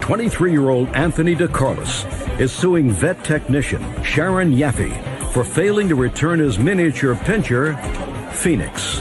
23-year-old Anthony DeCarlos is suing vet technician Sharon Yaffe for failing to return his miniature pinscher, Phoenix.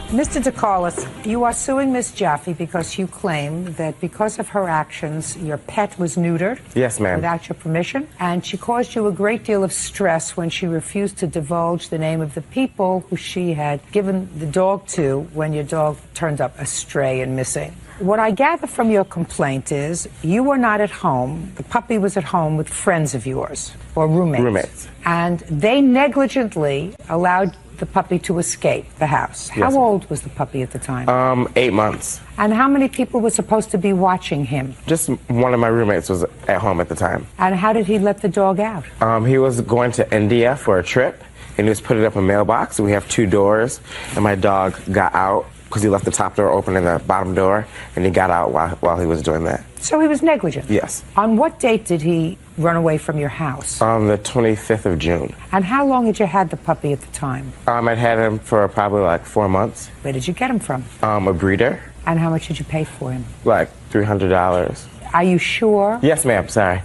Mr. DeCarlos, you are suing Ms. Jaffe because you claim that because of her actions, your pet was neutered. Yes, ma'am. Without your permission. And she caused you a great deal of stress when she refused to divulge the name of the people who she had given the dog to when your dog turned up astray and missing. What I gather from your complaint is you were not at home. The puppy was at home with friends of yours or roommates. Roommates. And they negligently allowed the puppy to escape the house. Yes. How old was the puppy at the time? 8 months. And how many people were supposed to be watching him? Just one of my roommates was at home at the time. And how did he let the dog out? He was going to India for a trip, and he was putting up a mailbox. We have 2 doors, and my dog got out because he left the top door open and the bottom door, and he got out while he was doing that. So he was negligent? Yes. On what date did he run away from your house? On the 25th of June. And how long had you had the puppy at the time? I'd had him for probably like 4 months. Where did you get him from? A breeder. And how much did you pay for him? Like $300. Are you sure? Yes, ma'am. Sorry.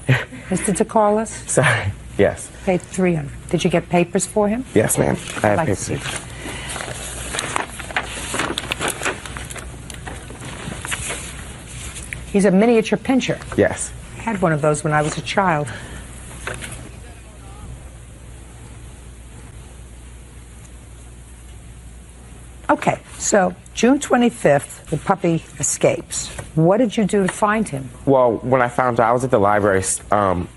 Mr. DeCarlos? Sorry. Yes. Paid $300. Did you get papers for him? Yes, ma'am. I have I'd like to papers. see them. He's a miniature pinscher. Yes. I had one of those when I was a child. Okay, so June 25th, the puppy escapes. What did you do to find him? Well, when I found out, I was at the library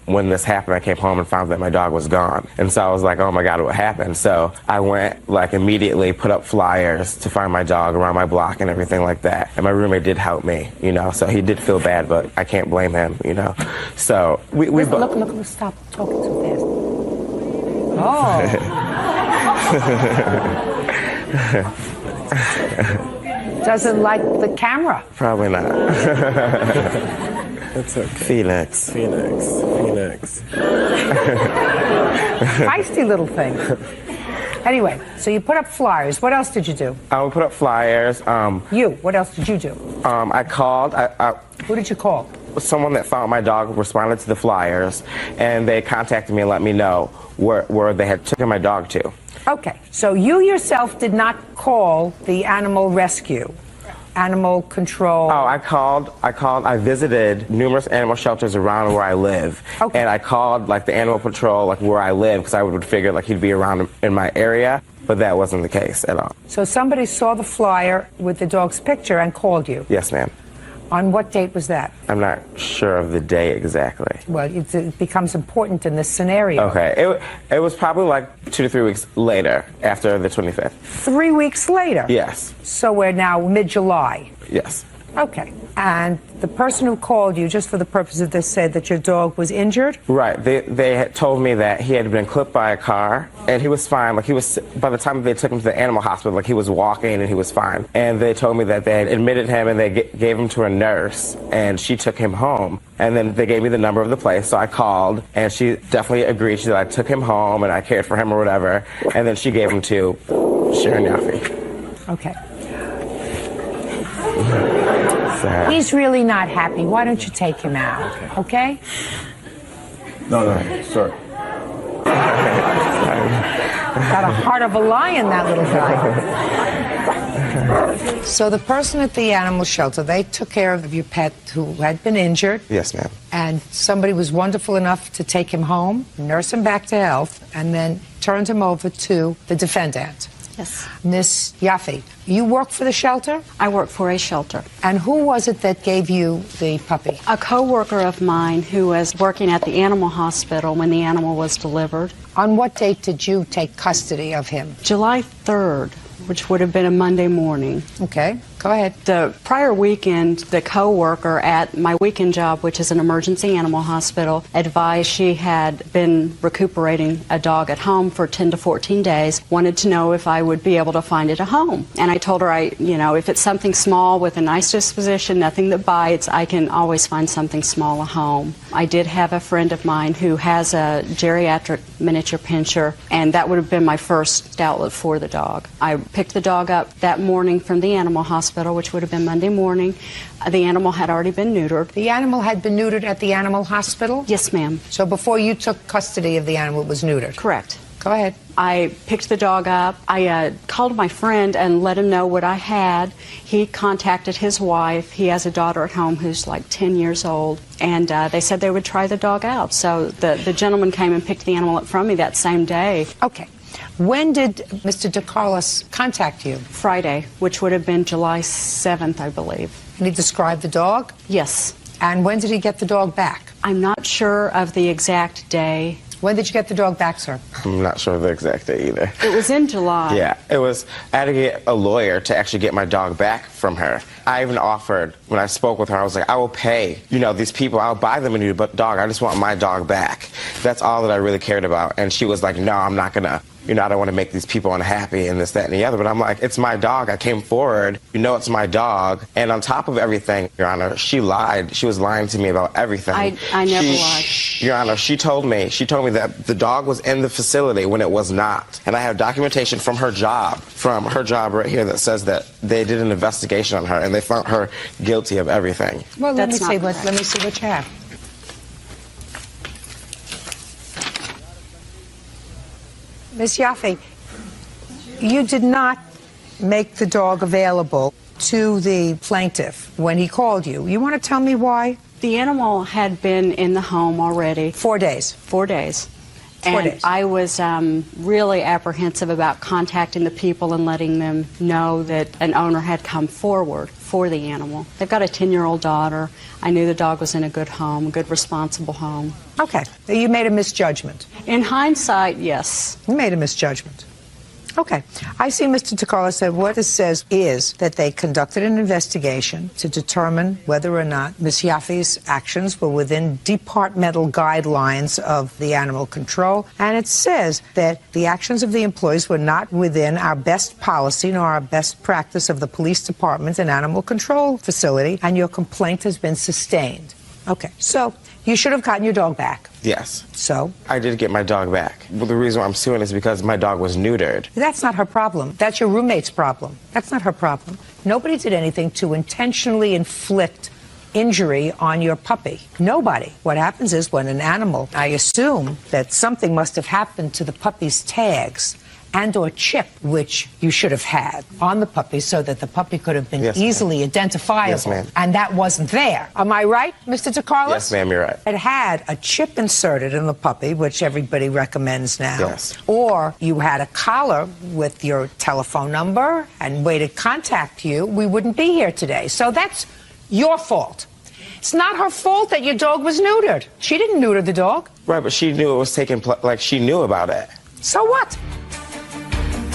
when this happened. I came home and found that my dog was gone. And so I was like, oh my God, what happened? So I went, like, immediately put up flyers to find my dog around my block and everything like that. And my roommate did help me, you know, so he did feel bad, but I can't blame him, you know. So we Look, stop talking too fast. Oh. Doesn't like the camera. Probably not. That's okay. Phoenix. Feisty little thing. Anyway, so you put up flyers. What else did you do? I would put up flyers. What else did you do? I called. Who did you call? Someone that found my dog responded to the flyers, and they contacted me and let me know where they had taken my dog to. Okay, so you yourself did not call the animal rescue, animal control. Oh, I visited numerous animal shelters around where I live. Okay. And I called, like, the animal patrol, like, where I live, because I would figure, like, he'd be around in my area, but that wasn't the case at all. So somebody saw the flyer with the dog's picture and called you? Yes, ma'am. On what date was that? I'm not sure of the day exactly. Well, it becomes important in this scenario. Okay. It was probably like 2 to 3 weeks later, after the 25th. 3 weeks later? Yes. So we're now mid-July? Yes. Okay. And the person who called you, just for the purpose of this, said that your dog was injured? Right. They had told me that he had been clipped by a car, and he was fine. Like, by the time they took him to the animal hospital, like, he was walking and he was fine. And they told me that they had admitted him and they gave him to a nurse, and she took him home. And then they gave me the number of the place, so I called, and she definitely agreed. She said I took him home and I cared for him or whatever. And then she gave him to Sharon Yaffe. Okay. Sad. He's really not happy. Why don't you take him out, okay? No, sorry. Got a heart of a lion, that little guy. So the person at the animal shelter, they took care of your pet who had been injured. Yes, ma'am. And somebody was wonderful enough to take him home, nurse him back to health, and then turned him over to the defendant. Yes. Miss Yaffe, you work for the shelter? I work for a shelter. And who was it that gave you the puppy? A co-worker of mine who was working at the animal hospital when the animal was delivered. On what date did you take custody of him? July 3rd, which would have been a Monday morning. Okay, go ahead. The prior weekend, the co-worker at my weekend job, which is an emergency animal hospital, advised she had been recuperating a dog at home for 10 to 14 days, wanted to know if I would be able to find it a home. And I told her, if it's something small with a nice disposition, nothing that bites, I can always find something small a home. I did have a friend of mine who has a geriatric miniature pinscher, and that would have been my first outlet for the dog. I picked the dog up that morning from the animal hospital Hospital, which would have been Monday morning. The animal had already been neutered. The animal had been neutered at the animal hospital? Yes, ma'am. So before you took custody of the animal, it was neutered? Correct. Go ahead. I picked the dog up. I called my friend and let him know what I had. He contacted his wife. He has a daughter at home who's like 10 years old. And they said they would try the dog out. So the gentleman came and picked the animal up from me that same day. Okay. When did Mr. DeCarlos contact you? Friday, which would have been July 7th, I believe. And he described the dog? Yes. And when did he get the dog back? I'm not sure of the exact day. When did you get the dog back, sir? I'm not sure of the exact day either. It was in July. Yeah, I had to get a lawyer to actually get my dog back from her. I even offered, when I spoke with her, I was like, I will pay, these people, I'll buy them a new dog. I just want my dog back. That's all that I really cared about. And she was like, no, I'm not gonna, I don't want to make these people unhappy and this, that, and the other. But I'm like, it's my dog. I came forward. It's my dog. And on top of everything, Your Honor, she lied. She was lying to me about everything. I never lied. Your Honor, she told me that the dog was in the facility when it was not. And I have documentation from her job right here that says that they did an investigation on her and they found her guilty of everything. Well, let me see what you have. Ms. Yaffe, you did not make the dog available to the plaintiff when he called you. You want to tell me why? The animal had been in the home already. 4 days. 4 days. 4 days. I was really apprehensive about contacting the people and letting them know that an owner had come forward for the animal. They've got a 10-year-old daughter. I knew the dog was in a good home, a good, responsible home. Okay. You made a misjudgment. In hindsight, yes. You made a misjudgment. Okay. I see Mr. DeCarlo said what it says is that they conducted an investigation to determine whether or not Ms. Yaffe's actions were within departmental guidelines of the animal control. And it says that the actions of the employees were not within our best policy nor our best practice of the police department and animal control facility. And your complaint has been sustained. Okay. So you should have gotten your dog back. Yes. So? I did get my dog back. But the reason why I'm suing is because my dog was neutered. That's not her problem. That's your roommate's problem. That's not her problem. Nobody did anything to intentionally inflict injury on your puppy. Nobody. What happens is when an animal, I assume that something must have happened to the puppy's tags and or chip, which you should have had on the puppy so that the puppy could have been easily identifiable. Yes, ma'am. And that wasn't there. Am I right, Mr. DeCarlos? Yes, ma'am, you're right. It had a chip inserted in the puppy, which everybody recommends now. Yes. Or you had a collar with your telephone number and way to contact you, we wouldn't be here today. So that's your fault. It's not her fault that your dog was neutered. She didn't neuter the dog. Right, but she knew it was taking place, like she knew about it. So what?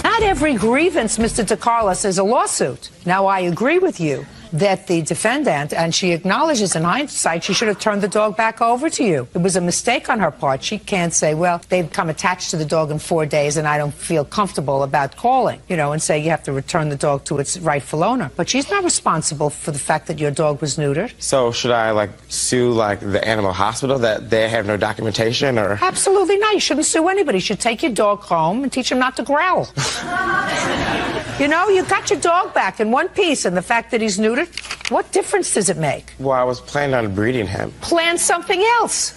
Not every grievance, Mr. DeCarlos, is a lawsuit. Now, I agree with you that the defendant, and she acknowledges in hindsight, she should have turned the dog back over to you. It was a mistake on her part. She can't say, well, they've come attached to the dog in 4 days and I don't feel comfortable about calling, and say you have to return the dog to its rightful owner. But she's not responsible for the fact that your dog was neutered. So should I sue the animal hospital that they have no documentation or? Absolutely not. You shouldn't sue anybody. You should take your dog home and teach him not to growl. You got your dog back in one piece, and the fact that he's neutered, what difference does it make? Well, I was planning on breeding him. Plan something else.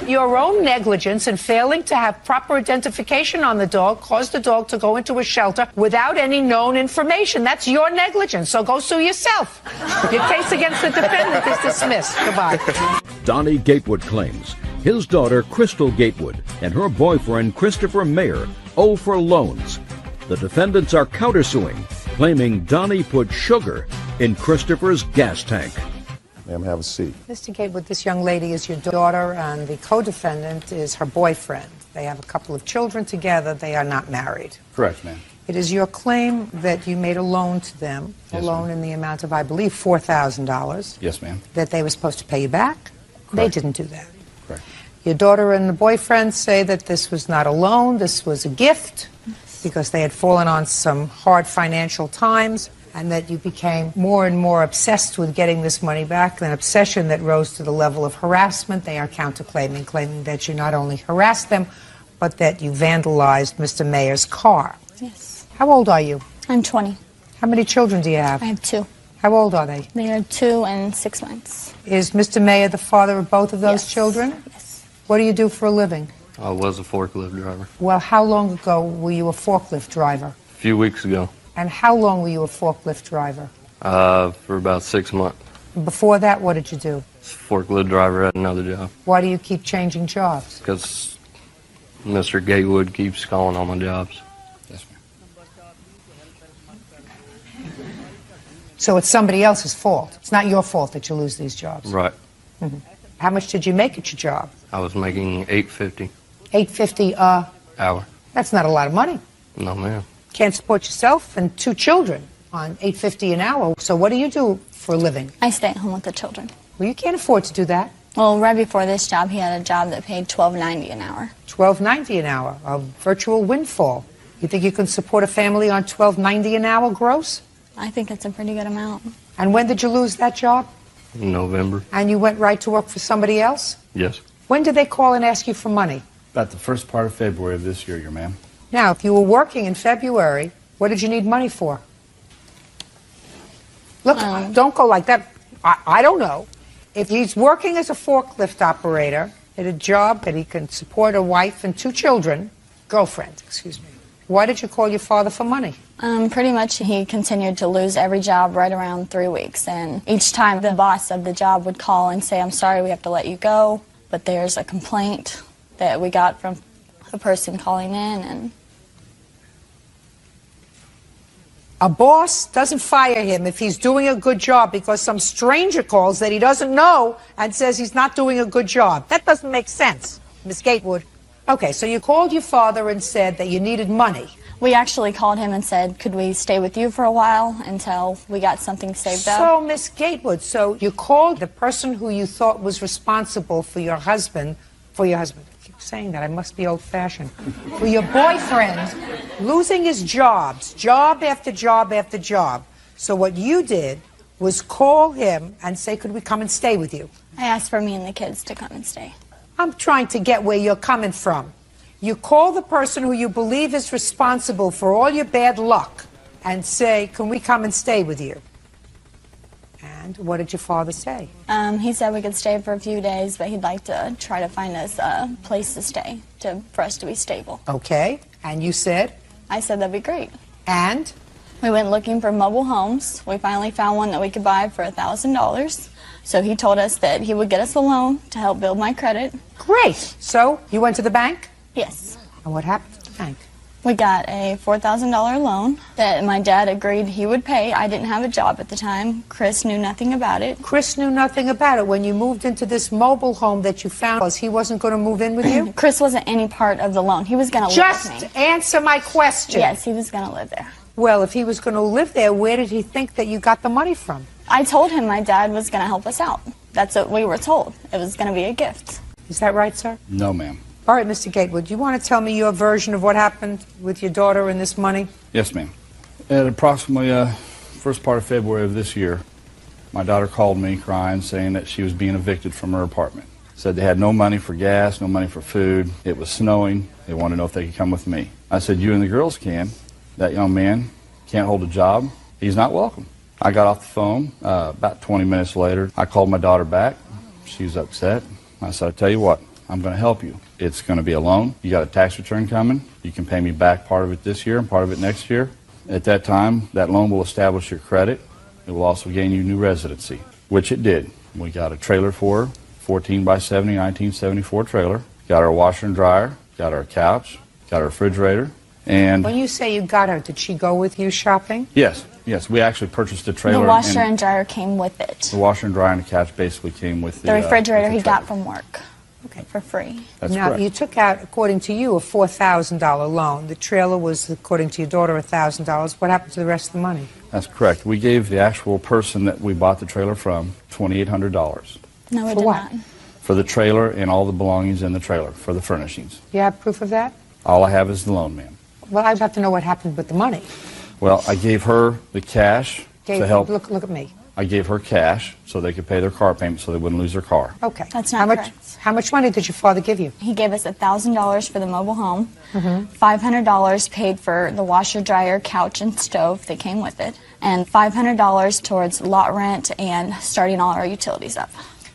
Your own negligence in failing to have proper identification on the dog caused the dog to go into a shelter without any known information. That's your negligence, so go sue yourself. Your case against the defendant is dismissed. Goodbye. Donnie Gatewood claims his daughter, Crystal Gatewood, and her boyfriend, Christopher Mayer, owe for loans. The defendants are countersuing, claiming Donnie put sugar in Christopher's gas tank. Ma'am, have a seat. Mr. Gatewood, this young lady is your daughter, and the co-defendant is her boyfriend. They have a couple of children together. They are not married. Correct, ma'am. It is your claim that you made a loan to them, Yes, a loan ma'am. in the amount of, I believe, $4,000. Yes, ma'am. That they were supposed to pay you back. They Correct. didn't do that. Correct. Your daughter and the boyfriend say that this was not a loan, this was a gift, because they had fallen on some hard financial times, and that you became more and more obsessed with getting this money back, an obsession that rose to the level of harassment. They are counterclaiming, claiming that you not only harassed them, but that you vandalized Mr. Mayer's car. Yes. How old are you? I'm 20. How many children do you have? I have 2. How old are they? They are 2 and 6 months. Is Mr. Mayer the father of both of those Yes. children? Yes. What do you do for a living? I was a forklift driver. Well, how long ago were you a forklift driver? A few weeks ago, And how long were you a forklift driver? for about 6 months. Before that, what did you do? Forklift driver at another job. Why do you keep changing jobs? Because Mr. Gatewood keeps calling on my jobs. Yes, ma'am. So it's somebody else's fault. It's not your fault that you lose these jobs. Right. How much did you make at your job? I was making $8.50 $8.50 hour. That's not a lot of money. No, ma'am. Can't support yourself and 2 children on $8.50 an hour. So what do you do for a living? I stay at home with the children. Well, you can't afford to do that. Well, right before this job, he had a job that paid $12.90 an hour. $12.90 an hour, a virtual windfall. You think you can support a family on $12.90 an hour gross? I think that's a pretty good amount. And when did you lose that job? In November. And you went right to work for somebody else? Yes. When did they call and ask you for money? About the first part of February of this year, your ma'am. Now, if you were working in February, what did you need money for? Look, don't go like that. I don't know. If he's working as a forklift operator at a job that he can support a wife and 2 children, girlfriend, excuse me, why did you call your father for money? Pretty much he continued to lose every job right around 3 weeks. And each time the boss of the job would call and say, I'm sorry, we have to let you go, but there's a complaint that we got from a person calling in. And A boss doesn't fire him if he's doing a good job because some stranger calls that he doesn't know and says he's not doing a good job. That doesn't make sense, Miss Gatewood. Okay, so you called your father and said that you needed money. we actually called him and said, could we stay with you for a while until we got something saved up? So, Miss Gatewood, so you called the person who you thought was responsible for your husband, I keep saying that, I must be old-fashioned, for your boyfriend losing his jobs, job after job after job. So what you did was call him and say, could we come and stay with you? I asked for me and the kids to come and stay. I'm trying to get where you're coming from. You call the person who you believe is responsible for all your bad luck and say, can we come and stay with you? And what did your father say? He said we could stay for a few days, but he'd like to try to find us a place to stay for us to be stable. Okay. And you said? I said that'd be great. And? We went looking for mobile homes. We finally found one that we could buy for $1,000. So he told us that he would get us a loan to help build my credit. Great. So you went to the bank? Yes. And what happened to the bank? We got a $4,000 loan that my dad agreed he would pay. I didn't have a job at the time. Chris knew nothing about it. Chris knew nothing about it. When you moved into this mobile home that you found, he wasn't going to move in with you? Chris wasn't any part of the loan. He was going to live with me. Just answer my question. Yes, he was going to live there. Well, if he was going to live there, where did he think that you got the money from? I told him my dad was going to help us out. That's what we were told. It was going to be a gift. Is that right, sir? No, ma'am. All right, Mr. Gatewood, you want to tell me your version of what happened with your daughter and this money? Yes, ma'am. At approximately first part of February of this year, my daughter called me crying, saying that she was being evicted from her apartment. Said they had no money for gas, no money for food. It was snowing. They wanted to know if they could come with me. I said, you and the girls can. That young man can't hold a job. He's not welcome. I got off the phone. About 20 minutes later, I called my daughter back. She was upset. I said, I tell you what, I'm going to help you. It's going to be a loan. You got a tax return coming. You can pay me back part of it this year and part of it next year. At that time, that loan will establish your credit. It will also gain you new residency, which it did. We got a trailer for her, 14 by 70, 1974 trailer. Got her a washer and dryer. Got her a couch. Got her a refrigerator. And when you say you got her, did she go with you shopping? Yes. We actually purchased a trailer. The washer and dryer came with it. The washer and dryer and the couch basically came with the refrigerator with the he got from work. Okay. For free. That's now, correct. you took out, according to you, a $4,000 loan. The trailer was, according to your daughter, $1,000. What happened to the rest of the money? That's correct. We gave the actual person that we bought the trailer from $2,800. No, we For did what? not. For the trailer and all the belongings in the trailer, for the furnishings. You have proof of that? All I have is the loan, ma'am. Well, I'd have to know what happened with the money. Well, I gave her the cash to help. Look at me. I gave her cash so they could pay their car payment so they wouldn't lose their car. Okay. That's not correct. How much money did your father give you? He gave us $1,000 for the mobile home, $500 paid for the washer, dryer, couch, and stove that came with it, and $500 towards lot rent and starting all our utilities up.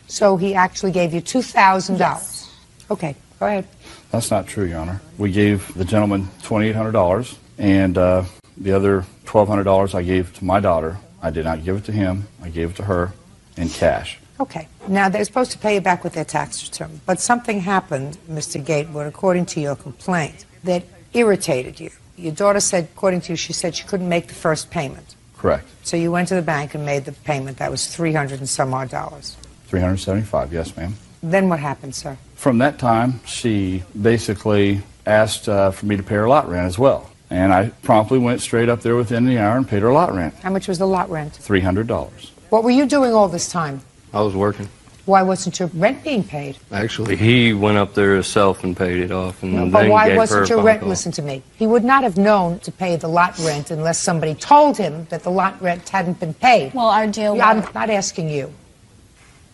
So he actually gave you $2,000. Yes. Okay, go ahead. That's not true, Your Honor. We gave the gentleman $2,800, and the other $1,200 I gave to my daughter. I did not give it to him. I gave it to her in cash. Okay. Now, they're supposed to pay you back with their tax return, but something happened, Mr. Gatewood, according to your complaint, that irritated you. Your daughter said, according to you, she said she couldn't make the first payment. Correct. So you went to the bank and made the payment. That was $300 and some odd dollars. $375, yes, ma'am. Then what happened, sir? From that time, she basically asked for me to pay her lot rent as well. And I promptly went straight up there within the hour and paid her lot rent. How much was the lot rent? $300. What were you doing all this time? I was working. Why wasn't your rent being paid? Actually, he went up there himself and paid it off, and then But why gave wasn't her your a rent? phone call. Listen to me. He would not have known to pay the lot rent unless somebody told him that the lot rent hadn't been paid. Well, our deal I'm was... not asking you.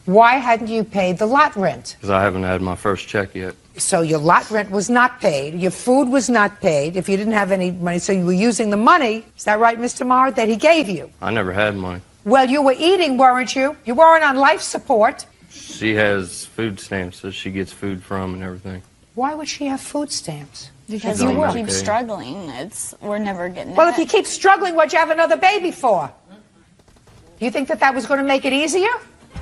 Why hadn't you paid the lot rent? Because I haven't had my first check yet. So your lot rent was not paid. Your food was not paid. If you didn't have any money, so you were using the money, is that right, Mr. Maher, that he gave you? I never had money. Well, you were eating, weren't you? You weren't on life support. She has food stamps that she gets food from and everything. Why would she have food stamps? Because She's we on keep Medicaid. struggling. We're never getting Well, it. if you keep struggling, what'd you have another baby for? Do you think that that was going to make it easier?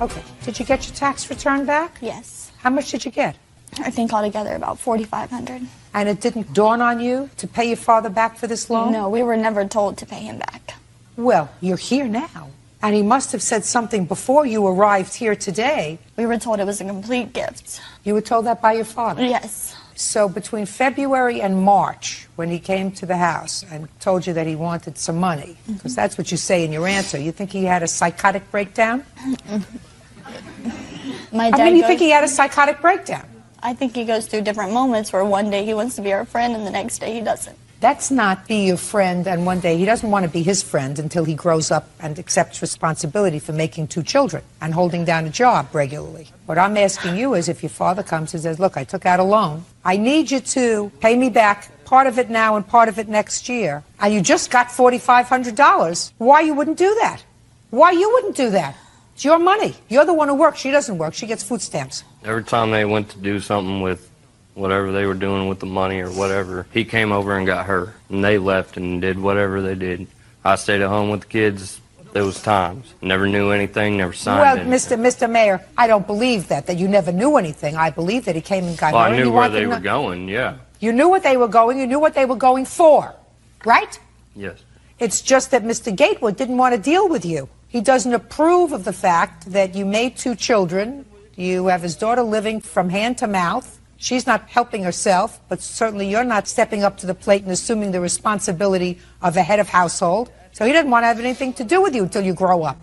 Okay. Did you get your tax return back? Yes. How much did you get? I think altogether about $4,500. And it didn't dawn on you to pay your father back for this loan? No, we were never told to pay him back. Well, you're here now. And he must have said something before you arrived here today. We were told it was a complete gift. You were told that by your father? Yes. So between February and March, when he came to the house and told you that he wanted some money, because that's what you say in your answer, you think he had a psychotic breakdown? My dad I mean, you goes- think he had a psychotic breakdown? I think he goes through different moments where one day he wants to be our friend and the next day he doesn't. That's not be your friend, and one day he doesn't want to be his friend until he grows up and accepts responsibility for making 2 children and holding down a job regularly. What I'm asking you is if your father comes and says, look, I took out a loan. I need you to pay me back part of it now and part of it next year, and you just got $4,500, why you wouldn't do that? Why you wouldn't do that? It's your money. You're the one who works. She doesn't work. She gets food stamps. Every time they went to do something with whatever they were doing with the money or whatever, he came over and got her, and they left and did whatever they did. I stayed at home with the kids those times. Never knew anything, never signed Well, anything. Mr. Mayor, I don't believe that you never knew anything. I believe that he came and got Well, her. I and knew you where wanted they to were know- going, yeah. You knew what they were going. You knew what they were going for, right? Yes. It's just that Mr. Gatewood didn't want to deal with you. He doesn't approve of the fact that you made 2 children. You have his daughter living from hand to mouth. She's not helping herself, but certainly you're not stepping up to the plate and assuming the responsibility of a head of household. So he doesn't want to have anything to do with you until you grow up.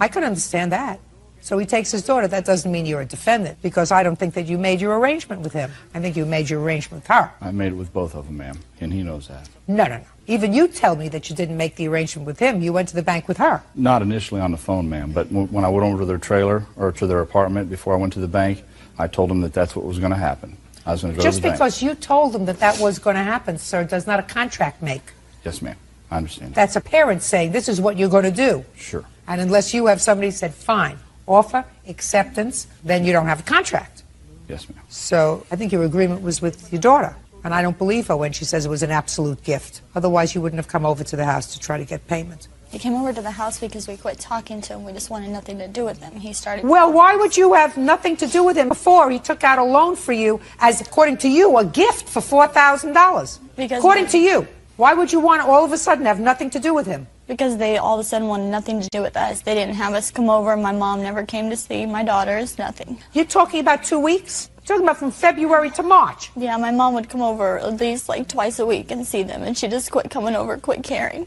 I could understand that. So he takes his daughter. That doesn't mean you're a defendant, because I don't think that you made your arrangement with him. I think you made your arrangement with her. I made it with both of them, ma'am, and he knows that. No. Even you tell me that you didn't make the arrangement with him. You went to the bank with her. Not initially on the phone, ma'am, but when I went over to their trailer or to their apartment before I went to the bank, I told them that that's what was going to happen. I was going to go Just to the bank. because you told them that that was going to happen, sir, does not a contract make. Yes, ma'am. I understand that. That's a parent saying, this is what you're going to do. Sure. And unless you have somebody said, fine, offer, acceptance, then you don't have a contract. Yes, ma'am. So I think your agreement was with your daughter. And I don't believe her when she says it was an absolute gift. Otherwise, you wouldn't have come over to the house to try to get payment. He came over to the house because we quit talking to him. We just wanted nothing to do with him. He started... Well, why would you have nothing to do with him before he took out a loan for you as, according to you, a gift for $4,000? Because according they- to you. Why would you want to all of a sudden have nothing to do with him? Because they all of a sudden wanted nothing to do with us. They didn't have us come over. My mom never came to see my daughters, nothing. You're talking about 2 weeks? You're talking about from February to March. Yeah, my mom would come over at least like twice a week and see them, and she just quit coming over, quit caring.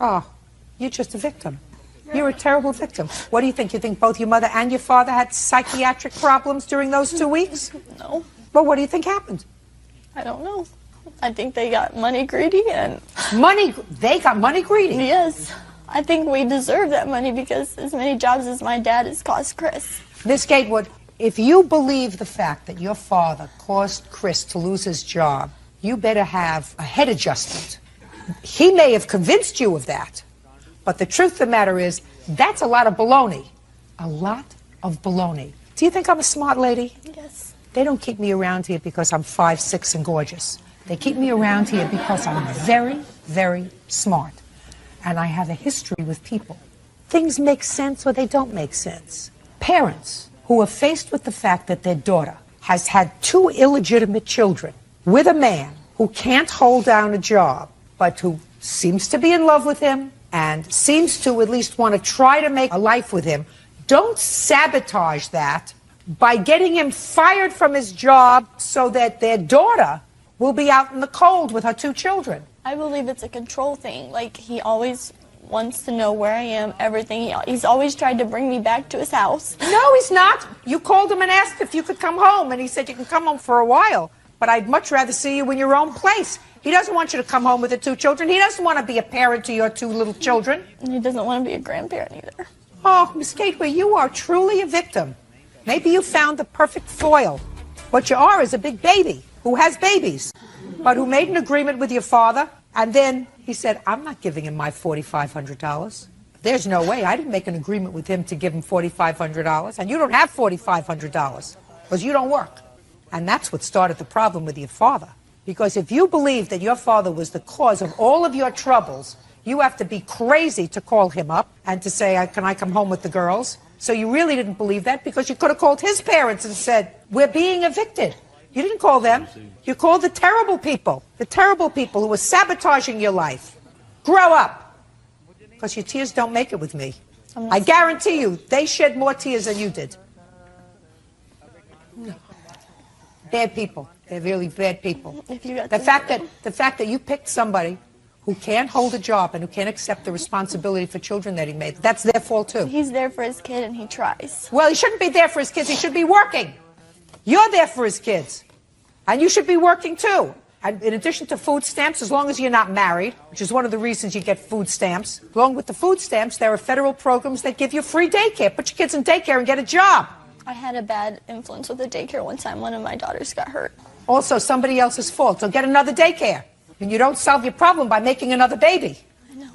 Oh, you're just a victim. You're a terrible victim. What do you think? You think both your mother and your father had psychiatric problems during those 2 weeks? No, Well, what do you think happened? I don't know. I think they got money greedy, and Money, they got money greedy. yes. I think we deserve that money because as many jobs as my dad has cost Chris. Miss Gatewood, if you believe the fact that your father caused Chris to lose his job, you better have a head adjustment. He may have convinced you of that, but the truth of the matter is, that's a lot of baloney. A lot of baloney. Do you think I'm a smart lady? Yes. They don't keep me around here because I'm 5'6" and gorgeous. They keep me around here because I'm very, very smart. And I have a history with people. Things make sense or they don't make sense. Parents who are faced with the fact that their daughter has had 2 illegitimate children with a man who can't hold down a job, but who seems to be in love with him and seems to at least want to try to make a life with him, don't sabotage that by getting him fired from his job so that their daughter will be out in the cold with her 2 children. I believe it's a control thing. Like, he always wants to know where I am, everything. He's always tried to bring me back to his house. No, he's not. You called him and asked if you could come home, and he said you can come home for a while, but I'd much rather see you in your own place. He doesn't want you to come home with the 2 children. He doesn't want to be a parent to your 2 little children. And he doesn't want to be a grandparent either. Oh, Miss Gateway, you are truly a victim. Maybe you found the perfect foil. What you are is a big baby who has babies, but who made an agreement with your father, and then he said, I'm not giving him my $4,500. There's no way. I didn't make an agreement with him to give him $4,500, and you don't have $4,500 because you don't work. And that's what started the problem with your father. Because if you believe that your father was the cause of all of your troubles, you have to be crazy to call him up and to say, can I come home with the girls? So you really didn't believe that because you could have called his parents and said, we're being evicted. You didn't call them. You called the terrible people who were sabotaging your life. Grow up. Because your tears don't make it with me. I guarantee you, they shed more tears than you did. Bad people. They're really bad people. The fact that you picked somebody who can't hold a job and who can't accept the responsibility for children that he made, that's their fault too. He's there for his kid and he tries. Well, he shouldn't be there for his kids. He should be working. You're there for his kids. And you should be working too. And in addition to food stamps, as long as you're not married, which is one of the reasons you get food stamps, along with the food stamps, there are federal programs that give you free daycare. Put your kids in daycare and get a job. I had a bad influence with the daycare one time. One of my daughters got hurt. Also, somebody else's fault. So get another daycare. And you don't solve your problem by making another baby. I know.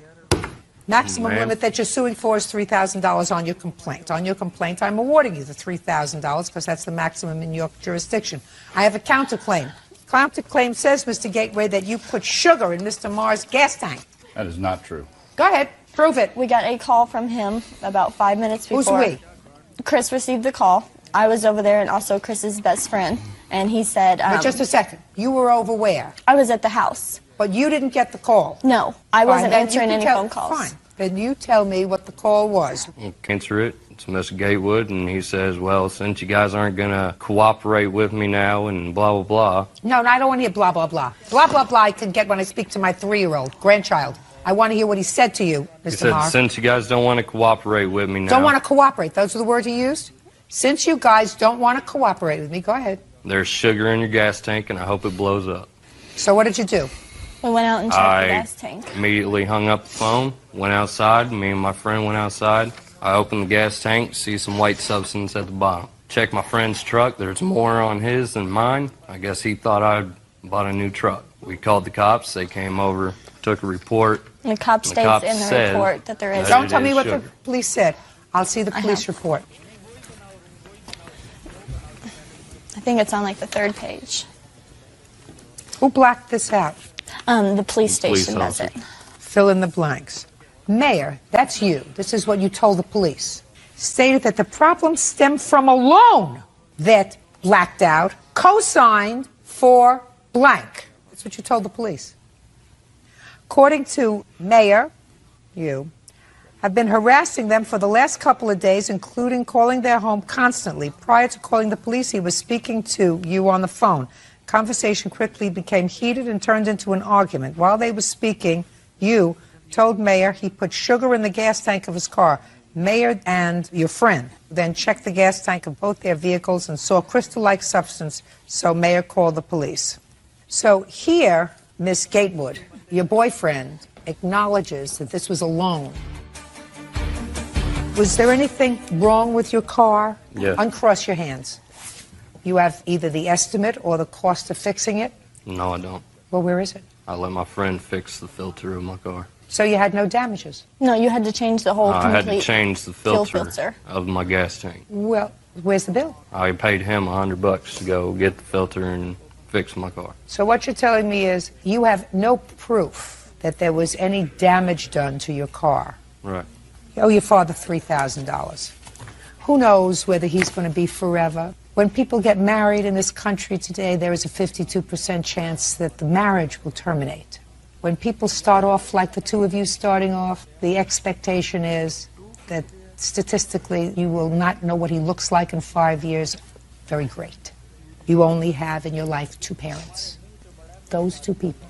Maximum limit that you're suing for is $3,000 on your complaint. On your complaint, I'm awarding you the $3,000 because that's the maximum in your jurisdiction. I have a counterclaim. Counterclaim says, Mr. Gateway, that you put sugar in Mr. Marr's gas tank. That is not true. Go ahead. Prove it. We got a call from him about 5 minutes before. Who's we? Chris received the call. I was over there and also Chris's best friend. And he said... Wait just a second. You were over where? I was at the house. But you didn't get the call? No. I wasn't answering any phone calls. Fine. Then you tell me what the call was. I'll answer it. It's Mr. Gatewood, and he says, well, since you guys aren't going to cooperate with me now and blah, blah, blah. No, I don't want to hear blah, blah, blah. Blah, blah, blah I can get when I speak to my 3-year-old grandchild. I want to hear what he said to you, Mr. He said, Marr. since you guys don't want to cooperate with me now. Don't want to cooperate. Those are the words he used? Since you guys don't want to cooperate with me, go ahead. There's sugar in your gas tank, and I hope it blows up. So what did you do? We went out and checked the gas tank. Immediately hung up the phone, went outside. Me and my friend went outside. I opened the gas tank, see some white substance at the bottom. Checked my friend's truck. There's more on his than mine. I guess he thought I'd bought a new truck. We called the cops. They came over, took a report. The cop states in the report that there is... Don't tell me what the police said. I'll see the police report. I think it's on like the 3rd page. Who blacked this out? The police station does it. Fill in the blanks. Mayor, that's you. This is what you told the police. Stated that the problem stemmed from a loan that blacked out, co-signed for blank. That's what you told the police. According to Mayor, you have been harassing them for the last couple of days, including calling their home constantly. Prior to calling the police, he was speaking to you on the phone. Conversation quickly became heated and turned into an argument. While they were speaking, you told Mayor he put sugar in the gas tank of his car. Mayor and your friend then checked the gas tank of both their vehicles and saw crystal-like substance, so Mayor called the police. So here, Miss Gatewood, your boyfriend, acknowledges that this was a loan Was there anything wrong with your car? Yeah. Uncross your hands. You have either the estimate or the cost of fixing it? No, I don't. Well, where is it? I let my friend fix the filter of my car. So you had no damages? No, you had to change the whole I had complete to change the fuel filter of my gas tank. Well, where's the bill? I paid him $100 to go get the filter and fix my car. So what you're telling me is you have no proof that there was any damage done to your car. Right. You owe your father $3,000. Who knows whether he's going to be forever? When people get married in this country today, there is a 52% chance that the marriage will terminate. When people start off like the two of you starting off, the expectation is that statistically you will not know what he looks like in 5 years. Very great. You only have in your life two parents. Those two people.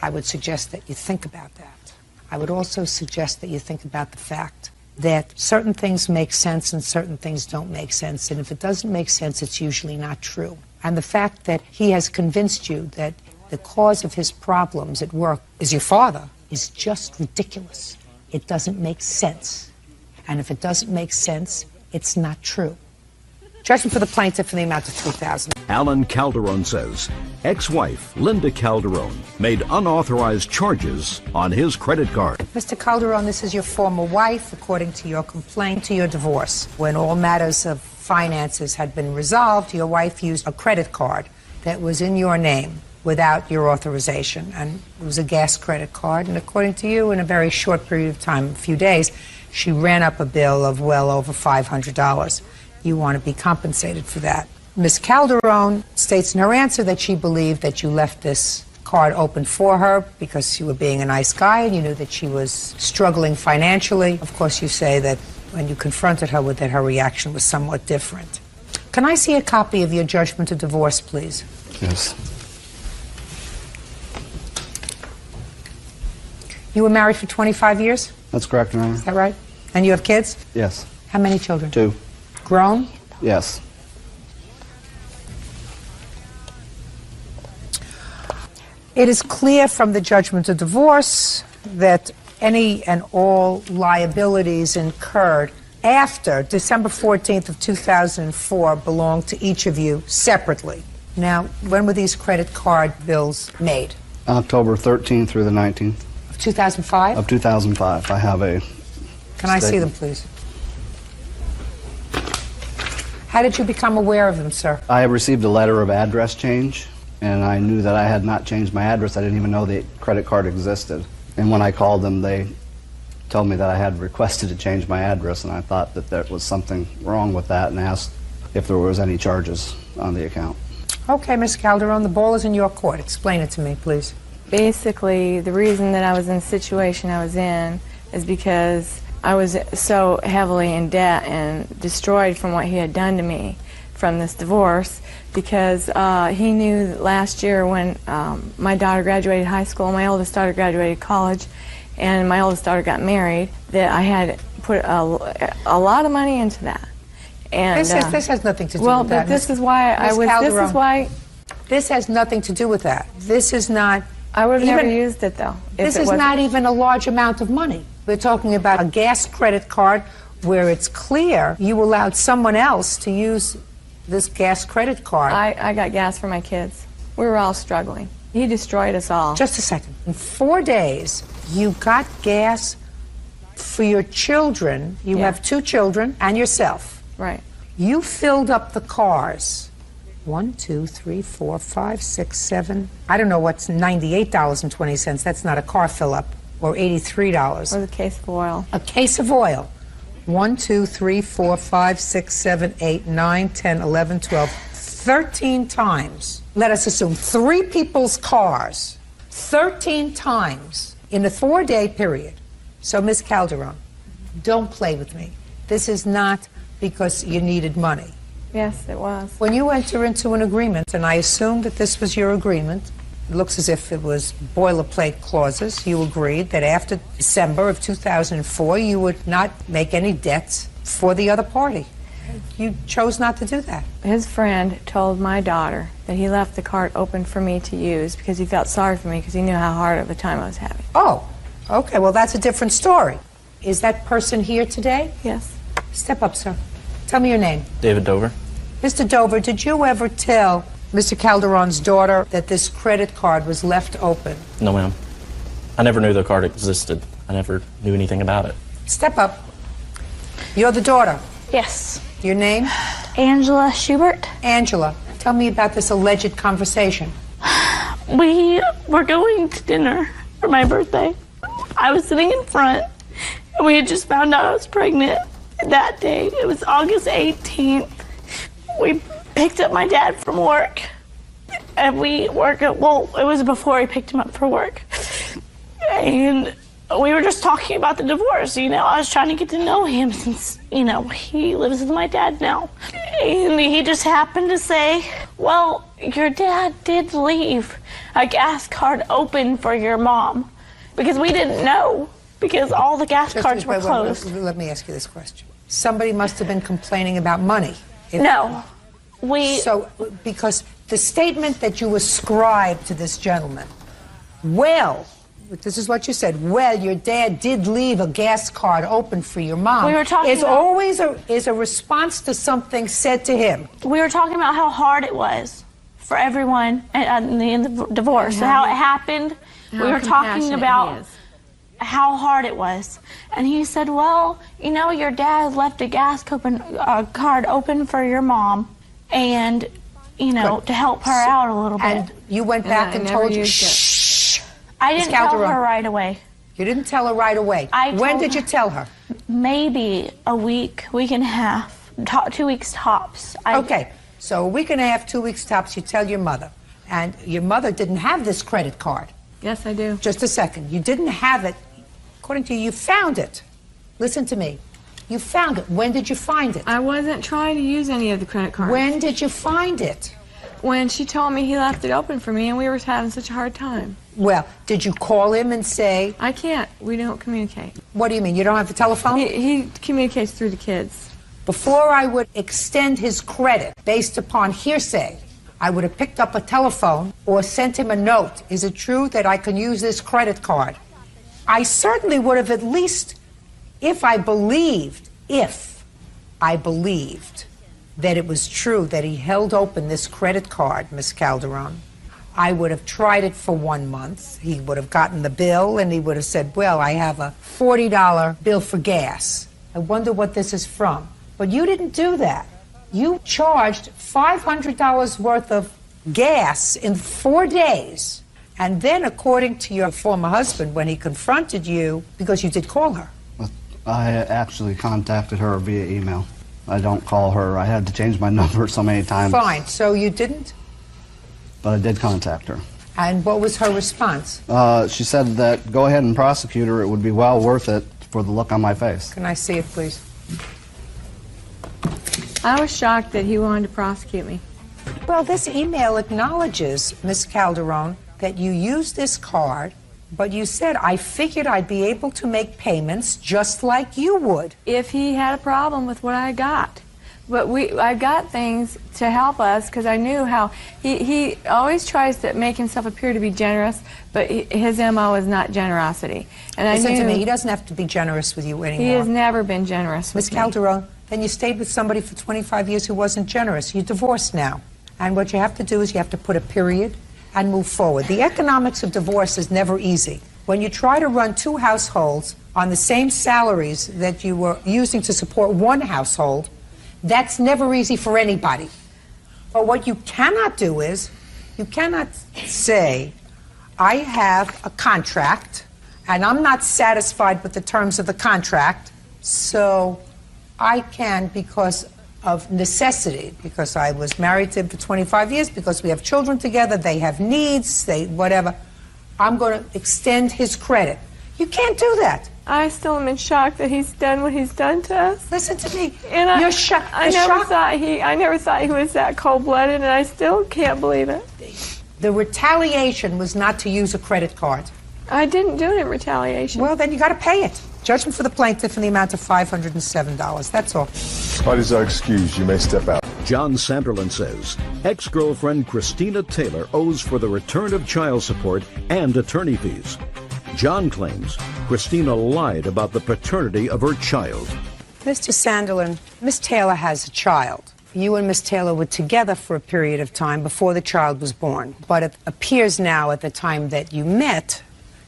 I would suggest that you think about that. I would also suggest that you think about the fact that certain things make sense and certain things don't make sense. And if it doesn't make sense, it's usually not true. And the fact that he has convinced you that the cause of his problems at work is your father is just ridiculous. It doesn't make sense. And if it doesn't make sense, it's not true. Judgment for the plaintiff in the amount of $3,000. Alan Calderon says ex-wife Linda Calderon made unauthorized charges on his credit card. Mr. Calderon, this is your former wife, according to your complaint to your divorce. When all matters of finances had been resolved, your wife used a credit card that was in your name without your authorization. And it was a gas credit card. And according to you, in a very short period of time, a few days, she ran up a bill of well over $500. You want to be compensated for that. Ms. Calderon states in her answer that she believed that you left this card open for her because you were being a nice guy and you knew that she was struggling financially. Of course, you say that when you confronted her with it, her reaction was somewhat different. Can I see a copy of your judgment of divorce, please? Yes. You were married for 25 years? That's correct, Your Honor. Is that right? And you have kids? Yes. How many children? 2. Grown? Yes. It is clear from the judgment of divorce that any and all liabilities incurred after December 14th of 2004 belong to each of you separately. Now, when were these credit card bills made? October 13th through the 19th. Of 2005? Of 2005. I have a Can I see them, please? How did you become aware of them, sir? I have received a letter of address change, and I knew that I had not changed my address. I didn't even know the credit card existed. And when I called them, they told me that I had requested to change my address, and I thought that there was something wrong with that and asked if there was any charges on the account. Okay, Ms. Calderon, the ball is in your court. Explain it to me, please. Basically, the reason that I was in the situation I was in is because I was so heavily in debt and destroyed from what he had done to me from this divorce, because he knew that last year when my daughter graduated high school, my oldest daughter graduated college, and my oldest daughter got married, that I had put a lot of money into that. And this has nothing to do well, with that. but this is why I was. Calderon, this is why. This has nothing to do with that. This is not. I would have never used it though. This is not even a large amount of money. We're talking about a gas credit card where it's clear you allowed someone else to use this gas credit card. I got gas for my kids. We were all struggling. He destroyed us all. Just a second. In 4 days, you got gas for your children. You have 2 children and yourself. Right. You filled up the cars. 1, 2, 3, 4, 5, 6, 7. I don't know what's $98.20. That's not a car fill up. Or $83. Or a case of oil. A case of oil. 1, 2, 3, 4, 5, 6, 7, 8, 9, 10, 11, 12, 13 times. Let us assume 3 people's cars. 13 times in a 4-day period. So, Ms. Calderon, don't play with me. This is not because you needed money. Yes, it was. When you enter into an agreement, and I assume that this was your agreement, it looks as if it was boilerplate clauses. You agreed that after December of 2004, you would not make any debts for the other party. You chose not to do that. His friend told my daughter that he left the card open for me to use because he felt sorry for me because he knew how hard of a time I was having. Oh, okay, well, that's a different story. Is that person here today? Yes. Step up, sir. Tell me your name. David Dover. Mr. Dover, did you ever tell Mr. Calderon's daughter that this credit card was left open? No, ma'am. I never knew the card existed. I never knew anything about it. Step up. You're the daughter. Yes. Your name? Angela Schubert. Angela, tell me about this alleged conversation. We were going to dinner for my birthday. I was sitting in front, and we had just found out I was pregnant that day. It was August 18th. We picked up my dad from work, and we work at, well, it was before we picked him up for work. And we were just talking about the divorce. You know, I was trying to get to know him since, you know, he lives with my dad now. And he just happened to say, well, your dad did leave a gas card open for your mom. Because we didn't know, because all the gas cards were closed. Let me ask you this question. Somebody must have been complaining about money. No. So, because the statement that you ascribed to this gentleman, well, this is what you said, well, your dad did leave a gas card open for your mom. We were talking is about, always a response to something said to him. We were talking about how hard it was for everyone in the divorce, how it happened. We were talking about how hard it was. And he said, well, you know, your dad left a gas card open for your mom, and, you know, to help her out a little bit. And you went back and told her, shh. I didn't tell her right away. You didn't tell her right away. When did you tell her? Maybe a week, week and a half, 2 weeks tops. Okay, so a week and a half, 2 weeks tops, you tell your mother. And your mother didn't have this credit card. Yes, I do. Just a second. You didn't have it. According to you, you found it. Listen to me. You found it. When did you find it? I wasn't trying to use any of the credit cards. When did you find it? When she told me he left it open for me and we were having such a hard time. Well, did you call him and say... I can't. We don't communicate. What do you mean? You don't have the telephone? He communicates through the kids. Before I would extend his credit based upon hearsay, I would have picked up a telephone or sent him a note. Is it true that I can use this credit card? I certainly would have at least, if I believed that it was true that he held open this credit card, Miss Calderon, I would have tried it for 1 month. He would have gotten the bill and he would have said, well, I have a $40 bill for gas. I wonder what this is from. But you didn't do that. You charged $500 worth of gas in 4 days. And then, according to your former husband, when he confronted you, because you did call her. I actually contacted her via email. I don't call her. I had to change my number so many times. Fine. So you didn't? But I did contact her. And what was her response? She said that go ahead and prosecute her. It would be well worth it for the look on my face. Can I see it, please? I was shocked that he wanted to prosecute me. Well, this email acknowledges, Miss Calderon, that you used this card, but you said, I figured I'd be able to make payments just like you would. If he had a problem with what I got. But I got things to help us because I knew how he always tries to make himself appear to be generous, but his MO is not generosity. And Listen to me, he doesn't have to be generous with you anymore. He has never been generous with me. Miss Calderon, then you stayed with somebody for 25 years who wasn't generous. You're divorced now. And what you have to do is you have to put a period and move forward. The economics of divorce is never easy. When you try to run 2 households on the same salaries that you were using to support 1 household, that's never easy for anybody. But what you cannot do is, you cannot say, I have a contract, and I'm not satisfied with the terms of the contract, so I can, because of necessity, because I was married to him for 25 years, because we have children together, they have needs, whatever, I'm going to extend his credit. You can't do that. I still am in shock that he's done what he's done to us. Listen to me. And You're shocked. I never thought he was that cold-blooded, and I still can't believe it. The retaliation was not to use a credit card. I didn't do it in retaliation. Well, then you got to pay it. Judgment for the plaintiff in the amount of $507. That's all. Parties are excused. You may step out. John Sanderlin says ex-girlfriend Christina Taylor owes for the return of child support and attorney fees. John claims Christina lied about the paternity of her child. Mr. Sanderlin, Miss Taylor has a child. You and Miss Taylor were together for a period of time before the child was born. But it appears now at the time that you met,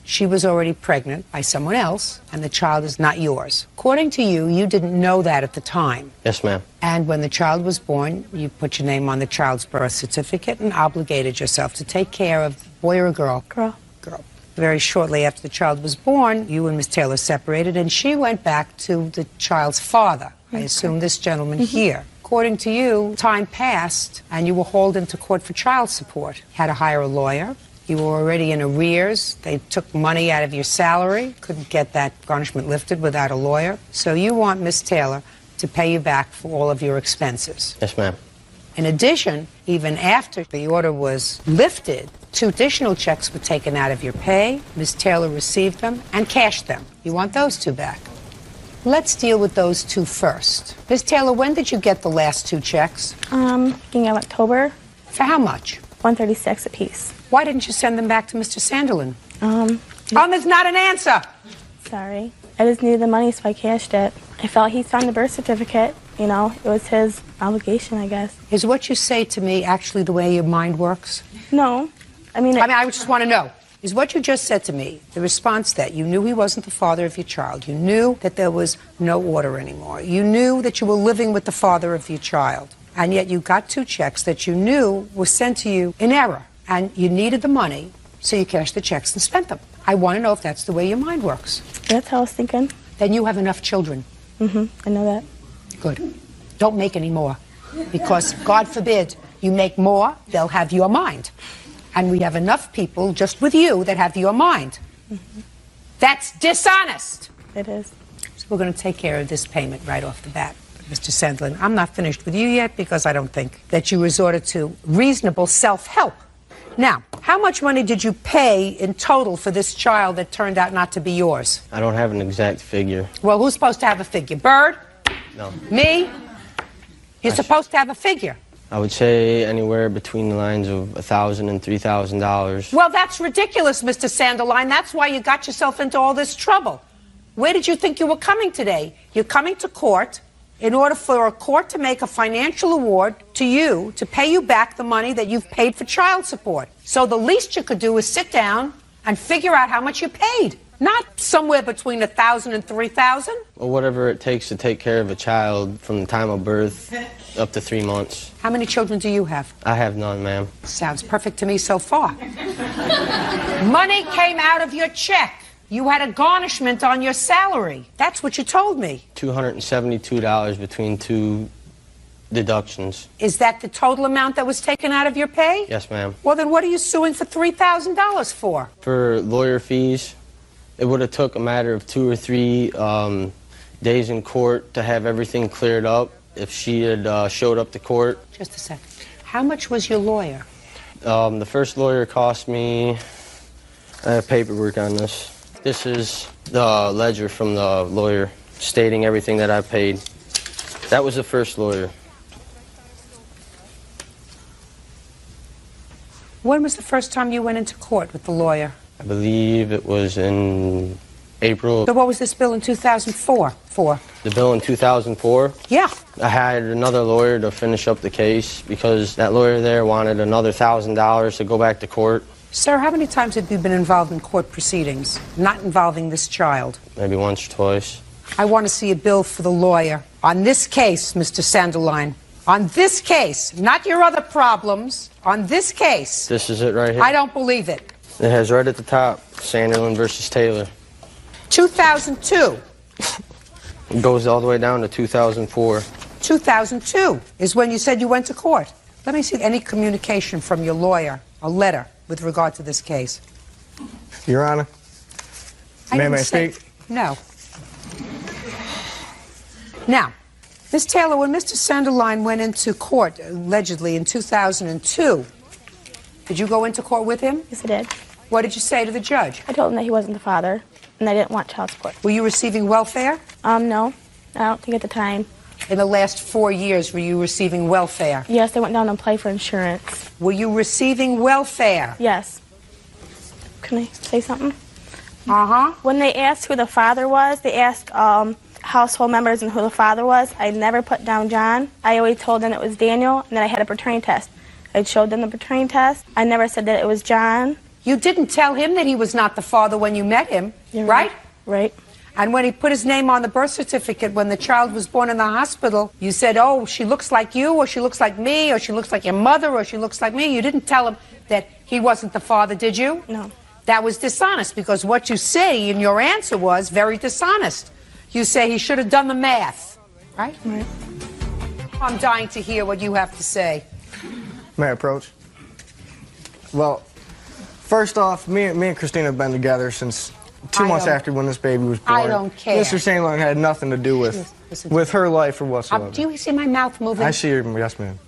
she was already pregnant by someone else, and the child is not yours. According to you, you didn't know that at the time. Yes, ma'am. And when the child was born, you put your name on the child's birth certificate and obligated yourself to take care of a boy or a girl? Girl. Girl. Very shortly after the child was born, you and Miss Taylor separated, and she went back to the child's father. I assume this gentleman here. According to you, time passed, and you were hauled into court for child support. You had to hire a lawyer. You were already in arrears. They took money out of your salary. Couldn't get that garnishment lifted without a lawyer. So you want Miss Taylor to pay you back for all of your expenses. Yes, ma'am. In addition, even after the order was lifted, 2 additional checks were taken out of your pay. Miss Taylor received them and cashed them. You want those 2 back. Let's deal with those 2 first. Miss Taylor, when did you get the last 2 checks? Beginning of October. For how much? $136 apiece. Why didn't you send them back to Mr. Sanderlin? There's not an answer. Sorry. I just needed the money, so I cashed it. I felt he signed the birth certificate. You know, it was his obligation, I guess. Is what you say to me actually the way your mind works? No. I just want to know. Is what you just said to me the response that you knew he wasn't the father of your child? You knew that there was no order anymore. You knew that you were living with the father of your child. And yet you got 2 checks that you knew were sent to you in error. And you needed the money, so you cashed the checks and spent them. I want to know if that's the way your mind works. That's how I was thinking. Then you have enough children. I know that. Good. Don't make any more. Because, God forbid, you make more, they'll have your mind. And we have enough people just with you that have your mind. That's dishonest. It is. So we're going to take care of this payment right off the bat. Mr. Sanderlin, I'm not finished with you yet because I don't think that you resorted to reasonable self-help. Now, how much money did you pay in total for this child that turned out not to be yours? I don't have an exact figure. Well, who's supposed to have a figure? Bird? No. Me? You're supposed to have a figure. I would say anywhere between the lines of $1,000 and $3,000. Well, that's ridiculous, Mr. Sanderline. That's why you got yourself into all this trouble. Where did you think you were coming today? You're coming to court in order for a court to make a financial award to you to pay you back the money that you've paid for child support. So the least you could do is sit down and figure out how much you paid. Not somewhere between $1,000 and $3,000. Well, whatever it takes to take care of a child from the time of birth up to 3 months. How many children do you have? I have none, ma'am. Sounds perfect to me so far. Money came out of your check. You had a garnishment on your salary. That's what you told me. $272 between 2 deductions. Is that the total amount that was taken out of your pay? Yes, ma'am. Well, then what are you suing for $3,000 for? For lawyer fees, it would have took a matter of 2 or 3 days in court to have everything cleared up if she had showed up to court. Just a second. How much was your lawyer? The first lawyer cost me, I have paperwork on this. This is the ledger from the lawyer stating everything that I paid. That was the first lawyer. When was the first time you went into court with the lawyer? I believe it was in April. So what was this bill in 2004 for? The bill in 2004? Yeah. I hired another lawyer to finish up the case because that lawyer there wanted another $1,000 to go back to court. Sir, how many times have you been involved in court proceedings, not involving this child? Maybe once or twice. I want to see a bill for the lawyer. On this case, Mr. Sanderline. On this case, not your other problems. On this case. This is it right here? I don't believe it. It has right at the top, Sanderlin versus Taylor. 2002. It goes all the way down to 2004. 2002 is when you said you went to court. Let me see any communication from your lawyer, a letter, with regard to this case. Your Honor, may I speak? No. Now, Ms. Taylor, when Mr. Sanderline went into court, allegedly in 2002, did you go into court with him? Yes, I did. What did you say to the judge? I told him that he wasn't the father, and I didn't want child support. Were you receiving welfare? No. I don't think at the time. In the last 4 years, were you receiving welfare? Yes, I went down and applied for insurance. Were you receiving welfare? Yes. Can I say something? When they asked who the father was, they asked household members and who the father was. I never put down John. I always told them it was Daniel, and then I had a paternity test. I showed them the paternity test. I never said that it was John. You didn't tell him that he was not the father when you met him, right? Right. And when he put his name on the birth certificate when the child was born in the hospital, you said, oh, she looks like you, or she looks like me, or she looks like your mother, or she looks like me. You didn't tell him that he wasn't the father, did you? No. That was dishonest, because what you say in your answer was very dishonest. You say he should have done the math, right? Right. I'm dying to hear what you have to say. May I approach? Well, first off, me and Christina have been together since 2 months after when this baby was born. I don't care. Mr. St. Laurent had nothing to do with her life or whatsoever. Do you see my mouth moving? I see her, yes, ma'am.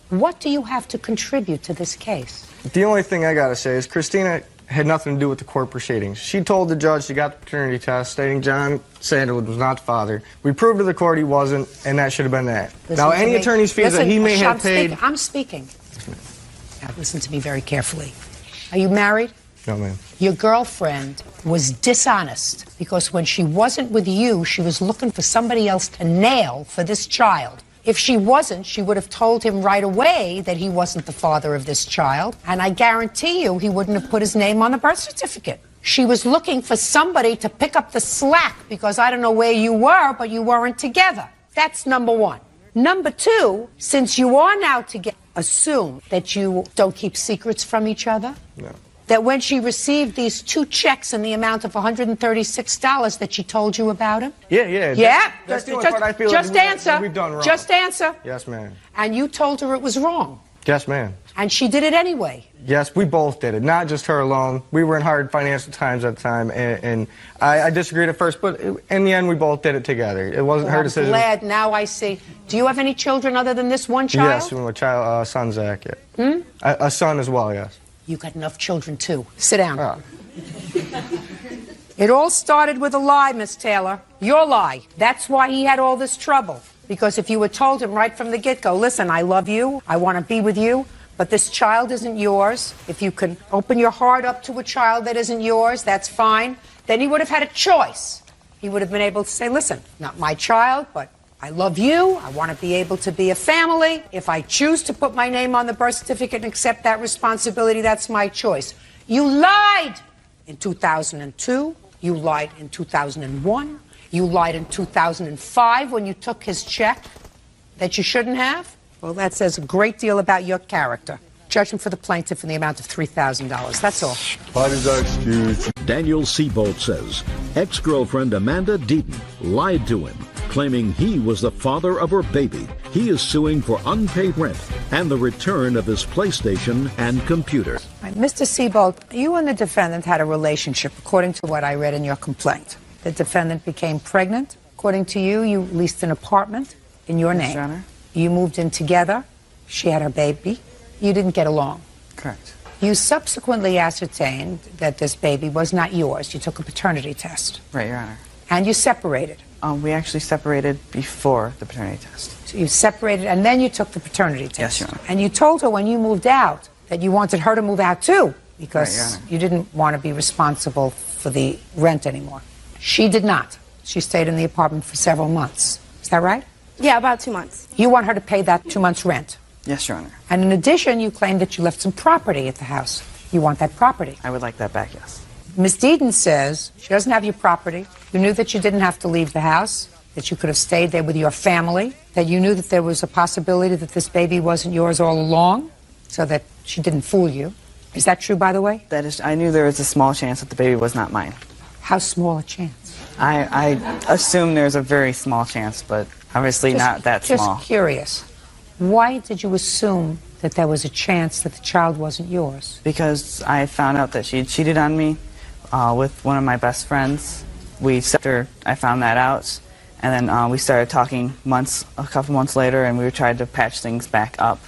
What do you have to contribute to this case? The only thing I gotta say is Christina had nothing to do with the court proceedings. She told the judge she got the paternity test stating John Sandwood was not the father. We proved to the court he wasn't, and that should have been that. Listen now, to any me. attorney's fees that he may have paid... I'm speaking. Now, listen to me very carefully. Are you married? No, ma'am. Your girlfriend was dishonest because when she wasn't with you, she was looking for somebody else to nail for this child. If she wasn't, she would have told him right away that he wasn't the father of this child, and I guarantee you he wouldn't have put his name on the birth certificate. She was looking for somebody to pick up the slack because I don't know where you were, but you weren't together. That's number one. Number two, since you are now together, assume that you don't keep secrets from each other. No. That when she received these 2 checks in the amount of $136 that she told you about him? Yeah. Yeah? That's the only part I feel just like answer. we've done wrong. Just answer. Yes, ma'am. And you told her it was wrong. Yes, ma'am. And she did it anyway. Yes, we both did it, not just her alone. We were in hard financial times at the time, and I disagreed at first, but in the end, we both did it together. It wasn't her decision. I'm glad now I see. Do you have any children other than this one child? Yes, a child, son Zach. Yeah. A son as well. Yes. You got enough children too. Sit down. It all started with a lie, Miss Taylor. Your lie. That's why he had all this trouble. Because if you had told him right from the get-go, listen, I love you, I want to be with you, but this child isn't yours. If you can open your heart up to a child that isn't yours, that's fine. Then he would have had a choice. He would have been able to say, listen, not my child, but I love you. I want to be able to be a family. If I choose to put my name on the birth certificate and accept that responsibility, that's my choice. You lied in 2002. You lied in 2001. You lied in 2005 when you took his check that you shouldn't have. Well, that says a great deal about your character. Judgment for the plaintiff in the amount of $3,000. That's all. Parties are excused. Daniel Seabolt says ex-girlfriend Amanda Deaton lied to him, claiming he was the father of her baby. He is suing for unpaid rent and the return of his PlayStation and computer. Right, Mr. Seabolt, you and the defendant had a relationship, according to what I read in your complaint. The defendant became pregnant. According to you, you leased an apartment in your name. Your Honor. You moved in together. She had her baby. You didn't get along. Correct. You subsequently ascertained that this baby was not yours. You took a paternity test. Right, Your Honor. And you separated. We actually separated before the paternity test. So you separated, and then you took the paternity test. Yes, Your Honor. And you told her when you moved out that you wanted her to move out too, because Right, Your Honor. you didn't want to be responsible for the rent anymore. She did not. She stayed in the apartment for several months. Is that right? Yeah, about 2 months. You want her to pay that 2 months' rent. Yes, Your Honor. And in addition, you claim that you left some property at the house. You want that property. I would like that back, yes. Ms. Deaton says she doesn't have your property. You knew that you didn't have to leave the house, that you could have stayed there with your family, that you knew that there was a possibility that this baby wasn't yours all along, so that she didn't fool you. Is that true, by the way? That is, I knew there was a small chance that the baby was not mine. How small a chance? I assume there's a very small chance, but obviously not that small. Just curious. Why did you assume that there was a chance that the child wasn't yours? Because I found out that she had cheated on me with one of my best friends. After I found that out, and then we started talking a couple months later, and we tried to patch things back up,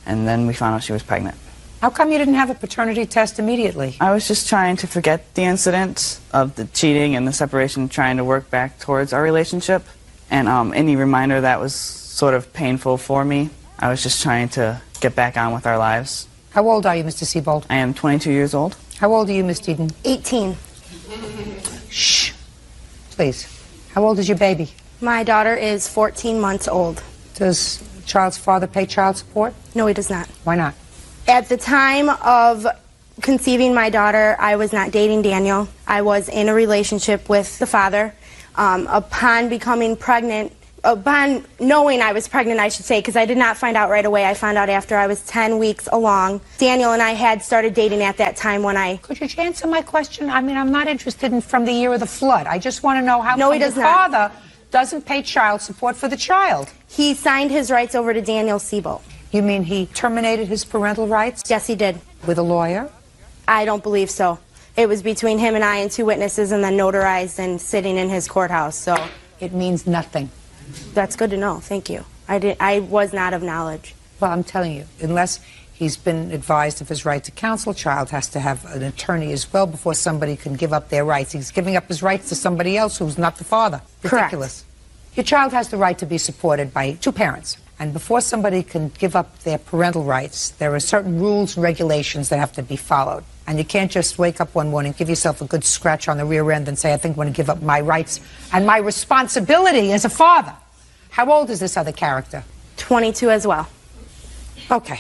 and then we found out she was pregnant. How come you didn't have a paternity test immediately? I was just trying to forget the incident of the cheating and the separation, trying to work back towards our relationship, and any reminder that was sort of painful for me. I was just trying to get back on with our lives. How old are you, Mr. Seabolt? I am 22 years old. How old are you, Miss Deaton? 18. please. How old is your baby? My daughter is 14 months old. Does the child's father pay child support? No, he does not. Why not? At the time of conceiving my daughter, I was not dating Daniel. I was in a relationship with the father. Upon becoming pregnant, upon knowing I was pregnant, I should say, because I did not find out right away. I found out after I was 10 weeks along. Daniel and I had started dating at that time when I... Could you answer my question? I mean, I'm not interested in from the year of the flood. I just want to know how No, he does the not. father doesn't pay child support for the child. He signed his rights over to Daniel Siebel. You mean he terminated his parental rights? Yes, he did. With a lawyer? I don't believe so. It was between him and I and 2 witnesses and then notarized and sitting in his courthouse, so... It means nothing. That's good to know. Thank you. I was not of knowledge. Well, I'm telling you, unless he's been advised of his right to counsel, child has to have an attorney as well before somebody can give up their rights. He's giving up his rights to somebody else who's not the father. Ridiculous. Correct. Your child has the right to be supported by 2 parents. And before somebody can give up their parental rights, there are certain rules and regulations that have to be followed. And you can't just wake up one morning, give yourself a good scratch on the rear end and say, I think I'm going to give up my rights and my responsibility as a father. How old is this other character? 22 as well. Okay.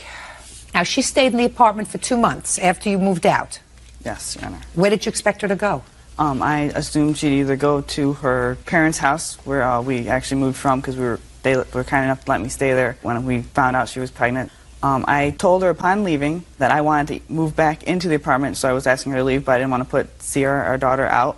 Now, she stayed in the apartment for 2 months after you moved out. Yes, Your Honor. Where did you expect her to go? I assumed she'd either go to her parents' house, where we actually moved from, because they were kind enough to let me stay there when we found out she was pregnant. I told her upon leaving that I wanted to move back into the apartment, so I was asking her to leave, but I didn't want to put Sierra, our daughter, out.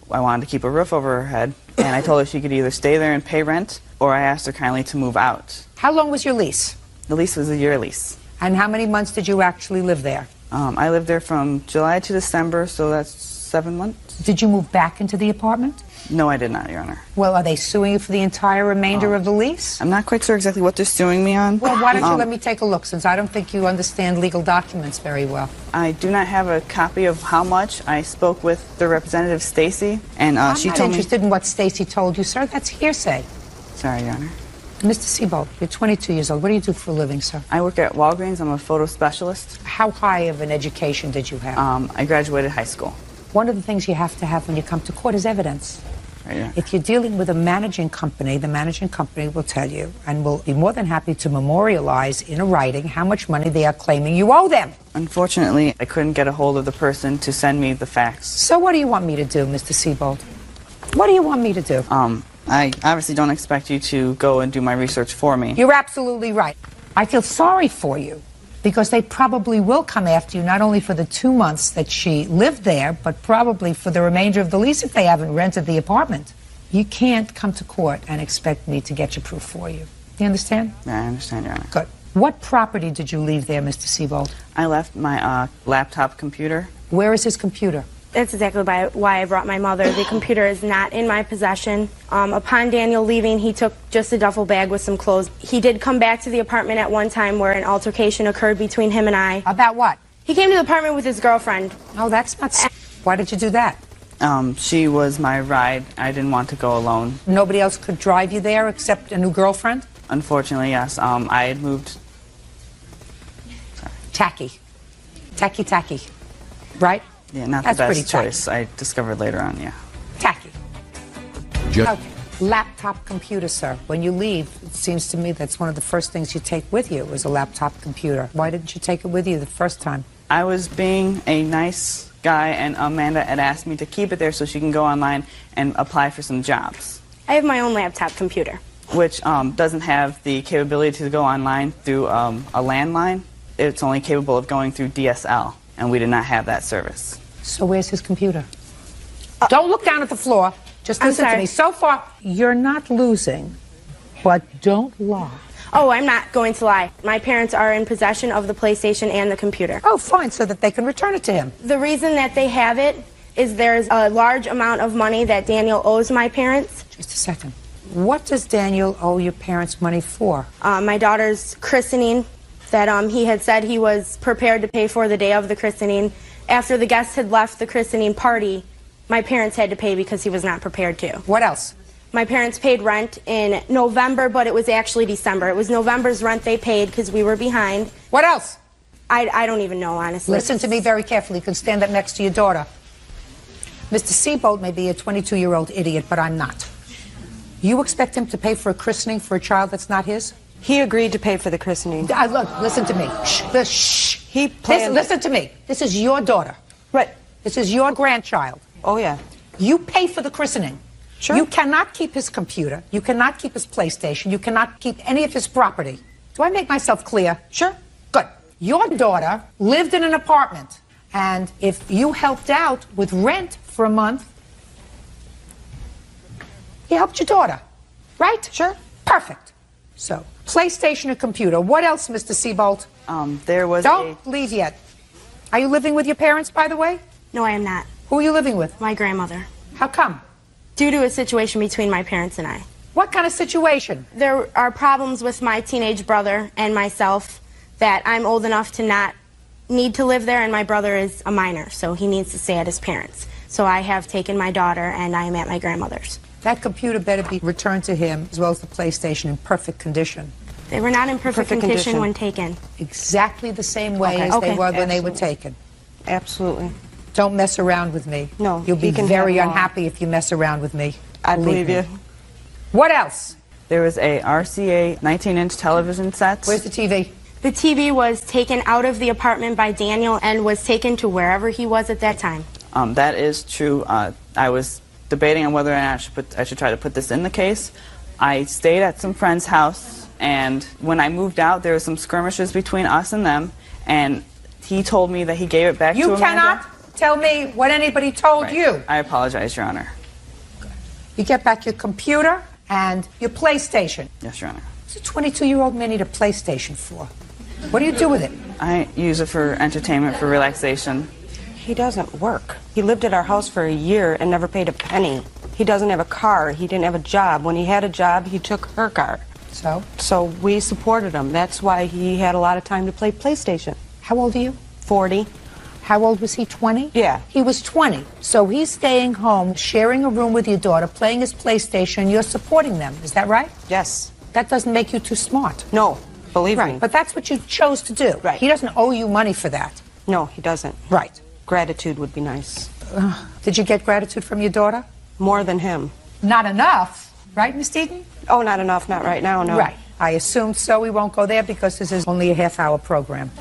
I wanted to keep a roof over her head, and I told her she could either stay there and pay rent, or I asked her kindly to move out. How long was your lease? The lease was a year lease. And how many months did you actually live there? I lived there from July to December, so that's 7 months. Did you move back into the apartment? No, I did not, Your Honor. Well, are they suing you for the entire remainder of the lease? I'm not quite sure exactly what they're suing me on. Well, why don't you let me take a look, since I don't think you understand legal documents very well. I do not have a copy of how much. I spoke with the representative, Stacy, and she told me... I'm not interested in what Stacy told you, sir. That's hearsay. Sorry, Your Honor. Mr. Siebold, you're 22 years old. What do you do for a living, sir? I work at Walgreens. I'm a photo specialist. How high of an education did you have? I graduated high school. One of the things you have to have when you come to court is evidence. Right, yeah. If you're dealing with a managing company, the managing company will tell you and will be more than happy to memorialize in a writing how much money they are claiming you owe them. Unfortunately, I couldn't get a hold of the person to send me the facts. So what do you want me to do, Mr. Siebold? What do you want me to do? I obviously don't expect you to go and do my research for me. You're absolutely right. I feel sorry for you, because they probably will come after you, not only for the 2 months that she lived there, but probably for the remainder of the lease if they haven't rented the apartment. You can't come to court and expect me to get your proof for you. You understand? Yeah, I understand, Your Honor. Good. What property did you leave there, Mr. Siebold? I left my laptop computer. Where is his computer? That's exactly why I brought my mother. The computer is not in my possession. Upon Daniel leaving, he took just a duffel bag with some clothes. He did come back to the apartment at one time where an altercation occurred between him and I. About what? He came to the apartment with his girlfriend. Oh, that's not... Why did you do that? She was my ride. I didn't want to go alone. Nobody else could drive you there except a new girlfriend? Unfortunately, yes. I had moved... Tacky. Tacky. Right? Yeah, not That's the pretty best choice. I discovered later on, yeah. Tacky. Okay. Laptop computer, sir. When you leave, it seems to me that's one of the first things you take with you is a laptop computer. Why didn't you take it with you the first time? I was being a nice guy, and Amanda had asked me to keep it there so she can go online and apply for some jobs. I have my own laptop computer. Which doesn't have the capability to go online through a landline. It's only capable of going through DSL, and we did not have that service. So where's his computer? Don't look down at the floor. Just listen to me. So far, you're not losing, but don't lie. Oh, I'm not going to lie. My parents are in possession of the PlayStation and the computer. Oh, fine, so that they can return it to him. The reason that they have it is there's a large amount of money that Daniel owes my parents. Just a second. What does Daniel owe your parents money for? My daughter's christening that he had said he was prepared to pay for the day of the christening. After the guests had left the christening party, my parents had to pay because he was not prepared to. What else? My parents paid rent in November, but it was actually December. It was November's rent they paid because we were behind. What else? I don't even know, honestly. Listen to me very carefully. You can stand up next to your daughter. Mr. Seabolt may be a 22-year-old idiot, but I'm not. You expect him to pay for a christening for a child that's not his? He agreed to pay for the christening. Look, listen to me. Shh. He planned... Listen to me. This is your daughter. Right. This is your grandchild. Oh, yeah. You pay for the christening. Sure. You cannot keep his computer. You cannot keep his PlayStation. You cannot keep any of his property. Do I make myself clear? Sure. Good. Your daughter lived in an apartment, and if you helped out with rent for a month, you helped your daughter, right? Sure. Perfect. So, PlayStation or computer. What else, Mr. Seabolt? There was Don't leave yet. Are you living with your parents, by the way? No, I am not. Who are you living with? My grandmother. How come? Due to a situation between my parents and I. What kind of situation? There are problems with my teenage brother and myself that I'm old enough to not need to live there, and my brother is a minor, so he needs to stay at his parents. So I have taken my daughter, and I am at my grandmother's. That computer better be returned to him, as well as the PlayStation, in perfect condition. They were not in perfect condition when taken. Exactly the same way as they were when they were taken. Absolutely. Don't mess around with me. No, You'll be he can very have them all. unhappy if you mess around with me. I believe me. you. What else? There was a RCA 19-inch television set. Where's the TV? The TV was taken out of the apartment by Daniel and was taken to wherever he was at that time. That is true. I was debating on whether or not I should try to put this in the case. I stayed at some friend's house, and when I moved out, there were some skirmishes between us and them, and he told me that he gave it back to Amanda. You cannot tell me what anybody told you. I apologize, Your Honor. You get back your computer and your PlayStation. Yes, Your Honor. What's a 22-year-old man need a PlayStation for? What do you do with it? I use it for entertainment, for relaxation. He doesn't work. He lived at our house for a year and never paid a penny. He doesn't have a car. He didn't have a job. When he had a job, he took her car. So? So we supported him. That's why he had a lot of time to play PlayStation. How old are you? 40. How old was he, 20? Yeah. He was 20. So he's staying home, sharing a room with your daughter, playing his PlayStation. You're supporting them. Is that right? Yes. That doesn't make you too smart. No, believe me. But that's what you chose to do. Right. He doesn't owe you money for that. No, he doesn't. Right. Gratitude would be nice. Did you get gratitude from your daughter? More than him. Not enough. Right, Miss Deaton? Oh, not enough. Not right now, no. Right. I assumed so. We won't go there because this is only a half-hour program.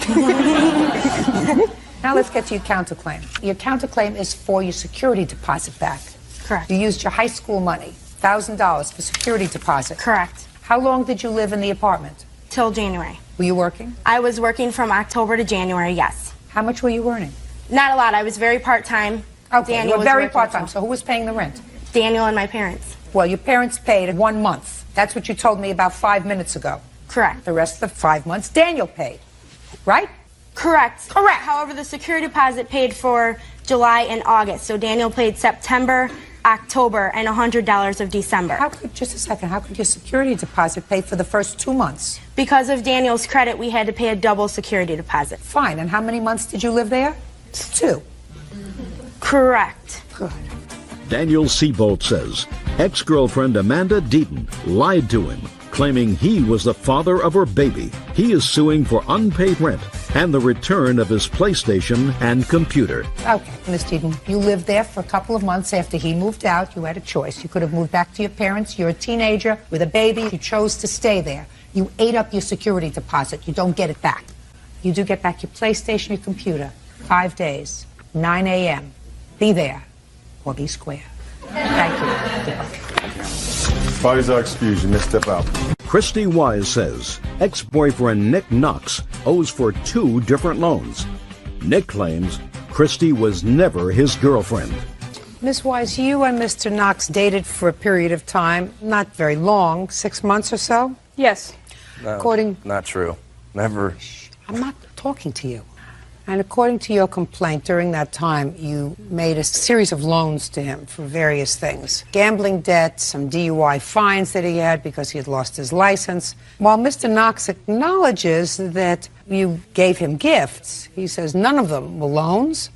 Now let's get to your counterclaim. Your counterclaim is for your security deposit back. Correct. You used your high school money, $1,000 for security deposit. Correct. How long did you live in the apartment? Till January. Were you working? I was working from October to January, yes. How much were you earning? Not a lot. I was very part-time. Okay, Daniel you were was very working part-time. too. So who was paying the rent? Daniel and my parents. Well, your parents paid 1 month. That's what you told me about 5 minutes ago. Correct. The rest of the 5 months, Daniel paid. Right? Correct. Correct. However, the security deposit paid for July and August. So Daniel paid September, October, and $100 of December. Just a second. How could your security deposit pay for the first 2 months? Because of Daniel's credit, we had to pay a double security deposit. Fine. And how many months did you live there? 2. Correct. Good. Daniel Seabolt says ex-girlfriend Amanda Deaton lied to him, claiming he was the father of her baby. He is suing for unpaid rent and the return of his PlayStation and computer. Okay, Miss Deaton, you lived there for a couple of months after he moved out. You had a choice. You could have moved back to your parents. You're a teenager with a baby. You chose to stay there. You ate up your security deposit. You don't get it back. You do get back your PlayStation, your computer. 5 days, 9 a.m. Be there or be square. Thank you. Parties are excused. You may step out. Christy Wise says ex-boyfriend Nick Knox owes for 2 different loans. Nick claims Christy was never his girlfriend. Miss Wise, you and Mr. Knox dated for a period of time, not very long, 6 months or so? Yes. No, not true. Never. I'm not talking to you. And according to your complaint, during that time, you made a series of loans to him for various things. Gambling debts, some DUI fines that he had because he had lost his license. While Mr. Knox acknowledges that you gave him gifts, he says none of them were loans.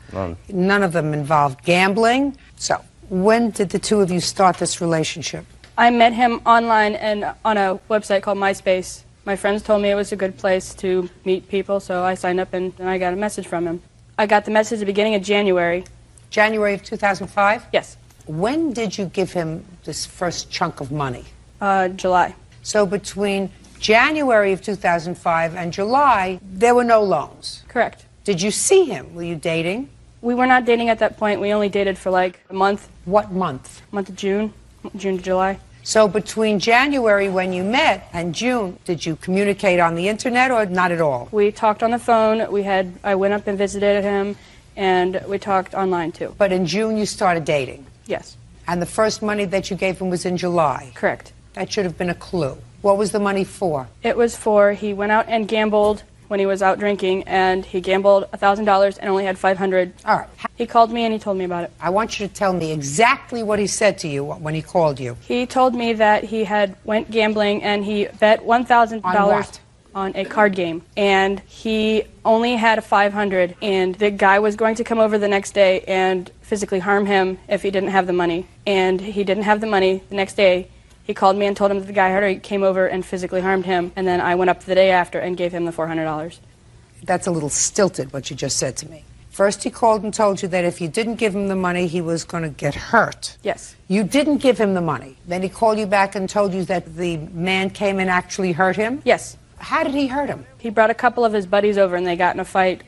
None of them involved gambling. So, when did the two of you start this relationship? I met him online and on a website called MySpace. My friends told me it was a good place to meet people, so I signed up and I got a message from him. I got the message at the beginning of January. January of 2005? Yes. When did you give him this first chunk of money? July. So between January of 2005 and July, there were no loans? Correct. Did you see him? Were you dating? We were not dating at that point. We only dated for like a month. What month? Month of June to July. So between January when you met and June, did you communicate on the internet or not at all? We talked on the phone. I went up and visited him, and we talked online too. But in June you started dating? Yes. And the first money that you gave him was in July? Correct. That should have been a clue. What was the money for? It was for, he went out and gambled when he was out drinking, and he gambled $1,000 and only had $500. All right. He called me and he told me about it. I want you to tell me exactly what he said to you when he called you. He told me that he had went gambling and he bet $1,000 on a card game, and he only had $500, and the guy was going to come over the next day and physically harm him if he didn't have the money. And he didn't have the money the next day. He called me and told him that the guy had came over and physically harmed him, and then I went up the day after and gave him the $400. That's a little stilted, what you just said to me. First he called and told you that if you didn't give him the money, he was going to get hurt. Yes. You didn't give him the money. Then he called you back and told you that the man came and actually hurt him? Yes. How did he hurt him? He brought a couple of his buddies over and they got in a fight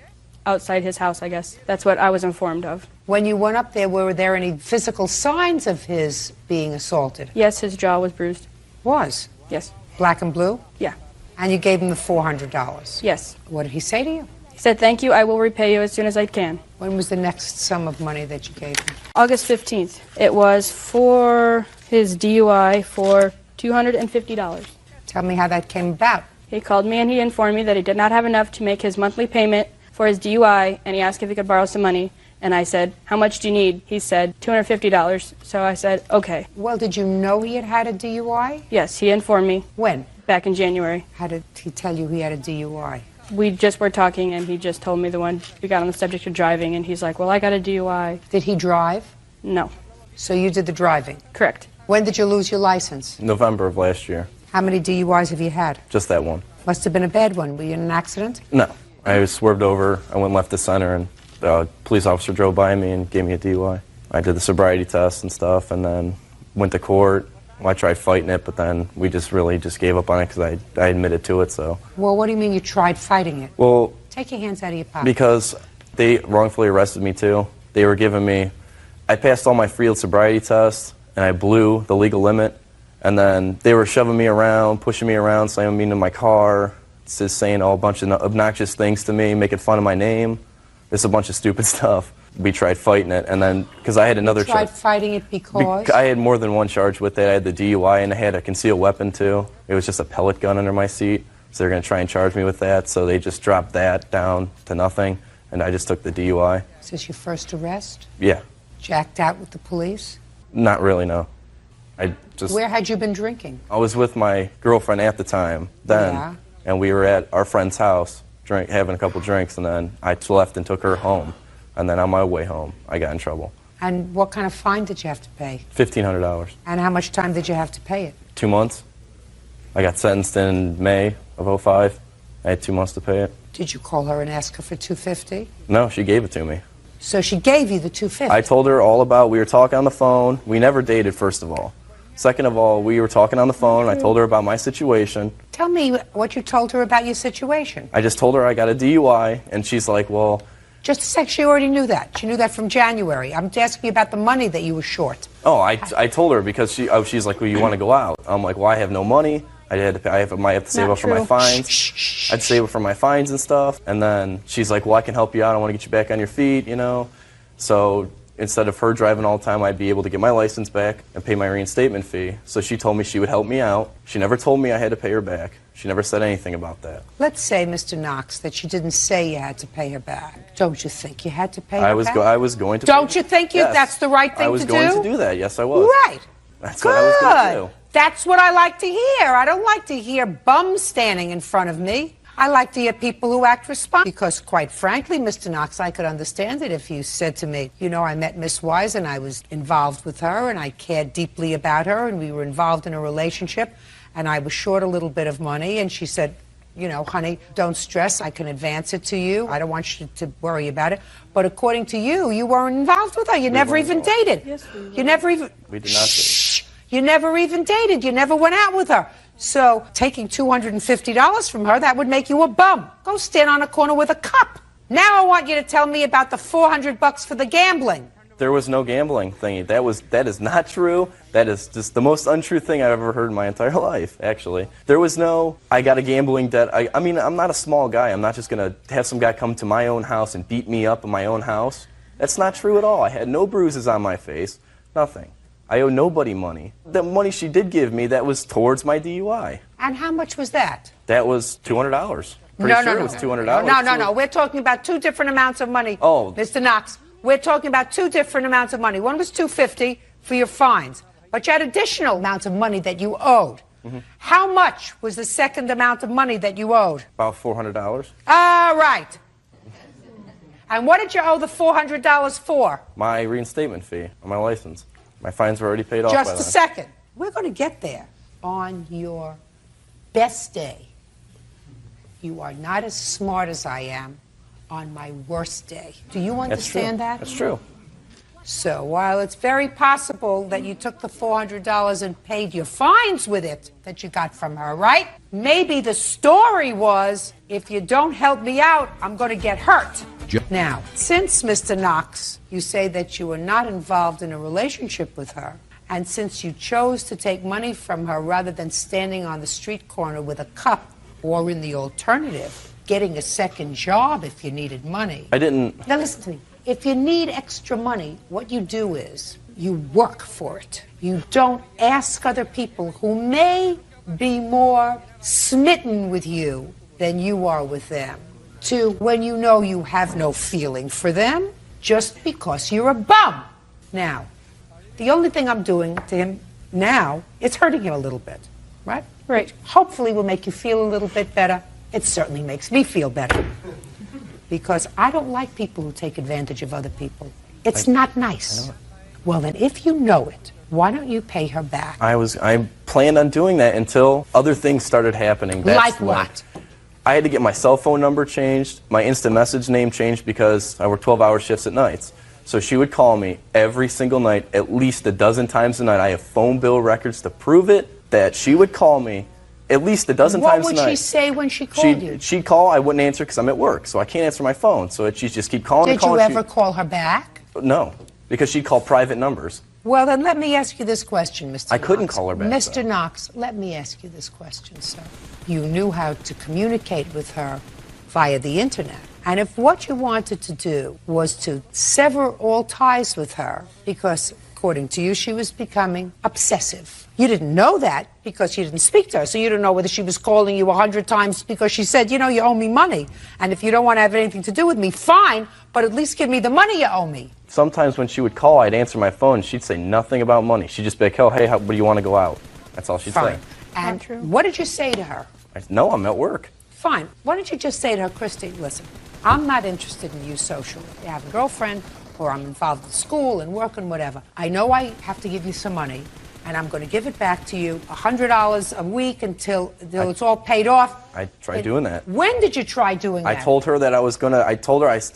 outside his house, I guess. That's what I was informed of. When you went up there, were there any physical signs of his being assaulted? Yes, his jaw was bruised. Was? Yes. Black and blue? Yeah. And you gave him the $400? Yes. What did he say to you? He said, "Thank you, I will repay you as soon as I can." When was the next sum of money that you gave him? August 15th. It was for his DUI for $250. Tell me how that came about. He called me and he informed me that he did not have enough to make his monthly payment for his DUI, and he asked if he could borrow some money. And I said, "How much do you need?" He said, $250. So I said, okay. Well, did you know he had had a DUI? Yes, he informed me. When? Back in January. How did he tell you he had a DUI? We just were talking, and he just told me the one. We got on the subject of driving, and he's like, "Well, I got a DUI." Did he drive? No. So you did the driving? Correct. When did you lose your license? November of last year. How many DUIs have you had? Just that one. Must have been a bad one. Were you in an accident? No. I was swerved over. I went left the center, and the police officer drove by me and gave me a DUI. I did the sobriety test and stuff, and then went to court. Well, I tried fighting it, but then we just gave up on it because I admitted to it, so. Well, what do you mean you tried fighting it? Well, take your hands out of your pocket. Because they wrongfully arrested me, too. They were giving me, I passed all my field sobriety tests, and I blew the legal limit, and then they were shoving me around, pushing me around, slamming me into my car, just saying all a bunch of obnoxious things to me, making fun of my name. It's a bunch of stupid stuff. We tried fighting it, and then, because I had another charge. You tried fighting it because? I had more than one charge with it. I had the DUI, and I had a concealed weapon, too. It was just a pellet gun under my seat, so they're going to try and charge me with that, so they just dropped that down to nothing, and I just took the DUI. Is this your first arrest? Yeah. Jacked out with the police? Not really, no. Where had you been drinking? I was with my girlfriend at the time, then, Yeah. and we were at our friend's house, having a couple drinks, and then I left and took her home. And then on my way home, I got in trouble. And what kind of fine did you have to pay? $1,500. And how much time did you have to pay it? 2 months. I got sentenced in May of '05. I had 2 months to pay it. Did you call her and ask her for $250? No, she gave it to me. So she gave you the $250? I told her all about, we were talking on the phone. We never dated, first of all. Second of all, we were talking on the phone. I told her about my situation. Tell me what you told her about your situation. I just told her I got a DUI, and she's like, well... Just a sec, she already knew that. She knew that from January. I'm asking you about the money that you were short. Oh, I told her because she's like, well, you want to go out? I'm like, well, I have no money. I might have to save up for my fines. I'd save up for my fines and stuff. And then she's like, well, I can help you out. I want to get you back on your feet, you know. So instead of her driving all the time, I'd be able to get my license back and pay my reinstatement fee. So she told me she would help me out. She never told me I had to pay her back. She never said anything about that. Let's say, Mr. Knox, that she didn't say you had to pay her back. Don't you think you had to pay her back? I was going to. Don't you think that's the right thing to do? I was going to do that. Yes, I was. Right. That's what I was going to do. That's what I like to hear. I don't like to hear bums standing in front of me. I like to hear people who act responsible. Because, quite frankly, Mr. Knox, I could understand it if you said to me, you know, I met Miss Wise and I was involved with her and I cared deeply about her and we were involved in a relationship and I was short a little bit of money and she said, you know, honey, don't stress. I can advance it to you. I don't want you to worry about it. But according to you, you weren't involved with her. You never even dated. Yes, we were. You never even... We did not date. You never even dated. You never went out with her. So taking $250 from her, that would make you a bum. Go stand on a corner with a cup. Now I want you to tell me about the $400 for the gambling. There was no gambling thingy. That is not true. That is just the most untrue thing I've ever heard in my entire life, actually. There was no, I got a gambling debt. I mean, I'm not a small guy. I'm not just going to have some guy come to my own house and beat me up in my own house. That's not true at all. I had no bruises on my face, nothing. I owe nobody money. The money she did give me, that was towards my DUI. And how much was that? That was $200. Pretty sure it was $200. No. We're talking about two different amounts of money. Oh. Mr. Knox, we're talking about two different amounts of money. One was $250 for your fines, but you had additional amounts of money that you owed. Mm-hmm. How much was the second amount of money that you owed? About $400. All right. And what did you owe the $400 for? My reinstatement fee on my license. My fines were already paid off by Just a then. second. We're going to get there. On your best day, you are not as smart as I am on my worst day. Do you understand that? That's true. So while it's very possible that you took the $400 and paid your fines with it that you got from her, right? Maybe the story was, if you don't help me out, I'm going to get hurt. Now, since, Mr. Knox, you say that you were not involved in a relationship with her, and since you chose to take money from her rather than standing on the street corner with a cup, or in the alternative, getting a second job if you needed money. I didn't... Now listen to me. If you need extra money, what you do is you work for it. You don't ask other people who may be more smitten with you than you are with them to, when you know you have no feeling for them, just because you're a bum. Now, the only thing I'm doing to him now is hurting him a little bit, right? Right. Hopefully will make you feel a little bit better. It certainly makes me feel better. Because I don't like people who take advantage of other people. It's not nice. Well, then, if you know it, why don't you pay her back? I planned on doing that until other things started happening. Like what? I had to get my cell phone number changed, my instant message name changed because I work 12-hour shifts at nights. So she would call me every single night, at least a dozen times a night. I have phone bill records to prove it, that she would call me at least a dozen times a night. What would she say when she called you? She'd call, I wouldn't answer because I'm at work, so I can't answer my phone. So she'd just keep calling and calling. Did you ever call her back? No, because she'd call private numbers. Well, then let me ask you this question, Mr. I couldn't Knox. call her back, Mr. though. Knox, let me ask you this question, sir. You knew how to communicate with her via the internet. And if what you wanted to do was to sever all ties with her, because according to you, she was becoming obsessive. You didn't know that because you didn't speak to her, so you don't know whether she was calling you 100 times because she said, you know, you owe me money. And if you don't want to have anything to do with me, fine, but at least give me the money you owe me. Sometimes when she would call, I'd answer my phone. She'd say nothing about money. She'd just be like, oh, hey, what do you want to go out? That's all she'd Fine. say. And what did you say to her? I said, no, I'm at work. Fine. Why don't you just say to her, Christy, listen, I'm not interested in you socially. You have a girlfriend, or I'm involved in school and work and whatever. I know I have to give you some money, and I'm going to give it back to you, $100 a week until it's all paid off. I tried doing that. When did you try doing that? I told her that I was going to, I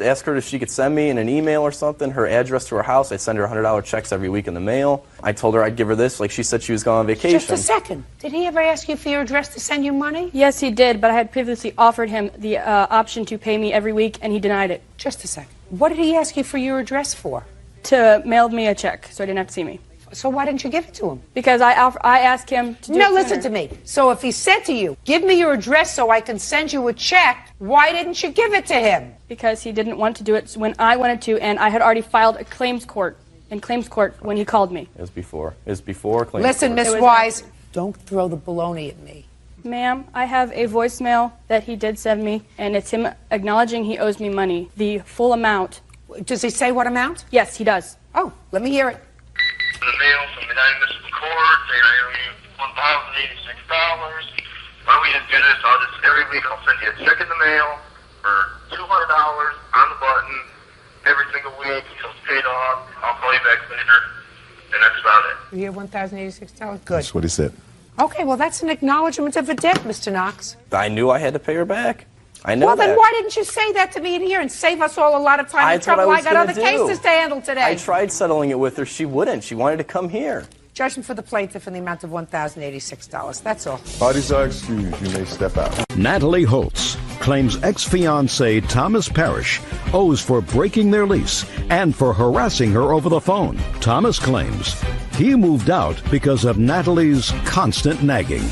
asked her if she could send me in an email or something, her address to her house. I'd send her $100 checks every week in the mail. I told her I'd give her this, like she said she was going on vacation. Just a second. Did he ever ask you for your address to send you money? Yes, he did, but I had previously offered him the option to pay me every week, and he denied it. Just a second. What did he ask you for your address for? To mail me a check, so he didn't have to see me. So why didn't you give it to him? Because I asked him to do it. No, listen to me. So if he said to you, give me your address so I can send you a check, why didn't you give it to him? Because he didn't want to do it when I wanted to, and I had already filed a claims court when he called me. It was before claims Listen, court. Miss Wise, don't throw the baloney at me. Ma'am, I have a voicemail that he did send me, and it's him acknowledging he owes me money, the full amount. Does he say what amount? Yes, he does. Oh, let me hear it. The mail from the United Municipal Court saying I owe you $1,086. Why don't we just do this? Every week I'll send you a check in the mail for $200 on the button every single week until it's paid off. I'll call you back later, and that's about it. You hear $1,086? Good. That's what he said. Okay, well, that's an acknowledgement of a debt, Mr. Knox. I knew I had to pay her back. I know Well, that. then why didn't you say that to me in here and save us all a lot of time and trouble? I got other cases to handle today. I tried settling it with her. She wouldn't. She wanted to come here. Judgment for the plaintiff in the amount of $1,086. That's all. Parties are excused. You may step out. Natalie Holtz claims ex-fiancé Thomas Parrish owes for breaking their lease and for harassing her over the phone. Thomas claims he moved out because of Natalie's constant nagging.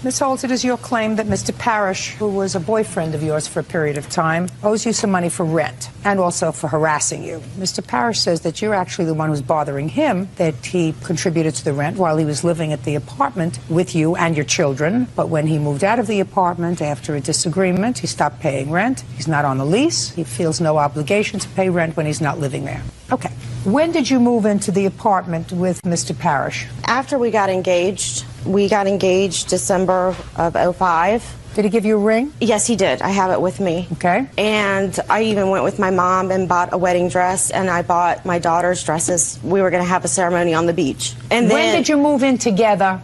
Ms. Holtz, it is your claim that Mr. Parrish, who was a boyfriend of yours for a period of time, owes you some money for rent and also for harassing you. Mr. Parrish says that you're actually the one who's bothering him, that he contributed to the rent while he was living at the apartment with you and your children. But when he moved out of the apartment after a disagreement, he stopped paying rent. He's not on the lease. He feels no obligation to pay rent when he's not living there. Okay. When did you move into the apartment with Mr. Parrish? After we got engaged. We got engaged December of 2005. Did he give you a ring? Yes, he did. I have it with me. Okay. And I even went with my mom and bought a wedding dress, and I bought my daughter's dresses. We were going to have a ceremony on the beach. And when then, did you move in together?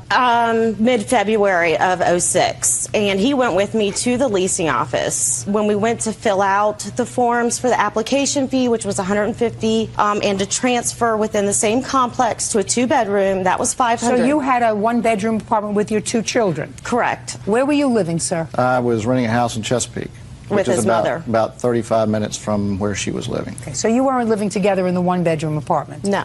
Mid-February of 2006. And he went with me to the leasing office. When we went to fill out the forms for the application fee, which was $150, and to transfer within the same complex to a two-bedroom, that was $500. So you had a one-bedroom apartment with your two children? Correct. Where were you living, sir? I was renting a house in Chesapeake, with his mother. About 35 minutes from where she was living. Okay, so you weren't living together in the one-bedroom apartment? No.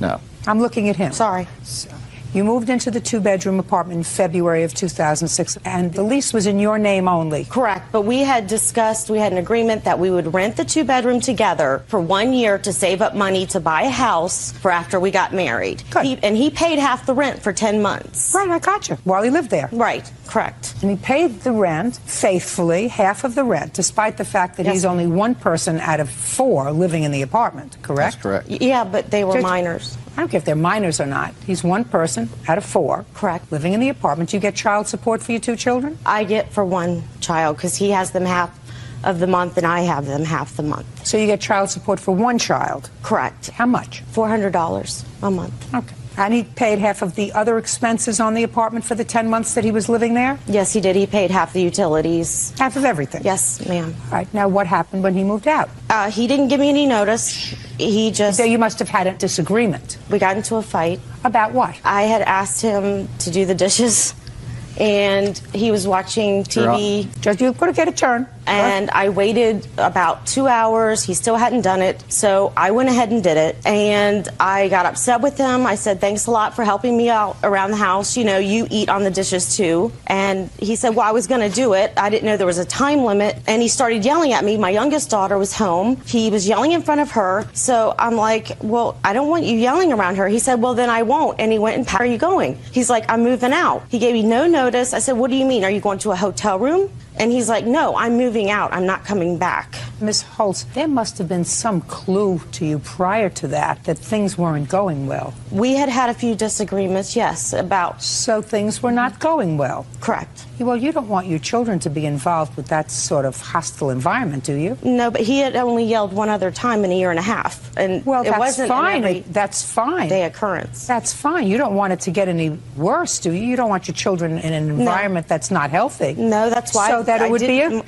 No. I'm looking at him. Sorry. So you moved into the two-bedroom apartment in February of 2006, and the lease was in your name only. Correct, but we had discussed, we had an agreement that we would rent the two-bedroom together for 1 year to save up money to buy a house for after we got married. Good. And he paid half the rent for 10 months. Right, I got you, while he lived there. Right, correct. And he paid the rent faithfully, half of the rent, despite the fact that he's only one person out of 4 living in the apartment, correct? That's correct. Yeah, but they were minors. I don't care if they're minors or not. He's one person out of 4. Correct. Living in the apartment. You get child support for your 2 children? I get for one child because he has them half of the month and I have them half the month. So you get child support for one child? Correct. How much? $400 a month. Okay. And he paid half of the other expenses on the apartment for the 10 months that he was living there? Yes, he did. He paid half the utilities. Half of everything? Yes, ma'am. All right. Now, what happened when he moved out? He didn't give me any notice. He just... So you must have had a disagreement. We got into a fight. About what? I had asked him to do the dishes, and he was watching TV. Just you could get a turn. And I waited about 2 hours. He still hadn't done it. So I went ahead and did it. And I got upset with him. I said, thanks a lot for helping me out around the house. You know, you eat on the dishes too. And he said, well, I was going to do it. I didn't know there was a time limit. And he started yelling at me. My youngest daughter was home. He was yelling in front of her. So I'm like, well, I don't want you yelling around her. He said, well, then I won't. And he went and, where are you going? He's like, I'm moving out. He gave me no notice. I said, what do you mean? Are you going to a hotel room? And he's like, no, I'm moving out. I'm not coming back. Ms. Holtz, there must have been some clue to you prior to that things weren't going well. We had had a few disagreements, yes, about... So things were not going well? Correct. Well, you don't want your children to be involved with that sort of hostile environment, do you? No, but he had only yelled one other time in a year and a half. And well, it wasn't fine. That's fine. Day occurrence. That's fine. You don't want it to get any worse, do you? You don't want your children in an environment that's not healthy. No, that's why. So that it would be a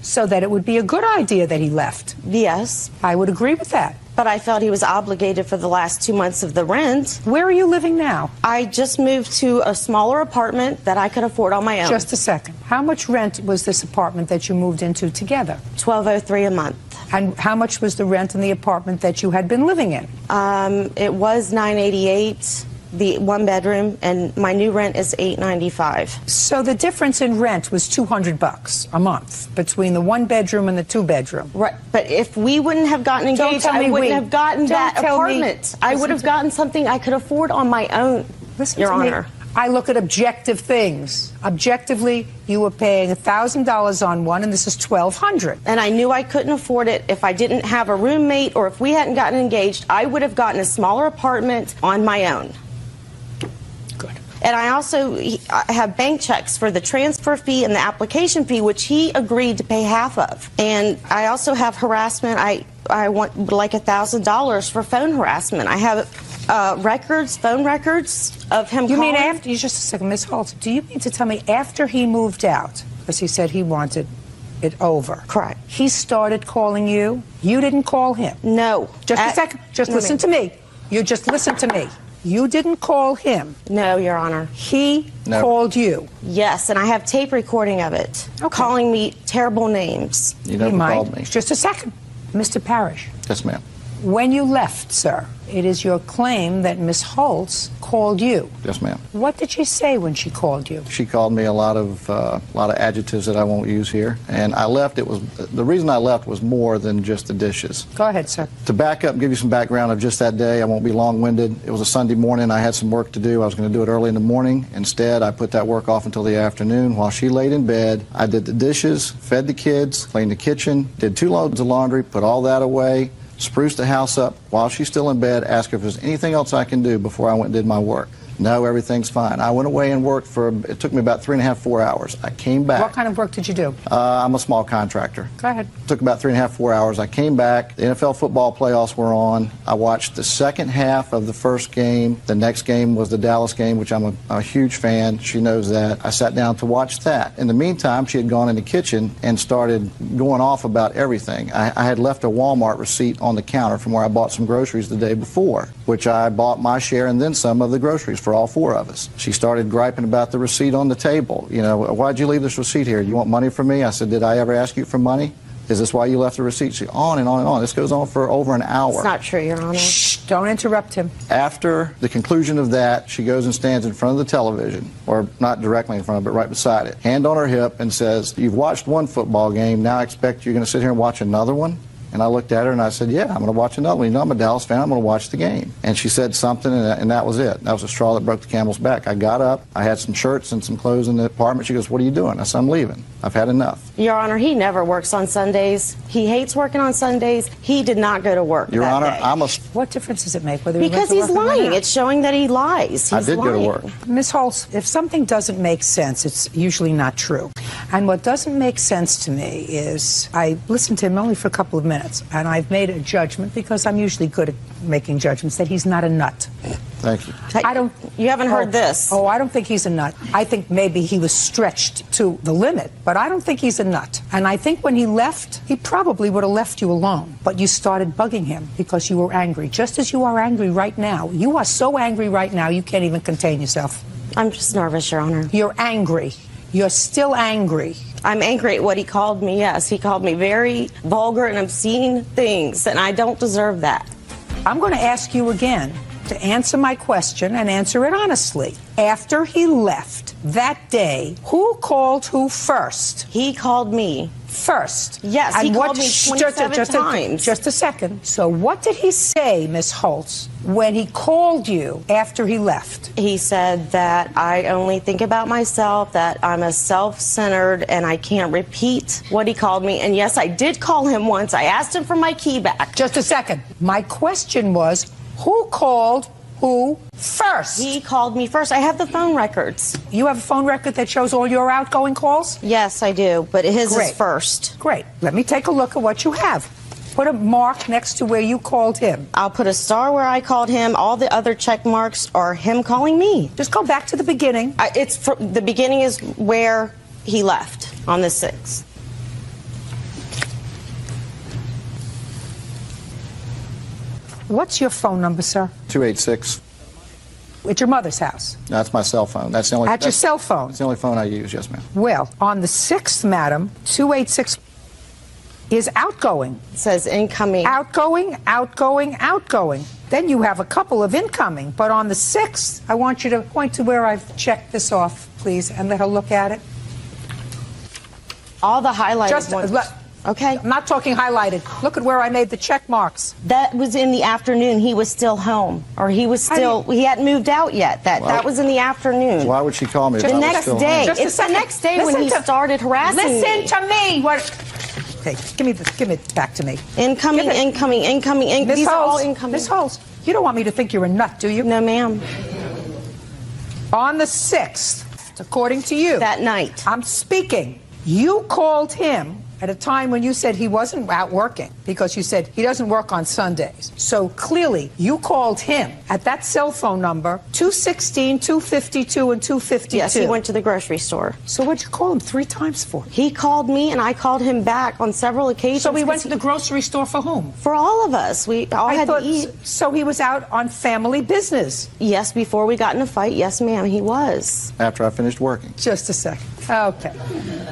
so that it would be a good idea that he left. Yes. I would agree with that. But I felt he was obligated for the last 2 months of the rent. Where are you living now? I just moved to a smaller apartment that I could afford on my own. Just a second. How much rent was this apartment that you moved into together? $1,203 a month. And how much was the rent in the apartment that you had been living in? It was $988. The one bedroom, and my new rent is $895. So the difference in rent was $200 a month between the one bedroom and the two bedroom. Right, but if we wouldn't have gotten engaged, I wouldn't have gotten that apartment. I would have gotten something I could afford on my own. Listen Your to Honor. Me. I look at objective things. Objectively, you were paying $1,000 on one, and this is $1,200. And I knew I couldn't afford it if I didn't have a roommate, or if we hadn't gotten engaged. I would have gotten a smaller apartment on my own. And I also have bank checks for the transfer fee and the application fee, which he agreed to pay half of. And I also have harassment. I want like $1,000 for phone harassment. I have Records, phone records of him You calling. mean after, you just a second, Miss Holt, do you mean to tell me after he moved out, because he said he wanted it over? Correct. He started calling you? You didn't call him? No. Just a second. Just listen to me. You just listen to me. You didn't call him? No, Your Honor. He called you? Yes, and I have tape recording of it. Calling me terrible names. You never called me. Just a second. Mr. Parrish. Yes, ma'am. When you left, sir, it is your claim that Miss Holtz called you. Yes, ma'am. What did she say when she called you? She called me a lot of adjectives that I won't use here, and I left. The reason I left was more than just the dishes. Go ahead, sir. To back up and give you some background of just that day, I won't be long-winded. It was a Sunday morning. I had some work to do. I was going to do it early in the morning. Instead, I put that work off until the afternoon. While she laid in bed, I did the dishes, fed the kids, cleaned the kitchen, did 2 loads of laundry, put all that away, spruced the house up while she's still in bed, asked her if there's anything else I can do before I went and did my work. No, everything's fine. I went away and worked it took me about 3.5, 4 hours. I came back. What kind of work did you do? I'm a small contractor. Go ahead. It took about 3.5, 4 hours. I came back. The NFL football playoffs were on. I watched the second half of the first game. The next game was the Dallas game, which I'm a huge fan. She knows that. I sat down to watch that. In the meantime, she had gone in the kitchen and started going off about everything. I had left a Walmart receipt on the counter from where I bought some groceries the day before, which I bought my share and then some of the groceries for all 4 of us. She started griping about the receipt on the table. You know, why'd you leave this receipt here? You want money from me? I said, did I ever ask you for money? Is this why you left the receipt? She on and on and on. This goes on for over an hour. It's not true, Your Honor. Shh, don't interrupt him. After the conclusion of that, she goes and stands in front of the television, or not directly in front of it, right beside it, hand on her hip, and says, you've watched one football game, now I expect you're going to sit here and watch another one? And I looked at her and I said, yeah, I'm going to watch another one. You know, I'm a Dallas fan. I'm going to watch the game. And she said something, and that was it. That was the straw that broke the camel's back. I got up. I had some shirts and some clothes in the apartment. She goes, what are you doing? I said, I'm leaving. I've had enough. Your Honor, he never works on Sundays. He hates working on Sundays. He did not go to work Your that Honor, day. What difference does it make whether he Because went to he's work or lying. not? It's showing that he lies. I He's did go to lying. work. Ms. Holtz, if something doesn't make sense, it's usually not true. And what doesn't make sense to me is I listened to him only for a couple of minutes, and I've made a judgment, because I'm usually good at making judgments, that he's not a nut. Thank you. I don't. You haven't heard this. Oh, I don't think he's a nut. I think maybe he was stretched to the limit, but I don't think he's a nut. And I think when he left, he probably would have left you alone. But you started bugging him because you were angry, just as you are angry right now. You are so angry right now, you can't even contain yourself. I'm just nervous, Your Honor. You're angry. You're still angry. I'm angry at what he called me, yes. He called me very vulgar and obscene things, and I don't deserve that. I'm going to ask you again to answer my question and answer it honestly. After he left that day, who called who first? He called me. First? Yes, he called me 27 times. Just a second. So what did he say, Miss Holtz, when he called you after he left? He said that I only think about myself, that I'm a self-centered, and I can't repeat what he called me. And yes, I did call him once. I asked him for my key back. Just a second. My question was, who called who first? He called me first. I have the phone records. You have a phone record that shows all your outgoing calls? Yes, I do, but his Great. is first. Great. Let me take a look at what you have. Put a mark next to where you called him. I'll put a star where I called him. All the other check marks are him calling me. Just go back to the beginning. The beginning is where he left on the 6th. What's your phone number, sir? 286. At your mother's house? That's my cell phone. That's the only. At your cell phone? That's the only phone I use. Yes, ma'am. Well, on the 6th, madam, 286 is outgoing. It says incoming. Outgoing, outgoing, outgoing. Then you have a couple of incoming. But on the 6th, I want you to point to where I've checked this off, please, and let her look at it. All the highlighted ones. Okay. I'm not talking highlighted. Look at where I made the check marks. That was in the afternoon. He was still home. Or he was still, he hadn't moved out yet. That was in the afternoon. Why would she call me? The next day. It's the next day when he started harassing me. Listen to me. What? Okay, give it back to me. Incoming, incoming, incoming. These are all incoming. Miss Holtz, you don't want me to think you're a nut, do you? No, ma'am. On the 6th, according to you. That night. I'm speaking. You called him at a time when you said he wasn't out working, because you said he doesn't work on Sundays. So clearly, you called him at that cell phone number, 216, 252, and 252. Yes, he went to the grocery store. So what'd you call him 3 times for? He called me, and I called him back on several occasions. So he went to the grocery store for whom? For all of us. We all had to eat. So he was out on family business? Yes, before we got in a fight, yes, ma'am, he was. After I finished working. Just a second. Okay.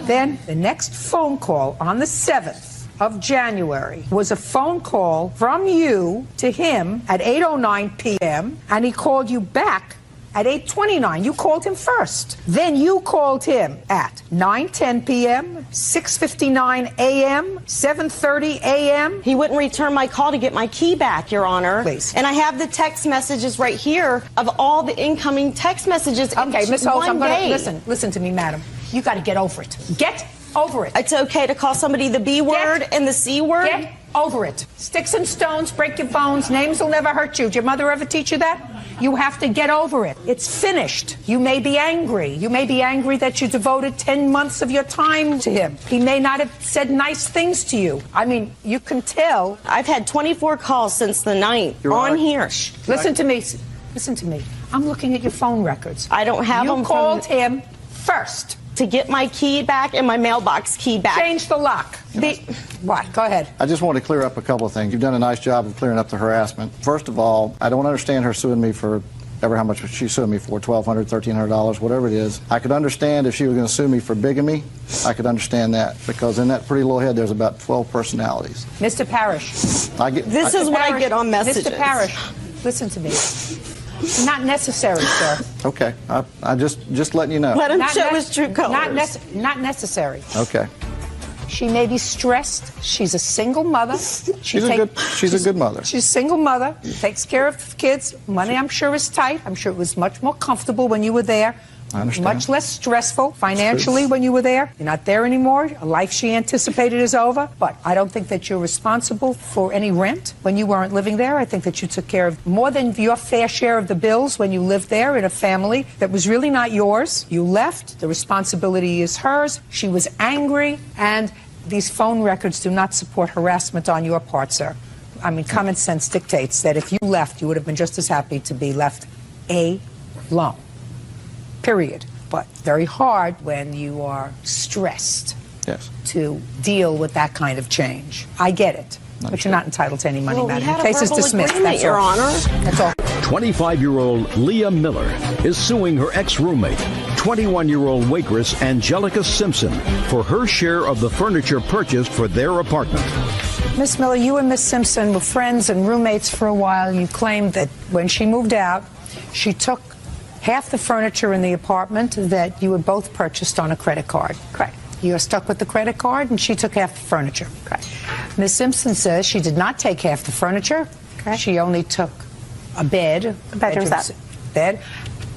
Then the next phone call on the 7th of January was a phone call from you to him at 8:09 p.m. and he called you back at 8:29. You called him first. Then you called him at 9:10 p.m., 6:59 a.m., 7:30 a.m. He wouldn't return my call to get my key back, Your Honor. Please. And I have the text messages right here of all the incoming text messages. Okay, Miss Holtz, I'm going to listen to me, madam. You got to get over it. Get over it. It's okay to call somebody the B word and the C word? Get over it. Sticks and stones break your bones. Names will never hurt you. Did your mother ever teach you that? You have to get over it. It's finished. You may be angry. You may be angry that you devoted 10 months of your time to him. He may not have said nice things to you. I mean, you can tell. I've had 24 calls since the 9th on here. Listen to me. Listen to me. I'm looking at your phone records. I don't have them. You called him first. To get my key back and my mailbox key back. Change the lock. What? Go ahead. I just want to clear up a couple of things. You've done a nice job of clearing up the harassment. First of all, I don't understand her suing me for ever how much she sued me for, $1,200, $1,300, whatever it is. I could understand if she was going to sue me for bigamy. I could understand that, because in that pretty little head there's about 12 personalities. Mr. Parrish. This is what I get on messages. Mr. Parrish, listen to me. Not necessary, sir. Okay, I just letting you know. Let him show his true colors. Not necessary. Okay. She may be stressed. She's a single mother. She's a good mother. She's a single mother. Takes care of the kids. Money, I'm sure, is tight. I'm sure it was much more comfortable when you were there. I understand. Much less stressful financially when you were there. You're not there anymore. A life she anticipated is over. But I don't think that you're responsible for any rent when you weren't living there. I think that you took care of more than your fair share of the bills when you lived there in a family that was really not yours. You left. The responsibility is hers. She was angry. And these phone records do not support harassment on your part, sir. I mean, common sense dictates that if you left, you would have been just as happy to be left alone. Period. But very hard when you are stressed to deal with that kind of change. I get it. But you're not entitled to any money, madam. The case is dismissed. That's Your all. Honor. That's all. 25-year-old Leah Miller is suing her ex-roommate, 21-year-old waitress Angelica Simpson, for her share of the furniture purchased for their apartment. Miss Miller, you and Miss Simpson were friends and roommates for a while. You claimed that when she moved out, she took half the furniture in the apartment that you had both purchased on a credit card. Correct. You are stuck with the credit card, and she took half the furniture. Correct. Ms. Simpson says she did not take half the furniture. Correct. She only took a bed. A bedroom set. Bed.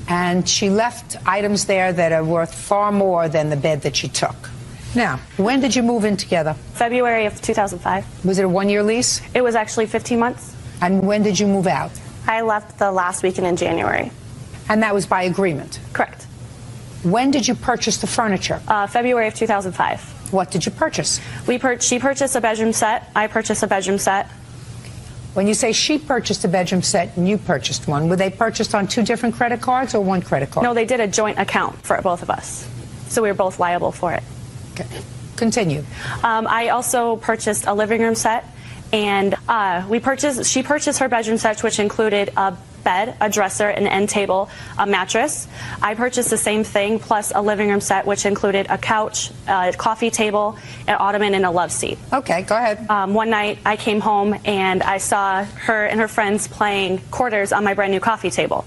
And she left items there that are worth far more than the bed that she took. Now, when did you move in together? February of 2005. Was it a one-year lease? It was actually 15 months. And when did you move out? I left the last weekend in January. And that was by agreement? Correct. When did you purchase the furniture? February of 2005. What did you purchase? She purchased a bedroom set. I purchased a bedroom set. When you say she purchased a bedroom set and you purchased one, were they purchased on two different credit cards or one credit card? No, they did a joint account for both of us. So we were both liable for it. Okay. Continue. I also purchased a living room set, and she purchased her bedroom set, which included a bed, a dresser, an end table, a mattress. I purchased the same thing plus a living room set, which included a couch, a coffee table, an ottoman, and a love seat. Okay, go ahead. One night I came home and I saw her and her friends playing quarters on my brand new coffee table.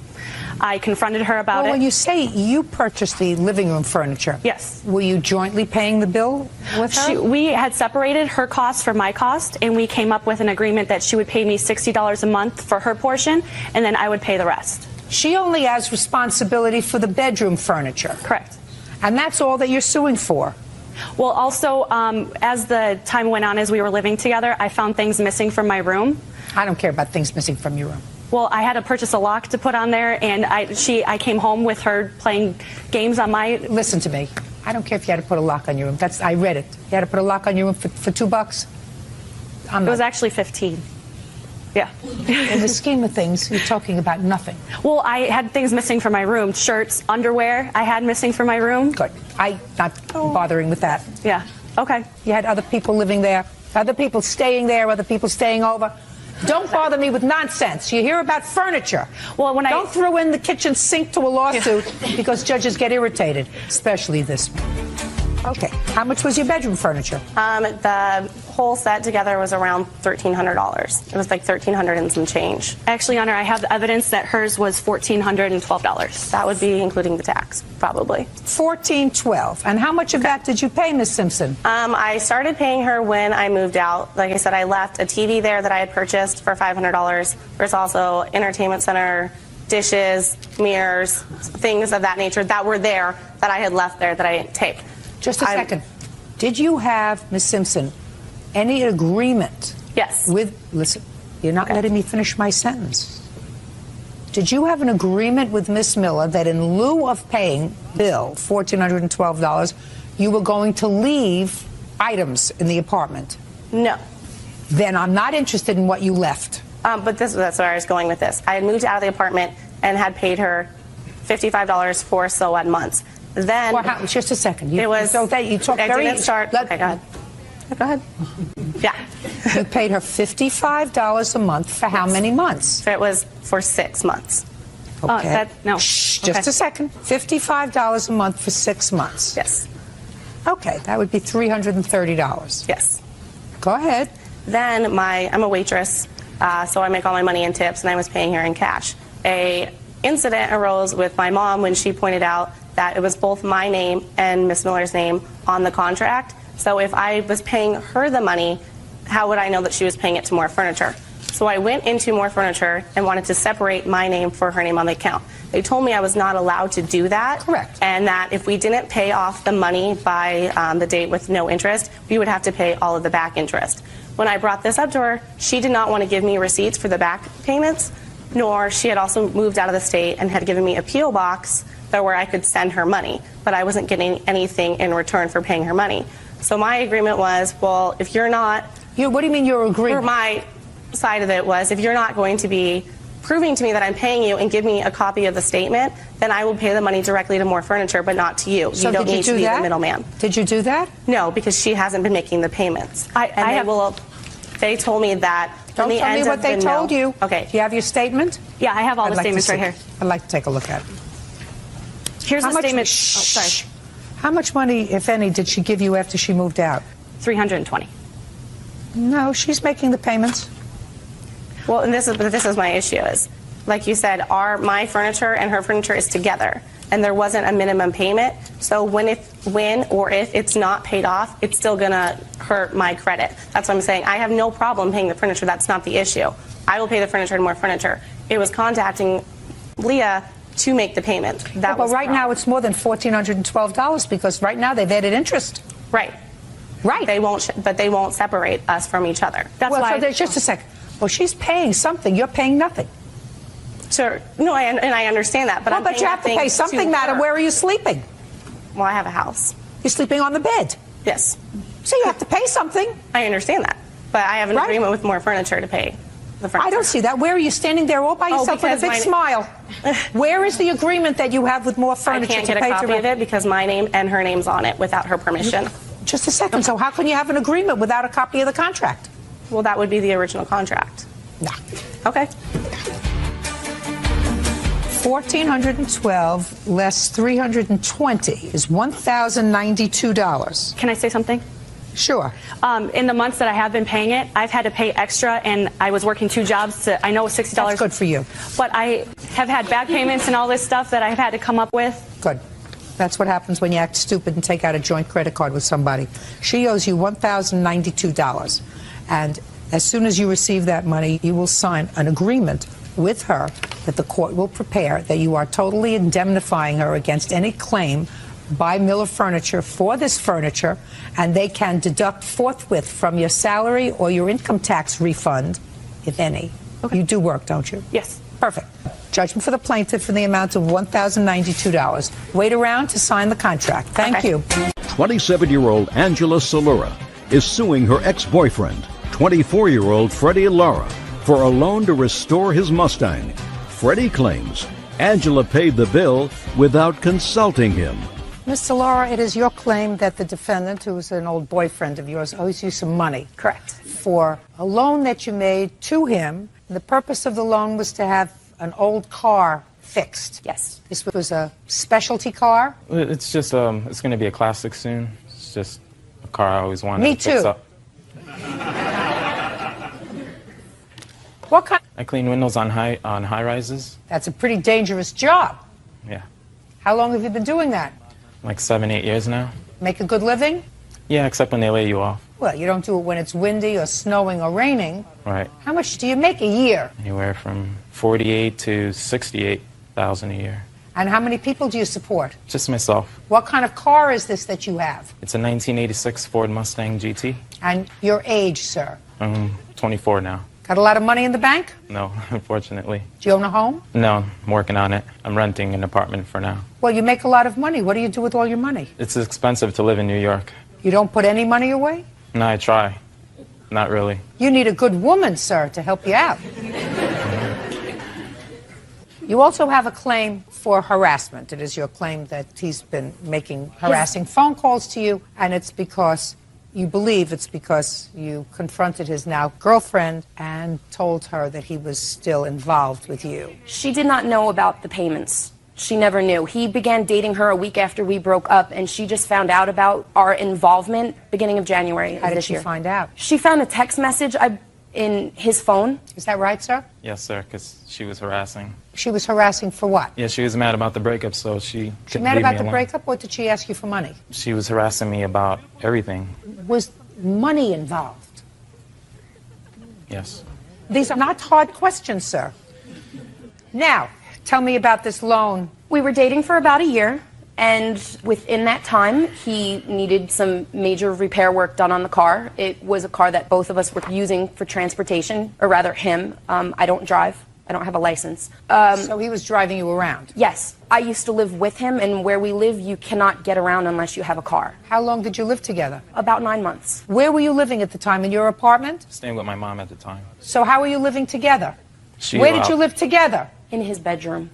I confronted her about it. When you say you purchased the living room furniture, yes, were you jointly paying the bill with her? We had separated her cost from my cost, and we came up with an agreement that she would pay me $60 a month for her portion, and then I would pay the rest. She only has responsibility for the bedroom furniture. Correct. And that's all that you're suing for. Well, also, as the time went on, as we were living together, I found things missing from my room. I don't care about things missing from your room. Well, I had to purchase a lock to put on there, and I came home with her playing games on my... Listen to me. I don't care if you had to put a lock on your room. I read it. You had to put a lock on your room for $2? It was actually 15. Yeah. In the scheme of things, you're talking about nothing. Well, I had things missing from my room. Shirts, underwear I had missing from my room. Good. I'm not bothering with that. Yeah. Okay. You had other people living there, other people staying there, other people staying over. Don't bother me with nonsense. You hear about furniture. Well, Don't throw in the kitchen sink to a lawsuit because judges get irritated, especially this one. Okay. How much was your bedroom furniture? The whole set together was around $1,300. It was like $1,300 and some change. Actually, Honor, I have evidence that hers was $1,412. That would be including the tax, probably. $1,412. And how much of that did you pay, Miss Simpson? I started paying her when I moved out. Like I said, I left a TV there that I had purchased for $500. There's also entertainment center, dishes, mirrors, things of that nature that were there that I had left there that I didn't take. Just a second. Did you have, Ms. Simpson, any agreement? Yes. Listen, you're not letting me finish my sentence. Did you have an agreement with Miss Miller that in lieu of paying Bill $1,412, you were going to leave items in the apartment? No. Then I'm not interested in what you left. But that's where I was going with this. I had moved out of the apartment and had paid her $55 for so on months. Then just a second. You talk very. Didn't start. Okay, go ahead. Go ahead. Yeah. You paid her $55 a month for how many months? It was for 6 months. Okay. No. Just a second. $55 a month for 6 months. Yes. Okay, that would be $330. Yes. Go ahead. Then I'm a waitress, so I make all my money in tips, and I was paying her in cash. A incident arose with my mom when she pointed out that it was both my name and Miss Miller's name on the contract. So if I was paying her the money, how would I know that she was paying it to More Furniture? So I went into More Furniture and wanted to separate my name for her name on the account. They told me I was not allowed to do that. Correct. And that if we didn't pay off the money by the date with no interest, we would have to pay all of the back interest. When I brought this up to her, she did not want to give me receipts for the back payments, nor she had also moved out of the state and had given me a P.O. box where I could send her money, but I wasn't getting anything in return for paying her money. So my agreement was, well, if you're not... What do you mean your agreement? My side of it was, if you're not going to be proving to me that I'm paying you and give me a copy of the statement, then I will pay the money directly to More Furniture, but not to you. So you don't need to be the middleman. Did you do that? No, because she hasn't been making the payments. They told me that... Don't tell me what they told you. Okay. Do you have your statement? Yeah, I have all the statements right here. I'd like to take a look at it. Here's the statement. Sorry. How much money, if any, did she give you after she moved out? $320. No, she's making the payments. Well, and this is my issue is, like you said, my furniture and her furniture is together, and there wasn't a minimum payment. So when or if it's not paid off, it's still gonna hurt my credit. That's what I'm saying. I have no problem paying the furniture. That's not the issue. I will pay the furniture and More Furniture. It was contacting Leah to make the payment. But right now it's more than $1,412 because right now they've added interest. Right. Right. But they won't separate us from each other. That's why. So just a second. Well, she's paying something. You're paying nothing. Sure. No, and I understand that. But but you have to pay something, madam. Where are you sleeping? Well, I have a house. You're sleeping on the bed. Yes. So you have to pay something. I understand that. But I have an agreement with More Furniture to pay the furniture. I don't see that. Where are you standing there all by yourself with a big smile? Where is the agreement that you have with More Furniture? I can't get a copy of it because my name and her name's on it without her permission. Just a second. So how can you have an agreement without a copy of the contract? Well, that would be the original contract. Nah. Okay. $1,412 less $320 is $1,092. Can I say something? Sure. In the months that I have been paying it, I've had to pay extra, and I was working 2 jobs. I know $60. That's good for you. But I have had back payments and all this stuff that I've had to come up with. Good. That's what happens when you act stupid and take out a joint credit card with somebody. She owes you $1,092. And as soon as you receive that money, you will sign an agreement with her that the court will prepare that you are totally indemnifying her against any claim by Miller Furniture for this furniture, and they can deduct forthwith from your salary or your income tax refund, if any. Okay. You do work, don't you? Yes. Perfect. Judgment for the plaintiff in the amount of $1,092. Wait around to sign the contract. Thank you. 27-year-old Angela Salura is suing her ex-boyfriend, 24-year-old Freddie Lara, for a loan to restore his Mustang. Freddie claims Angela paid the bill without consulting him. Mr. Lara, it is your claim that the defendant, who was an old boyfriend of yours, owes you some money. Correct. For a loan that you made to him. The purpose of the loan was to have an old car fixed. Yes. This was a specialty car? It's just, it's going to be a classic soon. It's just a car I always wanted Me to fix too. up. What kind? I clean windows on high rises. That's a pretty dangerous job. Yeah, How long have you been doing that? like 7-8 years now. Make a good living? Yeah, except when they lay you off. Well, you don't do it when it's windy or snowing or raining. Right. How much do you make a year? Anywhere from 48 to 68,000 a year. And how many people do you support? Just myself. What kind of car is this that you have? It's a 1986 Ford Mustang GT. And your age, sir? I'm 24 now. Got a lot of money in the bank? No, unfortunately. Do you own a home? No, I'm working on it. I'm renting an apartment for now. Well, you make a lot of money. What do you do with all your money? It's expensive to live in New York. You don't put any money away? No, I try. Not really. You need a good woman, sir, to help you out. You also have a claim for harassment. It is your claim that he's been making harassing phone calls to you, and it's because you believe it's because you confronted his now girlfriend and told her that he was still involved with you. She did not know about the payments. She never knew. He began dating her a week after we broke up, and she just found out about our involvement beginning of January of this year. How did she find out? She found a text message in his phone. Is that right, sir? Yes, sir, because she was harassing. She was harassing for what? Yeah, she was mad about the breakup, so she She couldn't mad leave about me the alone. breakup, or did she ask you for money? She was harassing me about everything. Was money involved? Yes. These are not hard questions, sir. Now, tell me about this loan. We were dating for about a year, and within that time, he needed some major repair work done on the car. It was a car that both of us were using for transportation, or rather him. I don't drive. I don't have a license. So he was driving you around? Yes. I used to live with him, and where we live, you cannot get around unless you have a car. How long did you live together? About 9 months. Where were you living at the time? In your apartment? Staying with my mom at the time. So how were you living together? She Where did you live together? In his bedroom.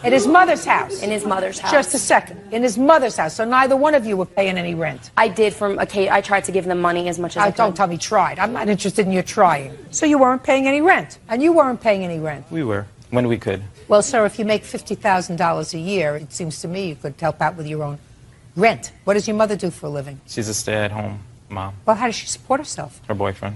At his mother's house? In his mother's house. Just a second. In his mother's house. So neither one of you were paying any rent. I did I tried to give them money as much as I could. Don't tell me tried. I'm not interested in your trying. So you weren't paying any rent. And you weren't paying any rent. We were, when we could. Well, sir, if you make $50,000 a year, it seems to me you could help out with your own rent. What does your mother do for a living? She's a stay-at-home mom. Well, how does she support herself? Her boyfriend.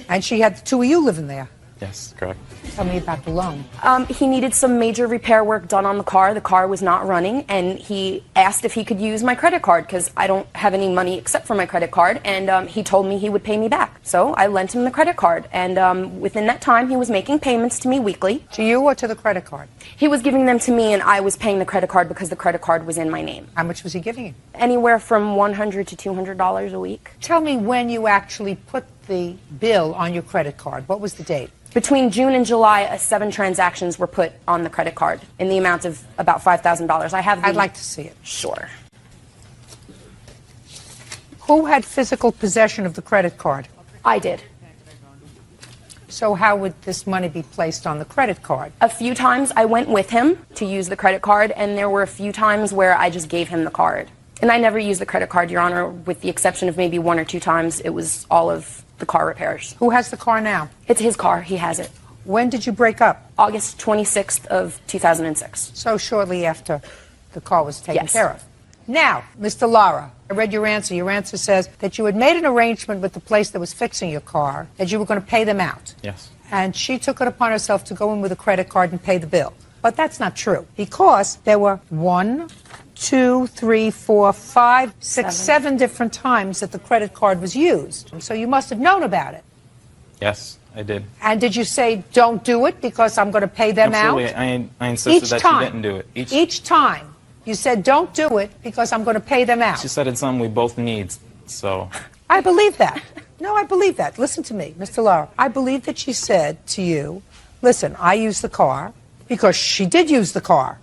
And she had the two of you living there. Yes, correct. Tell me about the loan. He needed some major repair work done on the car. The car was not running, and he asked if he could use my credit card because I don't have any money except for my credit card, and he told me he would pay me back. So I lent him the credit card, and within that time, he was making payments to me weekly. To you or to the credit card? He was giving them to me, and I was paying the credit card because the credit card was in my name. How much was he giving you? Anywhere from $100 to $200 a week. Tell me when you actually put the bill on your credit card. What was the date? Between June and July, 7 transactions were put on the credit card in the amount of about $5,000. I'd like to see it. Sure. Who had physical possession of the credit card? I did. So how would this money be placed on the credit card? A few times I went with him to use the credit card, and there were a few times where I just gave him the card. And I never used the credit card, Your Honor, with the exception of maybe 1 or 2 times. It was all of the car repairs. Who has the car now? It's his car. He has it. When did you break up? August 26th of 2006. So shortly after the car was taken Yes. care of. Now, Mr. Lara, I read your answer. Your answer says that you had made an arrangement with the place that was fixing your car, that you were going to pay them out. Yes. And she took it upon herself to go in with a credit card and pay the bill. But that's not true, because there were 1, 2, 3, 4, 5, 6, 7 different times that the credit card was used. So you must have known about it. Yes, I did. And did you say, don't do it because I'm going to pay them Absolutely. out? I insisted that she didn't do it. Each time you said, don't do it because I'm going to pay them out. She said it's something we both need, so... I believe that. No, I believe that. Listen to me, Mr. Lara. I believe that she said to you, listen, I use the car. because she did use the car.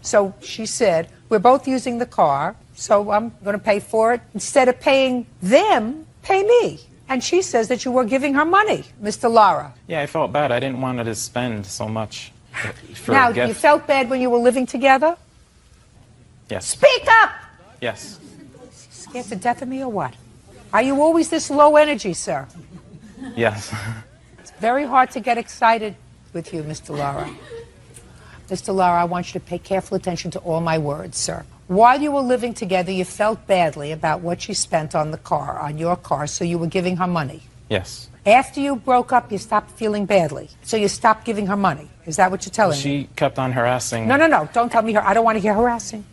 So she said, we're both using the car, so I'm going to pay for it. Instead of paying them, pay me. And she says that you were giving her money, Mr. Lara. Yeah, I felt bad. I didn't want her to spend so much for Now, a gift. you felt bad when you were living together? Yes. Speak up! Yes. Scared to death of me or what? Are you always this low energy, sir? Yes. It's very hard to get excited with you, Mr. Lara. Mr. Lara, I want you to pay careful attention to all my words, sir. While you were living together, you felt badly about what she spent on the car, on your car, so you were giving her money. Yes. After you broke up, you stopped feeling badly, so you stopped giving her money. Is that what you're telling me? She kept on harassing. No, don't tell me her. I don't want to hear harassing.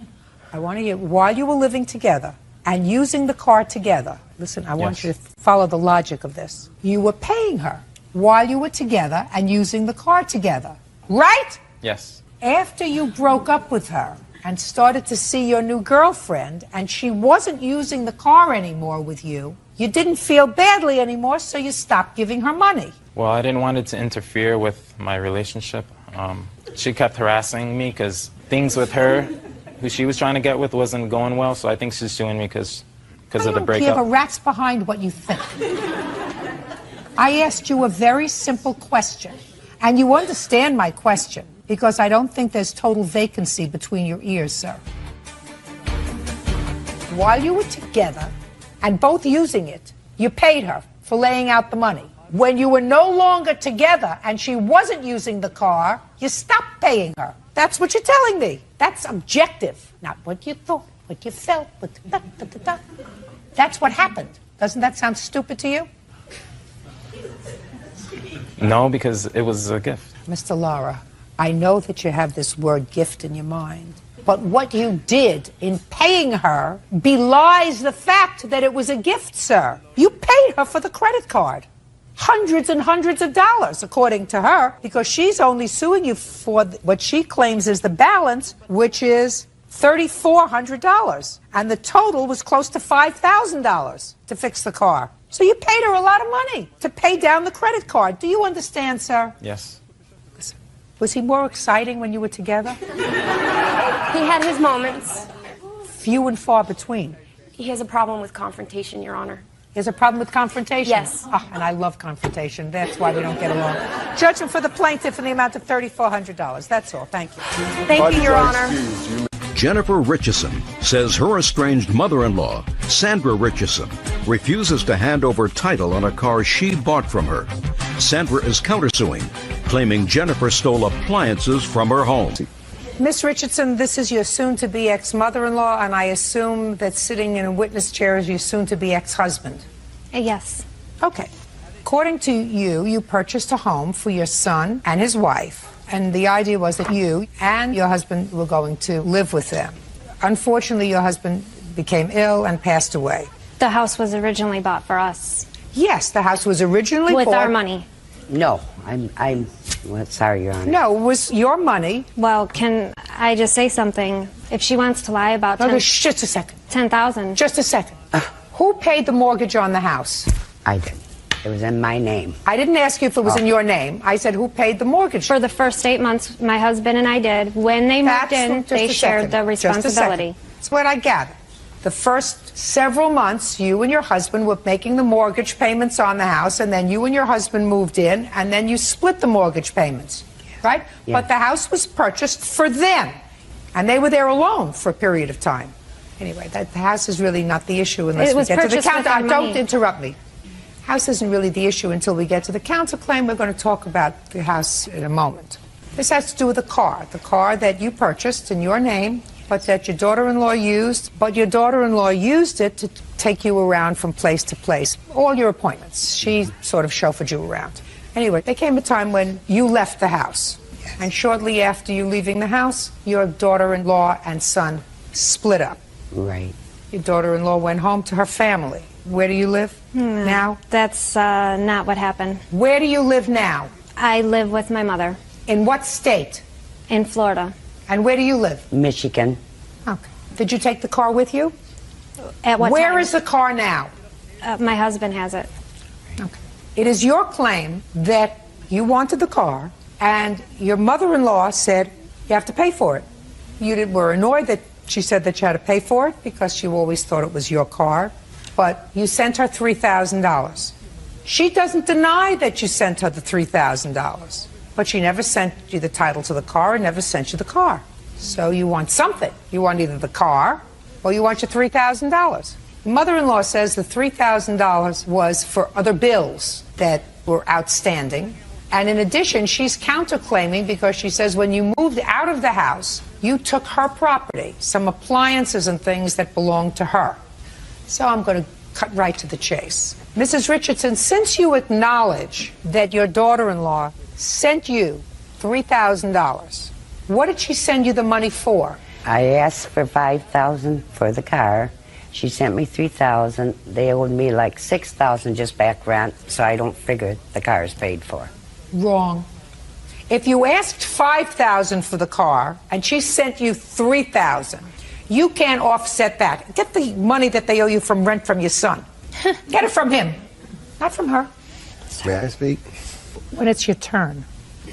I want to hear, while you were living together and using the car together, listen, I want you to follow the logic of this. You were paying her while you were together and using the car together, right? Yes. After you broke up with her and started to see your new girlfriend and she wasn't using the car anymore with you, you didn't feel badly anymore, so you stopped giving her money. Well, I didn't want it to interfere with my relationship. She kept harassing me because things with her, who she was trying to get with, wasn't going well, so I think she's suing me because of the I don't breakup. give a rat's behind what you think. I asked you a very simple question, and you understand my question, because I don't think there's total vacancy between your ears, sir. While you were together and both using it, you paid her for laying out the money. When you were no longer together and she wasn't using the car, you stopped paying her. That's what you're telling me. That's objective, not what you thought, what you felt. That's what happened. Doesn't that sound stupid to you? No, because it was a gift. Mr. Lara, I know that you have this word gift in your mind, but what you did in paying her belies the fact that it was a gift, sir. You paid her for the credit card. Hundreds and hundreds of dollars, according to her, because she's only suing you for what she claims is the balance, which is $3,400. And the total was close to $5,000 to fix the car. So you paid her a lot of money to pay down the credit card. Do you understand, sir? Yes. Was he more exciting when you were together? He had his moments. Few and far between. He has a problem with confrontation, Your Honor. He has a problem with confrontation? Yes. And I love confrontation. That's why we don't get along. Judgment for the plaintiff in the amount of $3,400. That's all. Thank you. Thank you, Your Honor. Jennifer Richardson says her estranged mother-in-law, Sandra Richardson, refuses to hand over title on a car she bought from her. Sandra is countersuing, claiming Jennifer stole appliances from her home. Miss Richardson, this is your soon-to-be ex-mother-in-law, and I assume that sitting in a witness chair is your soon-to-be ex-husband. Yes. Okay. According to you, you purchased a home for your son and his wife, and the idea was that you and your husband were going to live with them. Unfortunately, your husband became ill and passed away. The house was originally bought for us. Yes, the house was originally with bought... our money. No, well, sorry, Your Honor. No, it was your money. Well, can I just say something? If she wants to lie about just a second. 10,000. Just a second. Who paid the mortgage on the house? I did. It was in my name. I didn't ask you if it was in your name. I said who paid the mortgage? For the first 8 months, my husband and I did. When they moved in, they shared the responsibility. That's what I gathered. The first several months, you and your husband were making the mortgage payments on the house, and then you and your husband moved in, and then you split the mortgage payments, right? Yes. But the house was purchased for them, and they were there alone for a period of time. Anyway, the house is really not the issue unless we get to the counter. Don't interrupt me. House isn't really the issue until we get to the counterclaim. We're going to talk about the house in a moment. This has to do with the car that you purchased in your name, but that your daughter-in-law used, but your daughter-in-law used it to take you around from place to place, all your appointments. She sort of chauffeured you around. Anyway, there came a time when you left the house, and shortly after you leaving the house, your daughter-in-law and son split up. Right. Your daughter-in-law went home to her family. Where do you live now? That's not what happened. Where do you live now? I live with my mother. In what state? In Florida. And where do you live? Michigan. Okay. Did you take the car with you? At what Where time? is the car now? My husband has it. Okay. It is your claim that you wanted the car, And your mother-in-law said, you have to pay for it. You were annoyed that she said that you had to pay for it because you always thought it was your car, but you sent her $3,000. She doesn't deny that you sent her the $3,000, but she never sent you the title to the car and never sent you the car. So you want something. You want either the car or you want your $3,000. Mother-in-law says the $3,000 was for other bills that were outstanding. And in addition, she's counterclaiming because she says when you moved out of the house, you took her property, some appliances and things that belonged to her. So I'm going to cut right to the chase. Mrs. Richardson, since you acknowledge that your daughter-in-law sent you $3,000, what did she send you the money for? I asked for $5,000 for the car. She sent me $3,000. They owed me like $6,000 just back rent, so I don't figure the car is paid for. Wrong. If you asked $5,000 for the car and she sent you $3,000, you can't offset that. Get the money that they owe you from rent from your son. Get it from him, not from her. May I speak? When it's your turn.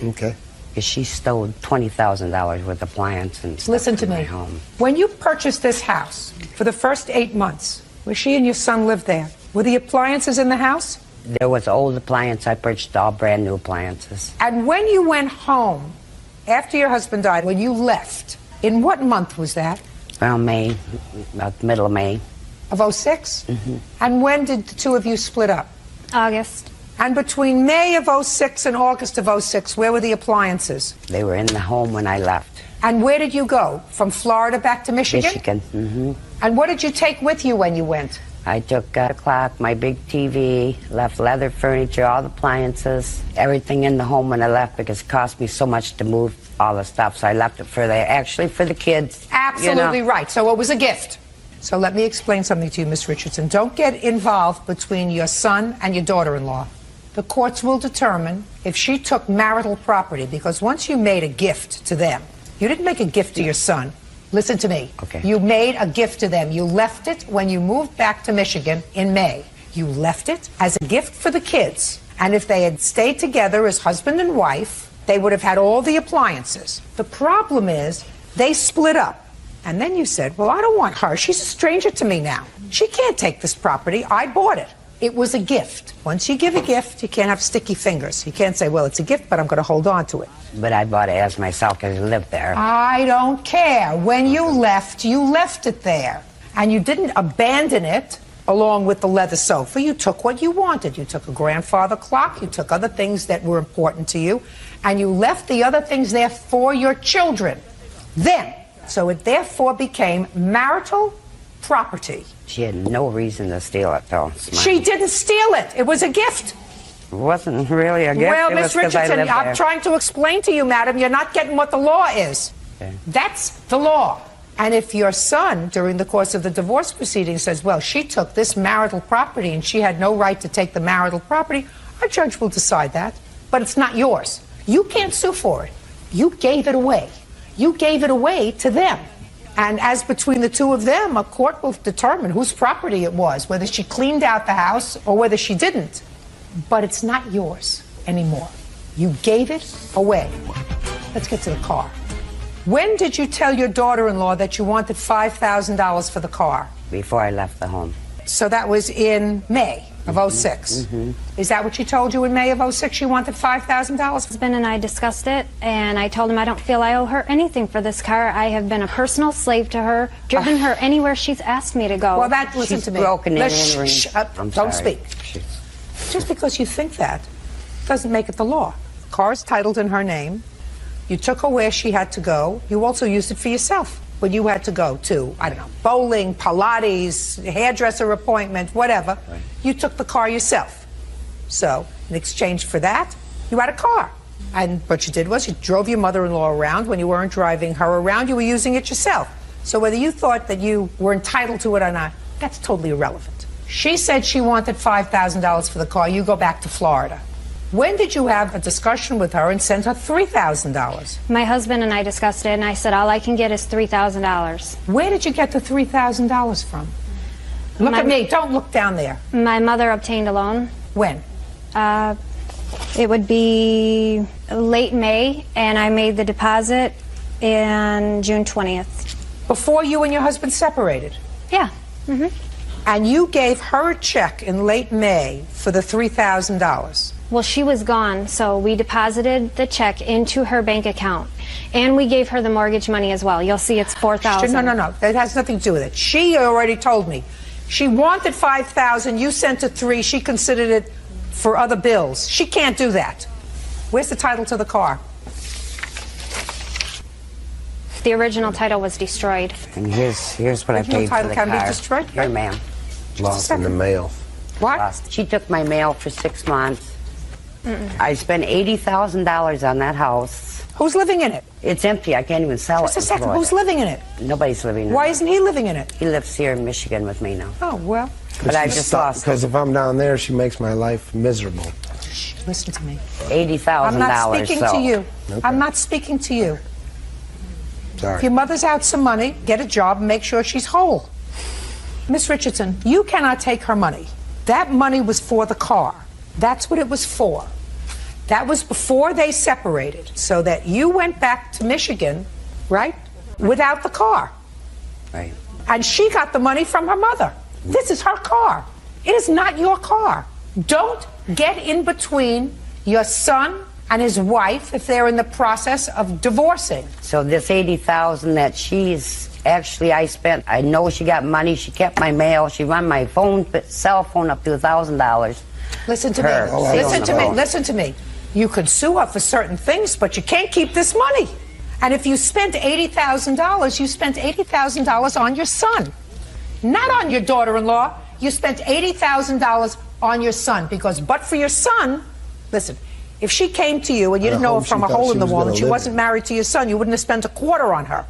Okay. She stole $20,000 worth of appliances and stuff. Listen to from me. my home. When you purchased this house, for the first 8 months, where she and your son lived there, were the appliances in the house? There was old appliance. I purchased all brand new appliances. And when you went home, after your husband died, when you left, in what month was that? Around May, about the middle of May. Of 06? Mm-hmm. And when did the two of you split up? August. And between May of 06 and August of 06, where were the appliances? They were in the home when I left. And where did you go? From Florida back to Michigan? Michigan. Mm-hmm. And what did you take with you when you went? I took a clock, my big TV, left leather furniture, all the appliances, everything in the home when I left because it cost me so much to move all the stuff. So I left it for the kids. Absolutely right. So it was a gift. So let me explain something to you, Miss Richardson. Don't get involved between your son and your daughter-in-law. The courts will determine if she took marital property, because once you made a gift to them, you didn't make a gift to your son. Listen to me. Okay. You made a gift to them. You left it when you moved back to Michigan in May. You left it as a gift for the kids. And if they had stayed together as husband and wife, they would have had all the appliances. The problem is they split up. And then you said, well, I don't want her. She's a stranger to me now. She can't take this property. I bought it. It was a gift. Once you give a gift, you can't have sticky fingers. You can't say, well, it's a gift, but I'm going to hold on to it. But I bought it as myself because I lived there. I don't care. When you left it there. And you didn't abandon it along with the leather sofa. You took what you wanted. You took a grandfather clock. You took other things that were important to you. And you left the other things there for your children. Then, so it therefore became marital property. She had no reason to steal it, though. She didn't steal it. It was a gift. It wasn't really a gift. Well, it Miss was 'cause I Richardson, lived I'm there. trying to explain to you, madam, you're not getting what the law is. Okay. That's the law. And if your son, during the course of the divorce proceeding, says, well, she took this marital property and she had no right to take the marital property, our judge will decide that. But it's not yours. You can't sue for it. You gave it away. You gave it away to them. And as between the two of them, a court will determine whose property it was, whether she cleaned out the house or whether she didn't. But it's not yours anymore. You gave it away. Let's get to the car. When did you tell your daughter-in-law that you wanted $5,000 for the car? Before I left the home. So that was in May of 06. Mm-hmm. Is that what she told you in May of 06? She wanted $5,000? My husband and I discussed it, and I told him I don't feel I owe her anything for this car. I have been a personal slave to her, driven her anywhere she's asked me to go. Well, listen to me. Broken in Don't speak. Just because you think that doesn't make it the law. The car is titled in her name. You took her where she had to go. You also used it for yourself when you had to go to, I don't know, bowling, Pilates, hairdresser appointment, whatever. Right. You took the car yourself. So in exchange for that, you had a car. And what you did was you drove your mother-in-law around. When you weren't driving her around, you were using it yourself. So whether you thought that you were entitled to it or not, that's totally irrelevant. She said she wanted $5,000 for the car. You go back to Florida. When did you have a discussion with her and send her $3,000? My husband and I discussed it, and I said all I can get is $3,000. Where did you get the $3,000 from? Look at me. Don't look down there. My mother obtained a loan. When? It would be late May, and I made the deposit in June 20th. Before you and your husband separated? Yeah. And you gave her a check in late May for the $3,000. Well, she was gone, so we deposited the check into her bank account, and we gave her the mortgage money as well. You'll see it's $4,000. No. That has nothing to do with it. She already told me. She wanted $5,000. You sent her $3,000. She considered it for other bills. She can't do that. Where's the title to the car? The original title was destroyed. And here's what I paid for the can car. be destroyed? Here, ma'am. Lost in the mail. What? Lost. She took my mail for 6 months. I spent $80,000 on that house. Who's living in it? It's empty. I can't even sell it. Just a second. Who's living in it? Nobody's living in it. Why isn't he living in it? He lives here in Michigan with me now. Oh, well. But I just lost it. Because if I'm down there, she makes my life miserable. Listen to me. $80,000. I'm not speaking so. to you. Okay. I'm not speaking to you. Sorry. If your mother's out some money, get a job and make sure she's whole. Miss Richardson, you cannot take her money. That money was for the car. That's what it was for. That was before they separated, so that you went back to Michigan, right, without the car. Right. And she got the money from her mother. This is her car. It is not your car. Don't get in between your son and his wife if they're in the process of divorcing. So this $80,000 that I spent, I know she got money, she kept my mail, she run my cell phone up to $1,000. Listen to me. Listen to me. You could sue her for certain things, but you can't keep this money. And if you spent $80,000, you spent $80,000 on your son, not on your daughter-in-law. You spent $80,000 on your son because, but for your son, listen, if she came to you and you didn't know her from a hole in the wall and she wasn't married to your son, you wouldn't have spent a quarter on her.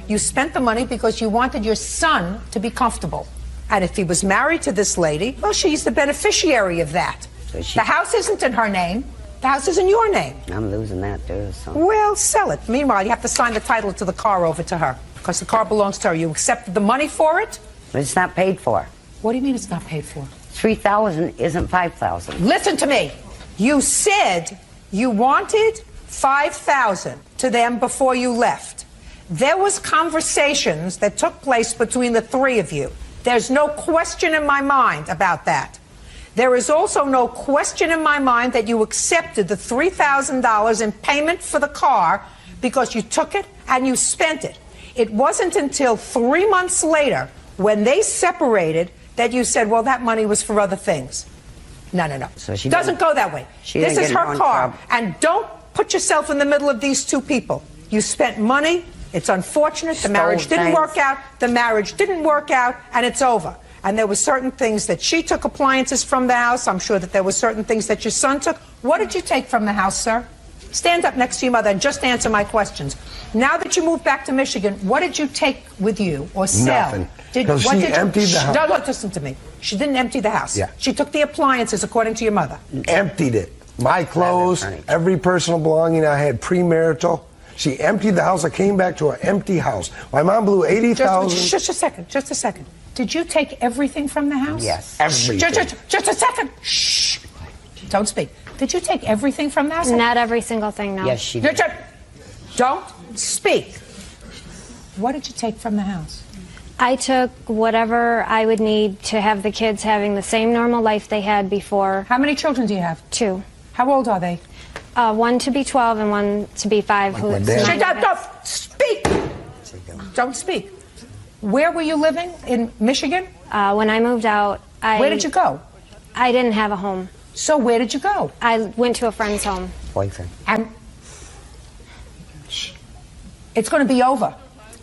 You spent the money because you wanted your son to be comfortable. And if he was married to this lady, well, she's the beneficiary of that. The house isn't in her name. The house is in your name. I'm losing that too. So. Well, sell it. Meanwhile, you have to sign the title to the car over to her because the car belongs to her. You accepted the money for it? But it's not paid for. What do you mean it's not paid for? $3,000 isn't $5,000. Listen to me. You said you wanted $5,000 to them before you left. There was conversations that took place between the three of you. There's no question in my mind about that. There is also no question in my mind that you accepted the $3,000 in payment for the car because you took it and you spent it. It wasn't until 3 months later when they separated that you said, well, that money was for other things. No. So she doesn't go that way. This is her car. And don't put yourself in the middle of these two people. You spent money. It's unfortunate. The marriage didn't work out. The marriage didn't work out, and it's over. And there were certain things that she took appliances from the house. I'm sure that there were certain things that your son took. What did you take from the house, sir? Stand up next to your mother and just answer my questions. Now that you moved back to Michigan, what did you take with you or sell? Nothing. Because she emptied the house. No, listen to me. She didn't empty the house. Yeah. She took the appliances, according to your mother. Emptied it. My clothes, every personal belonging I had premarital. She emptied the house. I came back to an empty house. My mom blew $80,000. Just a second. Did you take everything from the house? Yes. Everything. Just a second. Shh. Don't speak. Did you take everything from the house? Not every single thing, no. Yes, she did. Don't speak. What did you take from the house? I took whatever I would need to have the kids having the same normal life they had before. How many children do you have? 2. How old are they? One to be 12 and one to be 5. Don't speak. Don't speak. Where were you living? In Michigan? When I moved out, Where did you go? I didn't have a home. So where did you go? I went to a friend's home. Boyfriend. And it's going to be over.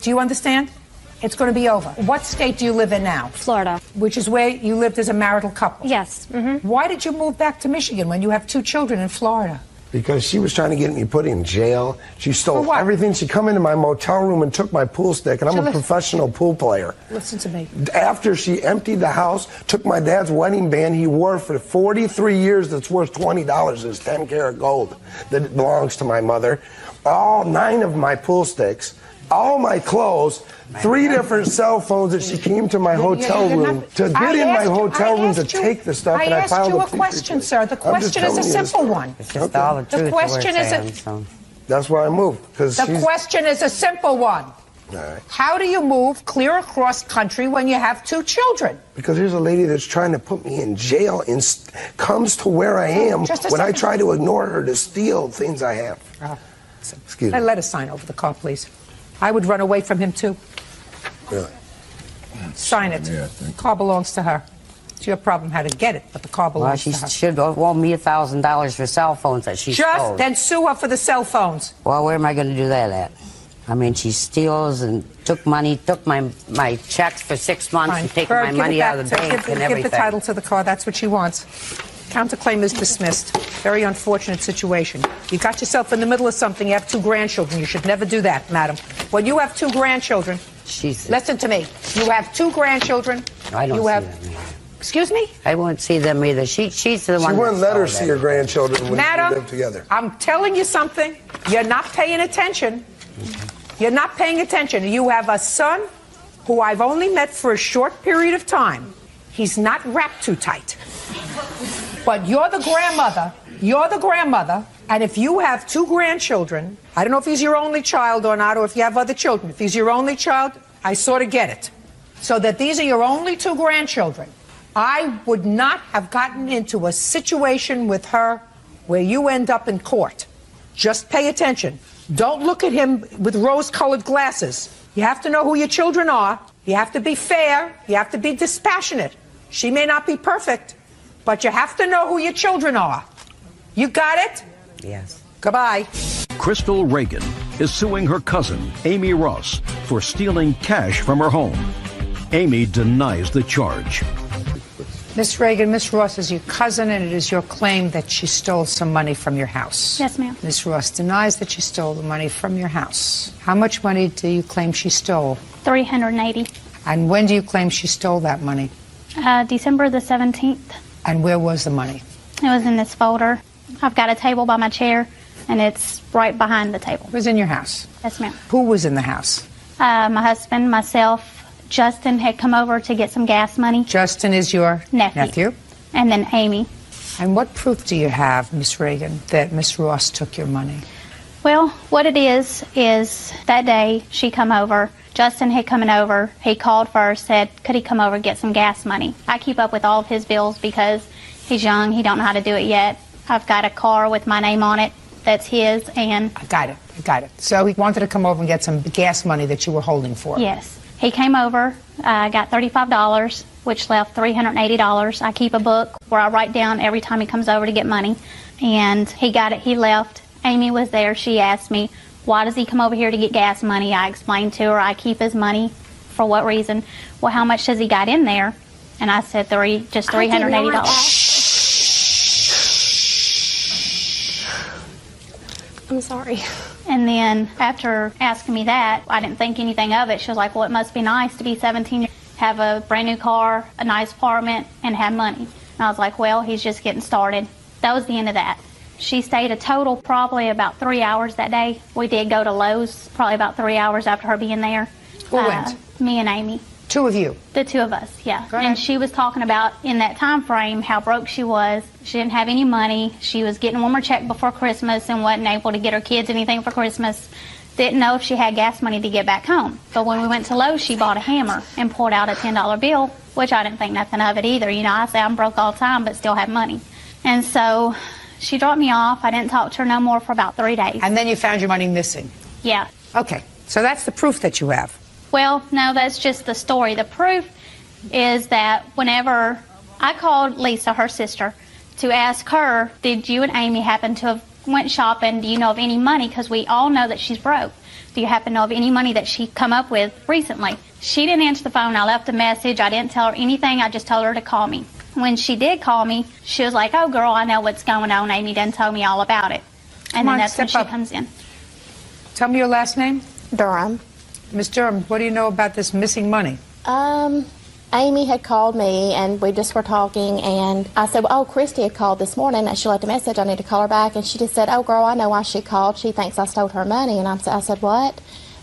Do you understand? It's going to be over. What state do you live in now? Florida. Which is where you lived as a marital couple? Yes. Mm-hmm. Why did you move back to Michigan when you have 2 children in Florida? Because she was trying to get me put in jail. She stole everything. She come into my motel room and took my pool stick, and I'm a professional pool player. Listen to me. After she emptied the house, took my dad's wedding band he wore for 43 years that's worth $20. It's 10 karat gold that belongs to my mother. All 9 of my pool sticks, all my clothes, 3 different cell phones that she came to my hotel room to get in my hotel room to take the stuff, and I filed asked you a a question, police sir. The report. I'm just question is a telling you this. simple one. It's just all the truth. The question is That's why I moved. the question is a simple one. All right. How do you move clear across country when you have 2 children? Because here's a lady that's trying to put me in jail and comes to where I am Just a when I second. try to ignore her to steal things I have. Excuse me. Let us sign over the car, please. I would run away from him, too. Really? Sign it. The car belongs to her. It's your problem how to get it, but the car Well, belongs she to her. should owe me $1,000 for cell phones that she Just stole. then sue her for the cell phones. Well, where am I going to do that at? I mean, she steals and took money, took my checks for 6 months, Fine. and taking Bird, my give money it out back of the to- bank and give everything. the title to the car. That's what she wants. Counterclaim is dismissed. Very unfortunate situation. You got yourself in the middle of something. You have 2 grandchildren. You should never do that, madam. When you have 2 grandchildren, listen to me. You have 2 grandchildren. I don't you see have, them either. Excuse me? I won't see them either. She's the one. She wouldn't that let her stole see that. her grandchildren when Madam, we lived together. I'm telling you something. You're not paying attention. You're not paying attention. You have a son who I've only met for a short period of time. He's not wrapped too tight. But you're the grandmother. You're the grandmother. And if you have 2 grandchildren, I don't know if he's your only child or not, or if you have other children. If he's your only child, I sort of get it. So that these are your only 2 grandchildren. I would not have gotten into a situation with her where you end up in court. Just pay attention. Don't look at him with rose-colored glasses. You have to know who your children are. You have to be fair. You have to be dispassionate. She may not be perfect, but you have to know who your children are. You got it? Yes. Goodbye. Crystal Reagan is suing her cousin, Amy Ross, for stealing cash from her home. Amy denies the charge. Miss Reagan, Miss Ross is your cousin, and it is your claim that she stole some money from your house. Yes, ma'am. Miss Ross denies that she stole the money from your house. How much money do you claim she stole? $380. And when do you claim she stole that money? December the 17th. And where was the money? It was in this folder. I've got a table by my chair, and it's right behind the table. It was in your house? Yes, ma'am. Who was in the house? My husband, myself, Justin had come over to get some gas money. Justin is your nephew? And then Amy. And what proof do you have, Miss Reagan, that Miss Ross took your money? Well, what it is that day she come over. Justin had come over. He called first, said, could he come over and get some gas money? I keep up with all of his bills because he's young. He don't know how to do it yet. I've got a car with my name on it that's his, and... I got it. So he wanted to come over and get some gas money that you were holding for him. Yes. He came over, got $35, which left $380. I keep a book where I write down every time he comes over to get money. And he got it, he left. Amy was there. She asked me, why does he come over here to get gas money? I explained to her I keep his money. For what reason? Well, how much does he got in there? And I said just $380. I'm sorry. And then after asking me that, I didn't think anything of it. She was like, well, it must be nice to be 17, have a brand new car, a nice apartment, and have money. And I was like, well, he's just getting started. That was the end of that. She stayed a total probably about 3 hours that day. We did go to Lowe's probably about 3 hours after her being there. Who went? Me and Amy. 2 of you? The 2 of us, yeah. And she was talking about in that time frame how broke she was. She didn't have any money. She was getting one more check before Christmas and wasn't able to get her kids anything for Christmas. Didn't know if she had gas money to get back home. But when we went to Lowe's, she bought a hammer and pulled out a $10 bill, which I didn't think nothing of it either. You know, I say I'm broke all the time but still have money. And so she dropped me off. I didn't talk to her no more for about 3 days. And then you found your money missing? Yeah. Okay, so that's the proof that you have. Well, no, that's just the story. The proof is that whenever I called Lisa, her sister, to ask her, did you and Amy happen to have went shopping? Do you know of any money? Because we all know that she's broke. Do you happen to know of any money that she come up with recently? She didn't answer the phone. I left a message. I didn't tell her anything. I just told her to call me. When she did call me, she was like, oh, girl, I know what's going on. Amy done told me all about it. And then that's when she comes in. Tell me your last name. Durham. Miss Durham, what do you know about this missing money? Amy had called me and we just were talking and I said, well, oh, Christy had called this morning and she left a message. I need to call her back. And she just said, oh, girl, I know why she called. She thinks I stole her money. And I said, what?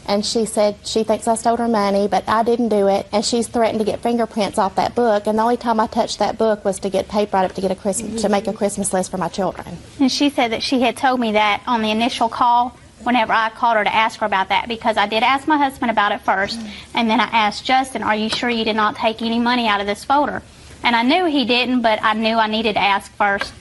and she said she thinks I stole her money, but I didn't do it, and she's threatened to get fingerprints off that book, and the only time I touched that book was to get paper out of it to get to make a Christmas list for my children. And she said that she had told me that on the initial call whenever I called her to ask her about that, because I did ask my husband about it first, and then I asked Justin, are you sure you did not take any money out of this folder? And I knew he didn't, but I knew I needed to ask first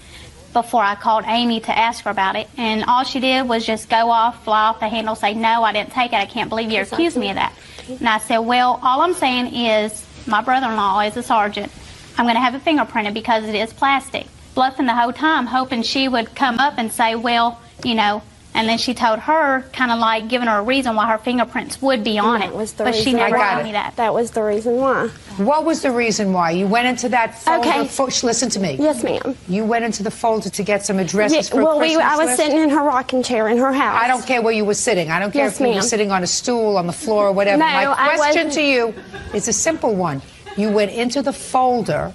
before I called Amy to ask her about it. And all she did was just go off, fly off the handle, say, no, I didn't take it. I can't believe you accused me of that. And I said, well, all I'm saying is my brother-in-law is a sergeant. I'm going to have it fingerprinted because it is plastic. Bluffing the whole time, hoping she would come up and say, well, you know, and then she told her, kind of like giving her a reason why her fingerprints would be on it. But she never told me that. That was the reason why. What was the reason why? You went into that folder. Okay. Listen to me. Yes, ma'am. You went into the folder to get some addresses for a well, Christmas I was list? sitting in her rocking chair in her house. I don't care where you were sitting. I don't care if you were sitting on a stool, on the floor, or whatever. No, My question wasn't. to you is a simple one. You went into the folder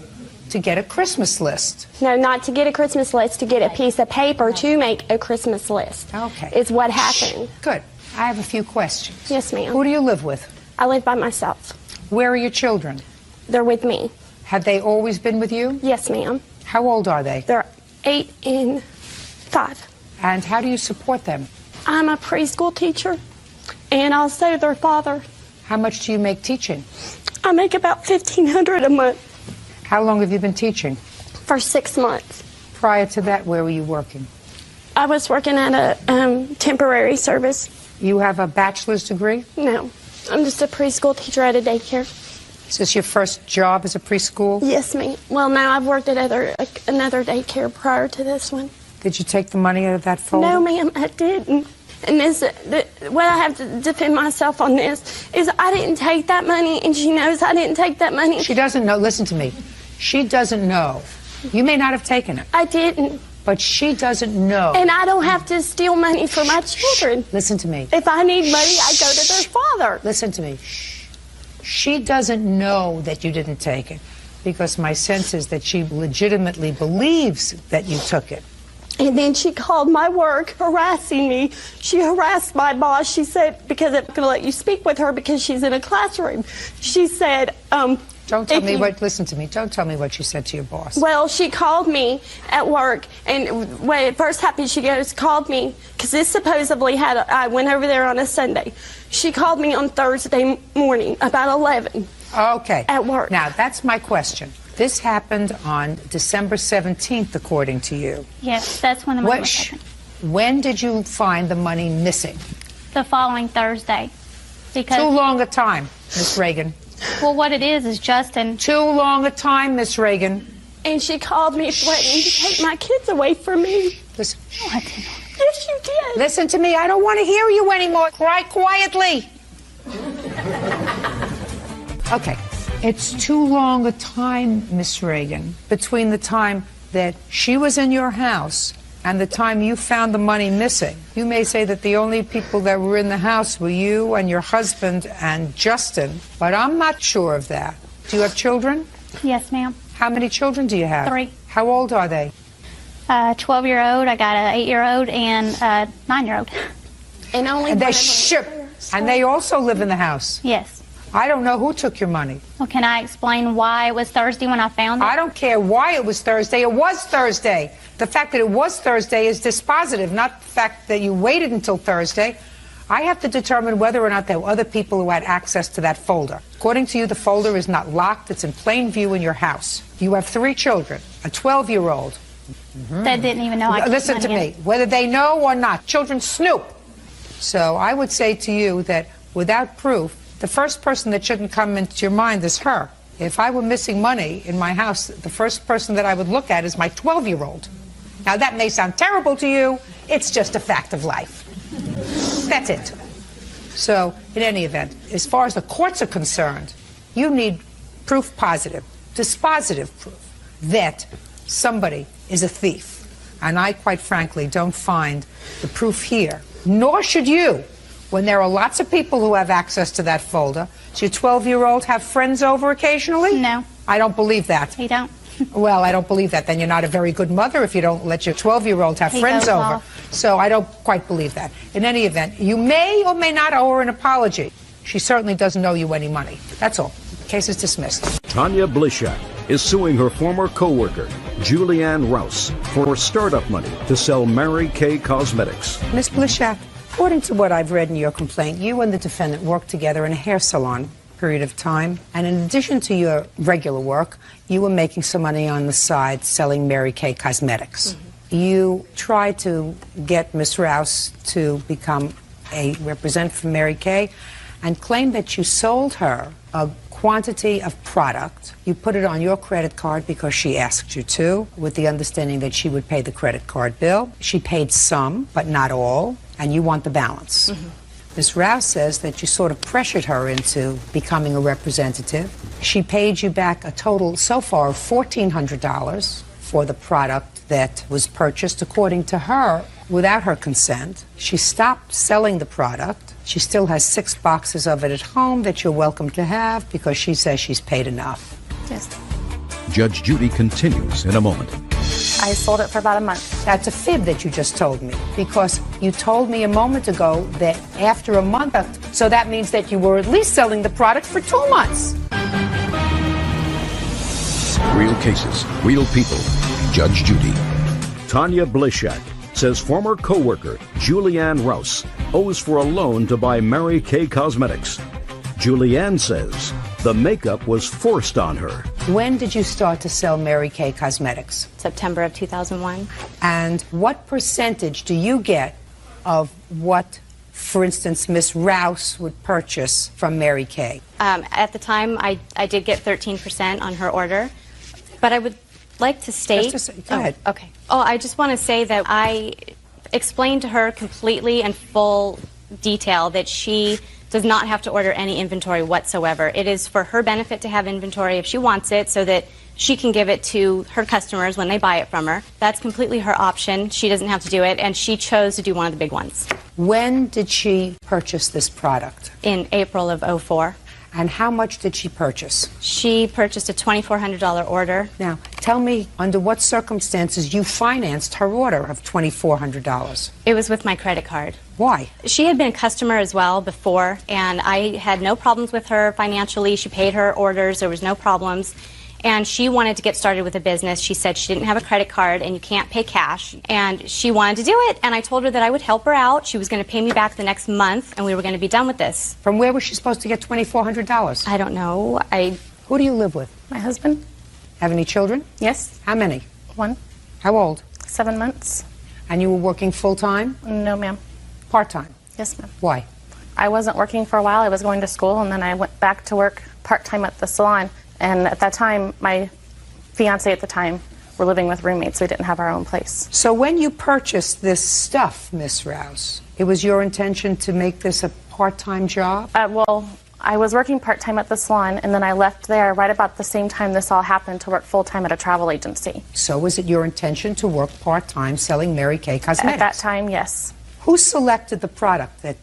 to get a Christmas list. No, not to get a Christmas list, to get a piece of paper to make a Christmas list. Okay. Is what happened. Good. I have a few questions. Yes, ma'am. Who do you live with? I live by myself. Where are your children? They're with me. Have they always been with you? Yes, ma'am. How old are they? They're 8 and 5. And how do you support them? I'm a preschool teacher, and also their father. How much do you make teaching? I make about $1,500 a month. How long have you been teaching? For 6 months. Prior to that, where were you working? I was working at a temporary service. You have a bachelor's degree? No. I'm just a preschool teacher at a daycare. Is this your first job as a preschool? Yes, ma'am. Well, no, I've worked at another daycare prior to this one. Did you take the money out of that folder? No, ma'am, I didn't. And what I have to defend myself on this is I didn't take that money, and she knows I didn't take that money. She doesn't know. Listen to me. She doesn't know. You may not have taken it. I didn't. But she doesn't know. And I don't have to steal money from my children. Listen to me. If I need money, I go to their father. Listen to me. She doesn't know that you didn't take it, because my sense is that she legitimately believes that you took it. And then she called my work harassing me. She harassed my boss. She said, because I'm going to let you speak with her because she's in a classroom. She said, don't tell me what, listen to me, don't tell me what you said to your boss. Well, she called me at work, and when it first happened, she called me, because this supposedly I went over there on a Sunday. She called me on Thursday morning, about 11. Okay. At work. Now, that's my question. This happened on December 17th, according to you. Yes, that's when the money was taken. When did you find the money missing? The following Thursday. Because too long a time, Miss Reagan. Well, what it is Justin. Too long a time, Miss Reagan. And she called me threatening to take my kids away from me. Listen. Yes, you did. Listen to me. I don't want to hear you anymore. Cry quietly. Okay. It's too long a time, Miss Reagan, between the time that she was in your house and the time you found the money missing. You may say that the only people that were in the house were you and your husband and Justin, but I'm not sure of that. Do you have children? Yes, ma'am. How many children do you have? 3. How old are they? 12-year-old, I got an 8-year-old, and a 9-year-old. And only and they also live in the house? Yes. I don't know who took your money. Well, can I explain why it was Thursday when I found it? I don't care why it was Thursday. It was Thursday. The fact that it was Thursday is dispositive, not the fact that you waited until Thursday. I have to determine whether or not there were other people who had access to that folder. According to you, the folder is not locked. It's in plain view in your house. You have 3 children, a 12-year-old. That didn't even know I took Listen to me. Whether they know or not, children snoop. So I would say to you that without proof, the first person that shouldn't come into your mind is her. If I were missing money in my house, the first person that I would look at is my 12-year-old. Now, that may sound terrible to you. It's just a fact of life. That's it. So, in any event, as far as the courts are concerned, you need proof positive, dispositive proof that somebody is a thief. And I, quite frankly, don't find the proof here. Nor should you. When there are lots of people who have access to that folder. Does your 12-year-old have friends over occasionally? No. I don't believe that. He don't. Well, I don't believe that. Then you're not a very good mother if you don't let your 12-year-old have friends over. So I don't quite believe that. In any event, you may or may not owe her an apology. She certainly doesn't owe you any money. That's all. Case is dismissed. Tanya Blishak is suing her former co-worker, Julianne Rouse, for startup money to sell Mary Kay Cosmetics. Miss Blishak, according to what I've read in your complaint, you and the defendant worked together in a hair salon period of time, and in addition to your regular work, you were making some money on the side selling Mary Kay Cosmetics. You tried to get Miss Rouse to become a representative for Mary Kay and claimed that you sold her a quantity of product. You put it on your credit card because she asked you to, with the understanding that she would pay the credit card bill. She paid some, but not all, and you want the balance. Ms. Rouse says that you sort of pressured her into becoming a representative. She paid you back a total so far of $1,400 for the product that was purchased, according to her, without her consent. She stopped selling the product. She still has 6 boxes of it at home that you're welcome to have because she says she's paid enough. Yes. Judge Judy continues in a moment. I sold it for about a month. That's a fib that you just told me, because you told me a moment ago that after a month, so that means that you were at least selling the product for 2 months. Real cases, real people. Judge Judy. Tanya Blishak says former co-worker Julianne Rouse owes for a loan to buy Mary Kay Cosmetics. Julianne says the makeup was forced on her. When did you start to sell Mary Kay Cosmetics? September of 2001. And what percentage do you get of what, for instance, Miss Rouse would purchase from Mary Kay? At the time, I did get 13% on her order, but I would like to state... Go ahead. Okay. Oh, I just want to say that I explained to her completely and full detail that she does not have to order any inventory whatsoever. It is for her benefit to have inventory if she wants it, so that she can give it to her customers when they buy it from her. That's completely her option. She doesn't have to do it, and she chose to do one of the big ones. When did she purchase this product? In April of 2004. And how much did she purchase? She purchased a $2,400 order. Now, tell me under what circumstances you financed her order of $2,400. It was with my credit card. Why? She had been a customer as well before, and I had no problems with her financially. She paid her orders. There was no problems. And she wanted to get started with a business. She said she didn't have a credit card and you can't pay cash. And she wanted to do it, and I told her that I would help her out. She was going to pay me back the next month, and we were going to be done with this. From where was she supposed to get $2,400? I don't know. Who do you live with? My husband. Have any children? Yes. How many? 1. How old? 7 months. And you were working full-time? No, ma'am. Part-time? Yes, ma'am. Why? I wasn't working for a while. I was going to school, and then I went back to work part-time at the salon. And at that time, my fiance at the time were living with roommates. We didn't have our own place. So when you purchased this stuff, Miss Rouse, it was your intention to make this a part-time job? Well, I was working part-time at the salon, and then I left there right about the same time this all happened to work full-time at a travel agency. So was it your intention to work part-time selling Mary Kay Cosmetics? At that time, yes. Who selected the product that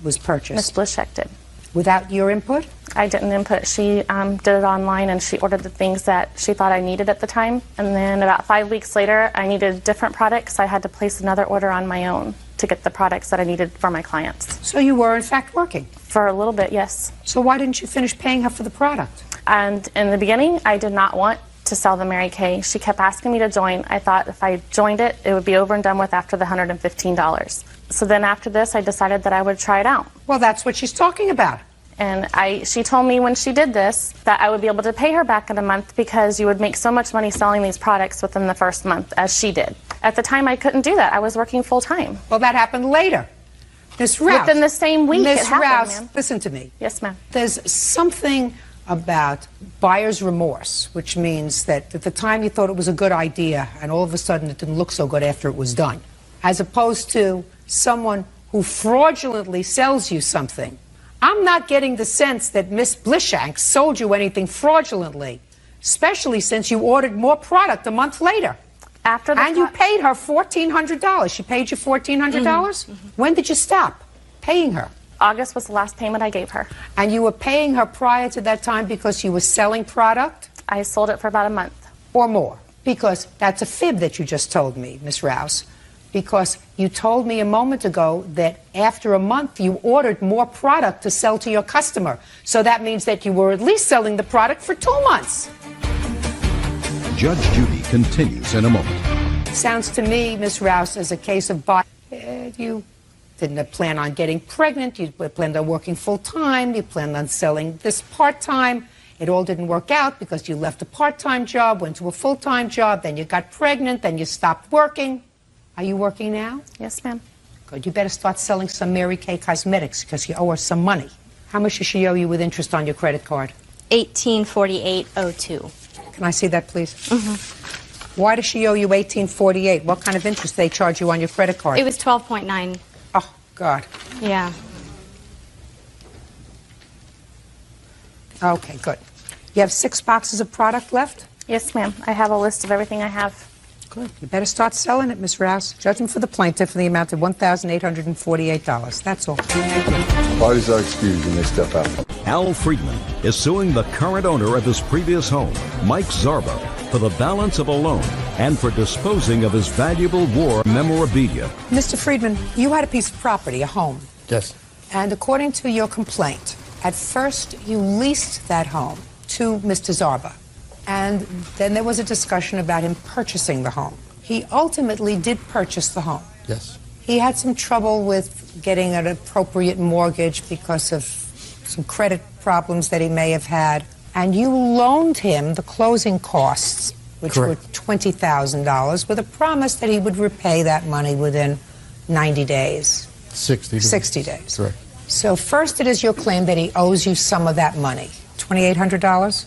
was purchased? Miss Blishak did. Without your input? I didn't input. She did it online, and she ordered the things that she thought I needed at the time. And then about 5 weeks later, I needed different products. I had to place another order on my own to get the products that I needed for my clients. So you were, in fact, working? For a little bit, yes. So why didn't you finish paying her for the product? And in the beginning, I did not want to sell the Mary Kay. She kept asking me to join. I thought if I joined it, it would be over and done with after the $115. So then after this, I decided that I would try it out. Well, that's what she's talking about. And she told me when she did this that I would be able to pay her back in a month because you would make so much money selling these products within the first month, as she did. At the time, I couldn't do that. I was working full-time. Well, that happened later. Miss Rouse. Within the same week, Miss it happened, Rouse, ma'am. listen to me. Yes, ma'am. There's something about buyer's remorse, which means that at the time you thought it was a good idea, and all of a sudden it didn't look so good after it was done, as opposed to someone who fraudulently sells you something. I'm not getting the sense that Miss Blishak sold you anything fraudulently, especially since you ordered more product a month later. And you paid her $1,400. She paid you $1,400? When did you stop paying her? August was the last payment I gave her. And you were paying her prior to that time because you were selling product? I sold it for about a month. Or more? Because that's a fib that you just told me, Miss Rouse. because you told me a moment ago that after a month you ordered more product to sell to your customer. So that means that you were at least selling the product for 2 months. Judge Judy continues in a moment. Sounds to me, Miss Rouse, as a case of you didn't plan on getting pregnant, you planned on working full-time, you planned on selling this part-time. It all didn't work out because you left a part-time job, went to a full-time job, then you got pregnant, then you stopped working. Are you working now? Yes, ma'am. Good. You better start selling some Mary Kay cosmetics because you owe her some money. How much does she owe you with interest on your credit card? $1848.02. Can I see that, please? Mm-hmm. Why does she owe you $1848? What kind of interest they charge you on your credit card? It was 12.9. Oh, God. Yeah. Okay, good. You have 6 boxes of product left? Yes, ma'am. I have a list of everything I have. Good. You better start selling it, Miss Rouse. Judgment for the plaintiff in the amount of $1,848. That's all. Thank you. Parties are excused and they step out. Al Friedman is suing the current owner of his previous home, Mike Zarba, for the balance of a loan and for disposing of his valuable war memorabilia. Mr. Friedman, you had a piece of property, a home. Yes. And according to your complaint, at first you leased that home to Mr. Zarba. And then there was a discussion about him purchasing the home. He ultimately did purchase the home. Yes. He had some trouble with getting an appropriate mortgage because of some credit problems that he may have had. And you loaned him the closing costs, which Correct. were $20,000, with a promise that he would repay that money within 90 days. 60 days. 60 days. Correct. So first it is your claim that he owes you some of that money, $2,800?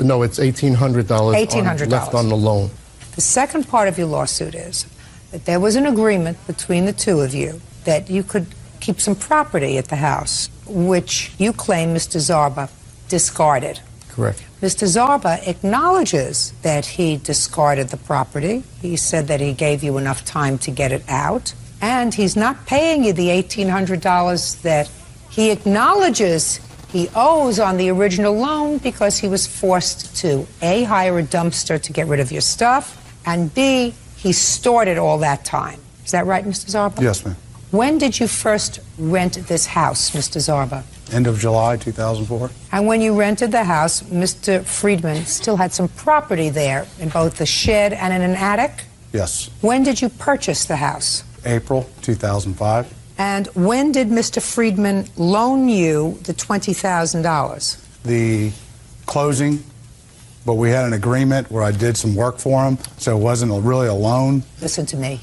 No, it's $1,800. $1,800 left on the loan. The second part of your lawsuit is that there was an agreement between the two of you that you could keep some property at the house, which you claim Mr. Zarba discarded. Correct. Mr. Zarba acknowledges that he discarded the property. He said that he gave you enough time to get it out, and he's not paying you the $1,800 that he acknowledges he owes on the original loan because he was forced to A, hire a dumpster to get rid of your stuff, and B, he stored it all that time. Is that right, Mr. Zarba? Yes, ma'am. When did you first rent this house, Mr. Zarba? End of July 2004. And when you rented the house, Mr. Friedman still had some property there in both the shed and in an attic? Yes. When did you purchase the house? April 2005. And when did Mr. Friedman loan you the $20,000? The closing, but we had an agreement where I did some work for him, so it wasn't really a loan. Listen to me.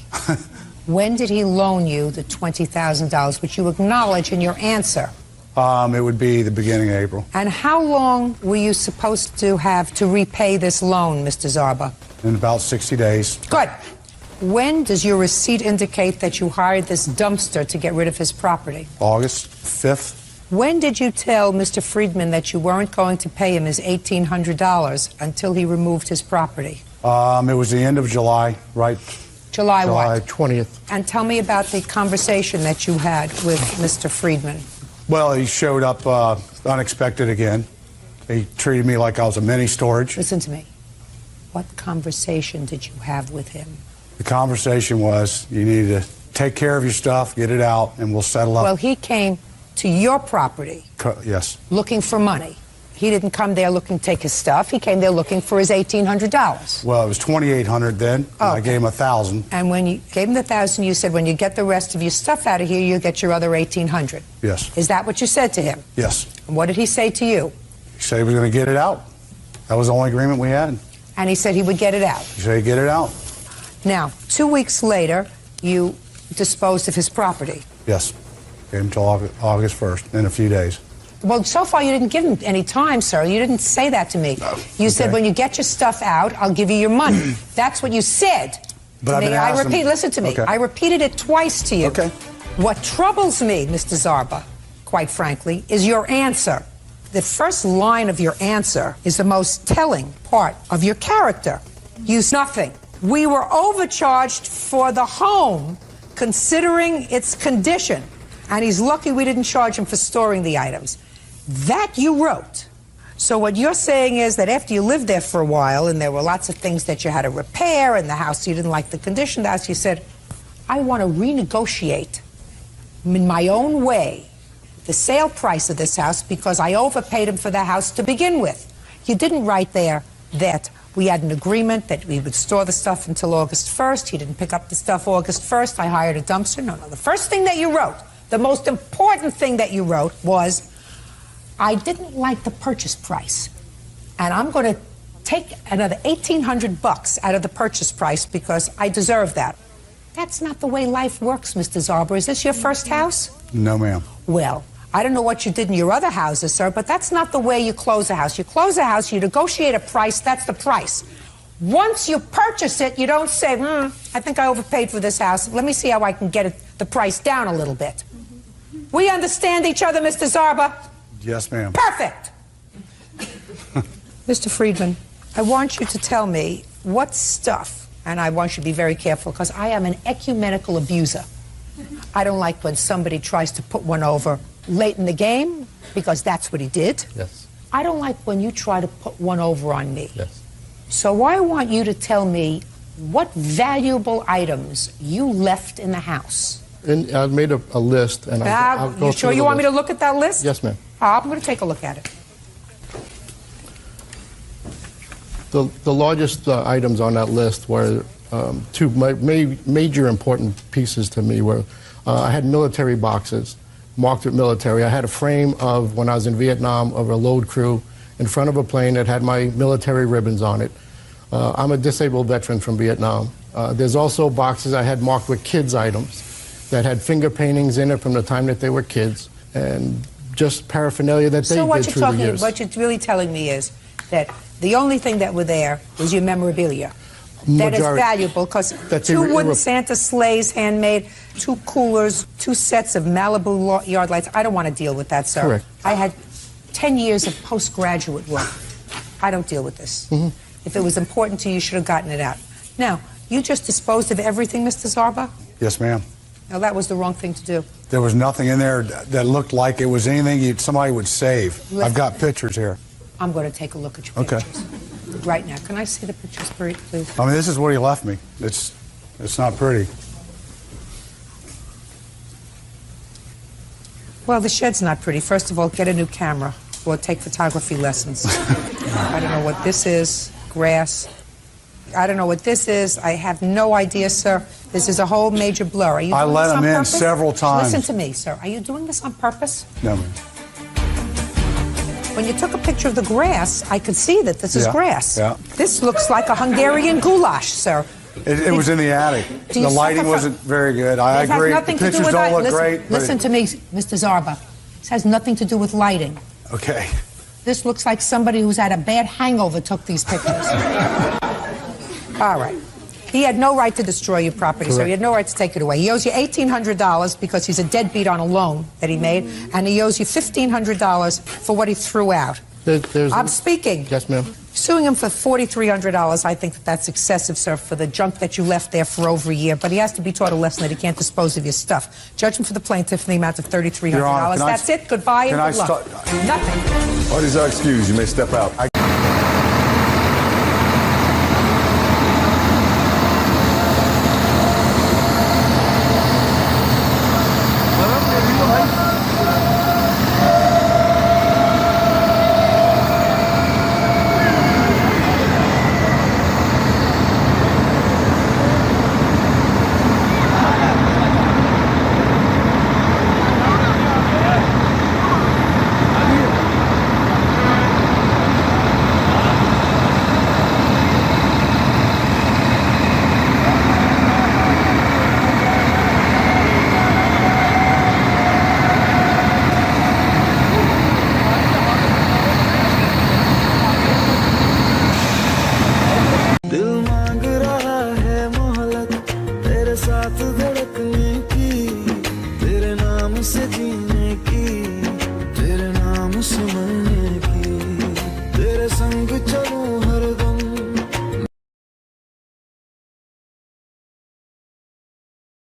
When did he loan you the $20,000, which you acknowledge in your answer? It would be the beginning of April. And how long were you supposed to have to repay this loan, Mr. Zarba? In about 60 days. Good. When does your receipt indicate that you hired this dumpster to get rid of his property? August 5th. When did you tell Mr. Friedman that you weren't going to pay him his $1,800 until he removed his property? It was the end of July, right? July what? July 20th. And tell me about the conversation that you had with Mr. Friedman. Well, he showed up unexpected again. He treated me like I was a mini storage. Listen to me. What conversation did you have with him? The conversation was, you need to take care of your stuff, get it out, and we'll settle up. Well, he came to your property Yes. looking for money. He didn't come there looking to take his stuff. He came there looking for his $1,800. Well, it was $2,800 then. Oh. I gave him $1,000. And when you gave him the $1,000, you said, when you get the rest of your stuff out of here, you'll get your other $1,800. Yes. Is that what you said to him? Yes. And what did he say to you? He said he was going to get it out. That was the only agreement we had. And he said he would get it out. He said he'd get it out. Now, 2 weeks later, you disposed of his property. Yes. Gave him till August 1st, in a few days. Well, so far you didn't give him any time, sir. You didn't say that to me. No. You said, when you get your stuff out, I'll give you your money. That's what you said. But to I've me. been I asking- repeat, listen to me. Okay. I repeated it twice to you. Okay. What troubles me, Mr. Zarba, quite frankly, is your answer. The first line of your answer is the most telling part of your character. Use nothing. We were overcharged for the home, considering its condition. And he's lucky we didn't charge him for storing the items. That you wrote. So what you're saying is that after you lived there for a while and there were lots of things that you had to repair in the house, you didn't like the condition of the house, you said, I want to renegotiate in my own way the sale price of this house because I overpaid him for the house to begin with. You didn't write there that we had an agreement that we would store the stuff until August 1st. He didn't pick up the stuff August 1st. I hired a dumpster. No. The first thing that you wrote, the most important thing that you wrote was, I didn't like the purchase price, and I'm going to take another $1,800 out of the purchase price because I deserve that. That's not the way life works, Mr. Zarber. Is this your first house? No, ma'am. Well, I don't know what you did in your other houses, sir, but that's not the way you close a house. You close a house, you negotiate a price, that's the price. Once you purchase it, you don't say, I think I overpaid for this house. Let me see how I can get the price down a little bit. We understand each other, Mr. Zarber? Yes, ma'am. Perfect! Mr. Friedman, I want you to tell me what stuff, and I want you to be very careful because I am an ecumenical abuser. I don't like when somebody tries to put one over late in the game, because that's what he did. Yes. I don't like when you try to put one over on me. Yes. So I want you to tell me what valuable items you left in the house. And I've made a list, and I'll go you sure you want me to look at that list? Yes, ma'am. I'm going to take a look at it. The largest items on that list were two major important pieces to me were I had military boxes marked with military. I had a frame of, when I was in Vietnam, of a load crew in front of a plane that had my military ribbons on it. I'm a disabled veteran from Vietnam. There's also boxes I had marked with kids' items that had finger paintings in it from the time that they were kids, and just paraphernalia that they did through the years. What you're really telling me is that the only thing that were there was your memorabilia. That is valuable because two wooden Santa sleighs, handmade, 2 coolers, 2 sets of Malibu yard lights. I don't want to deal with that, sir. Correct. I had 10 years of postgraduate work. I don't deal with this. Mm-hmm. If it was important to you, you should have gotten it out. Now, you just disposed of everything, Mr. Zarba? Yes, ma'am. Now, that was the wrong thing to do. There was nothing in there that looked like it was anything somebody would save. I've got pictures here. I'm going to take a look at your pictures. Right now. Can I see the pictures, please? I mean, this is what he left me. It's not pretty. Well, the shed's not pretty. First of all, get a new camera or take photography lessons. I don't know what this is. Grass. I don't know what this is. I have no idea, sir. This is a whole major blur. Are you doing I let this on him in purpose? several times. Listen to me, sir. Are you doing this on purpose? No, ma'am. When you took a picture of the grass, I could see that this is grass. Yeah. This looks like a Hungarian goulash, sir. It was in the attic. The lighting wasn't very good. I agree. The pictures don't look great. Listen to me, Mr. Zarba. This has nothing to do with lighting. Okay. This looks like somebody who's had a bad hangover took these pictures. All right. He had no right to destroy your property, sir. He had no right to take it away. He owes you $1,800 because he's a deadbeat on a loan that he made, and he owes you $1,500 for what he threw out. I'm speaking. Yes, ma'am. Suing him for $4,300, I think that's excessive, sir, for the junk that you left there for over a year. But he has to be taught a lesson that he can't dispose of your stuff. Judgment for the plaintiff in the amount of $3,300. That's it. Goodbye and good luck. Nothing. What is our excuse? You may step out. संग चल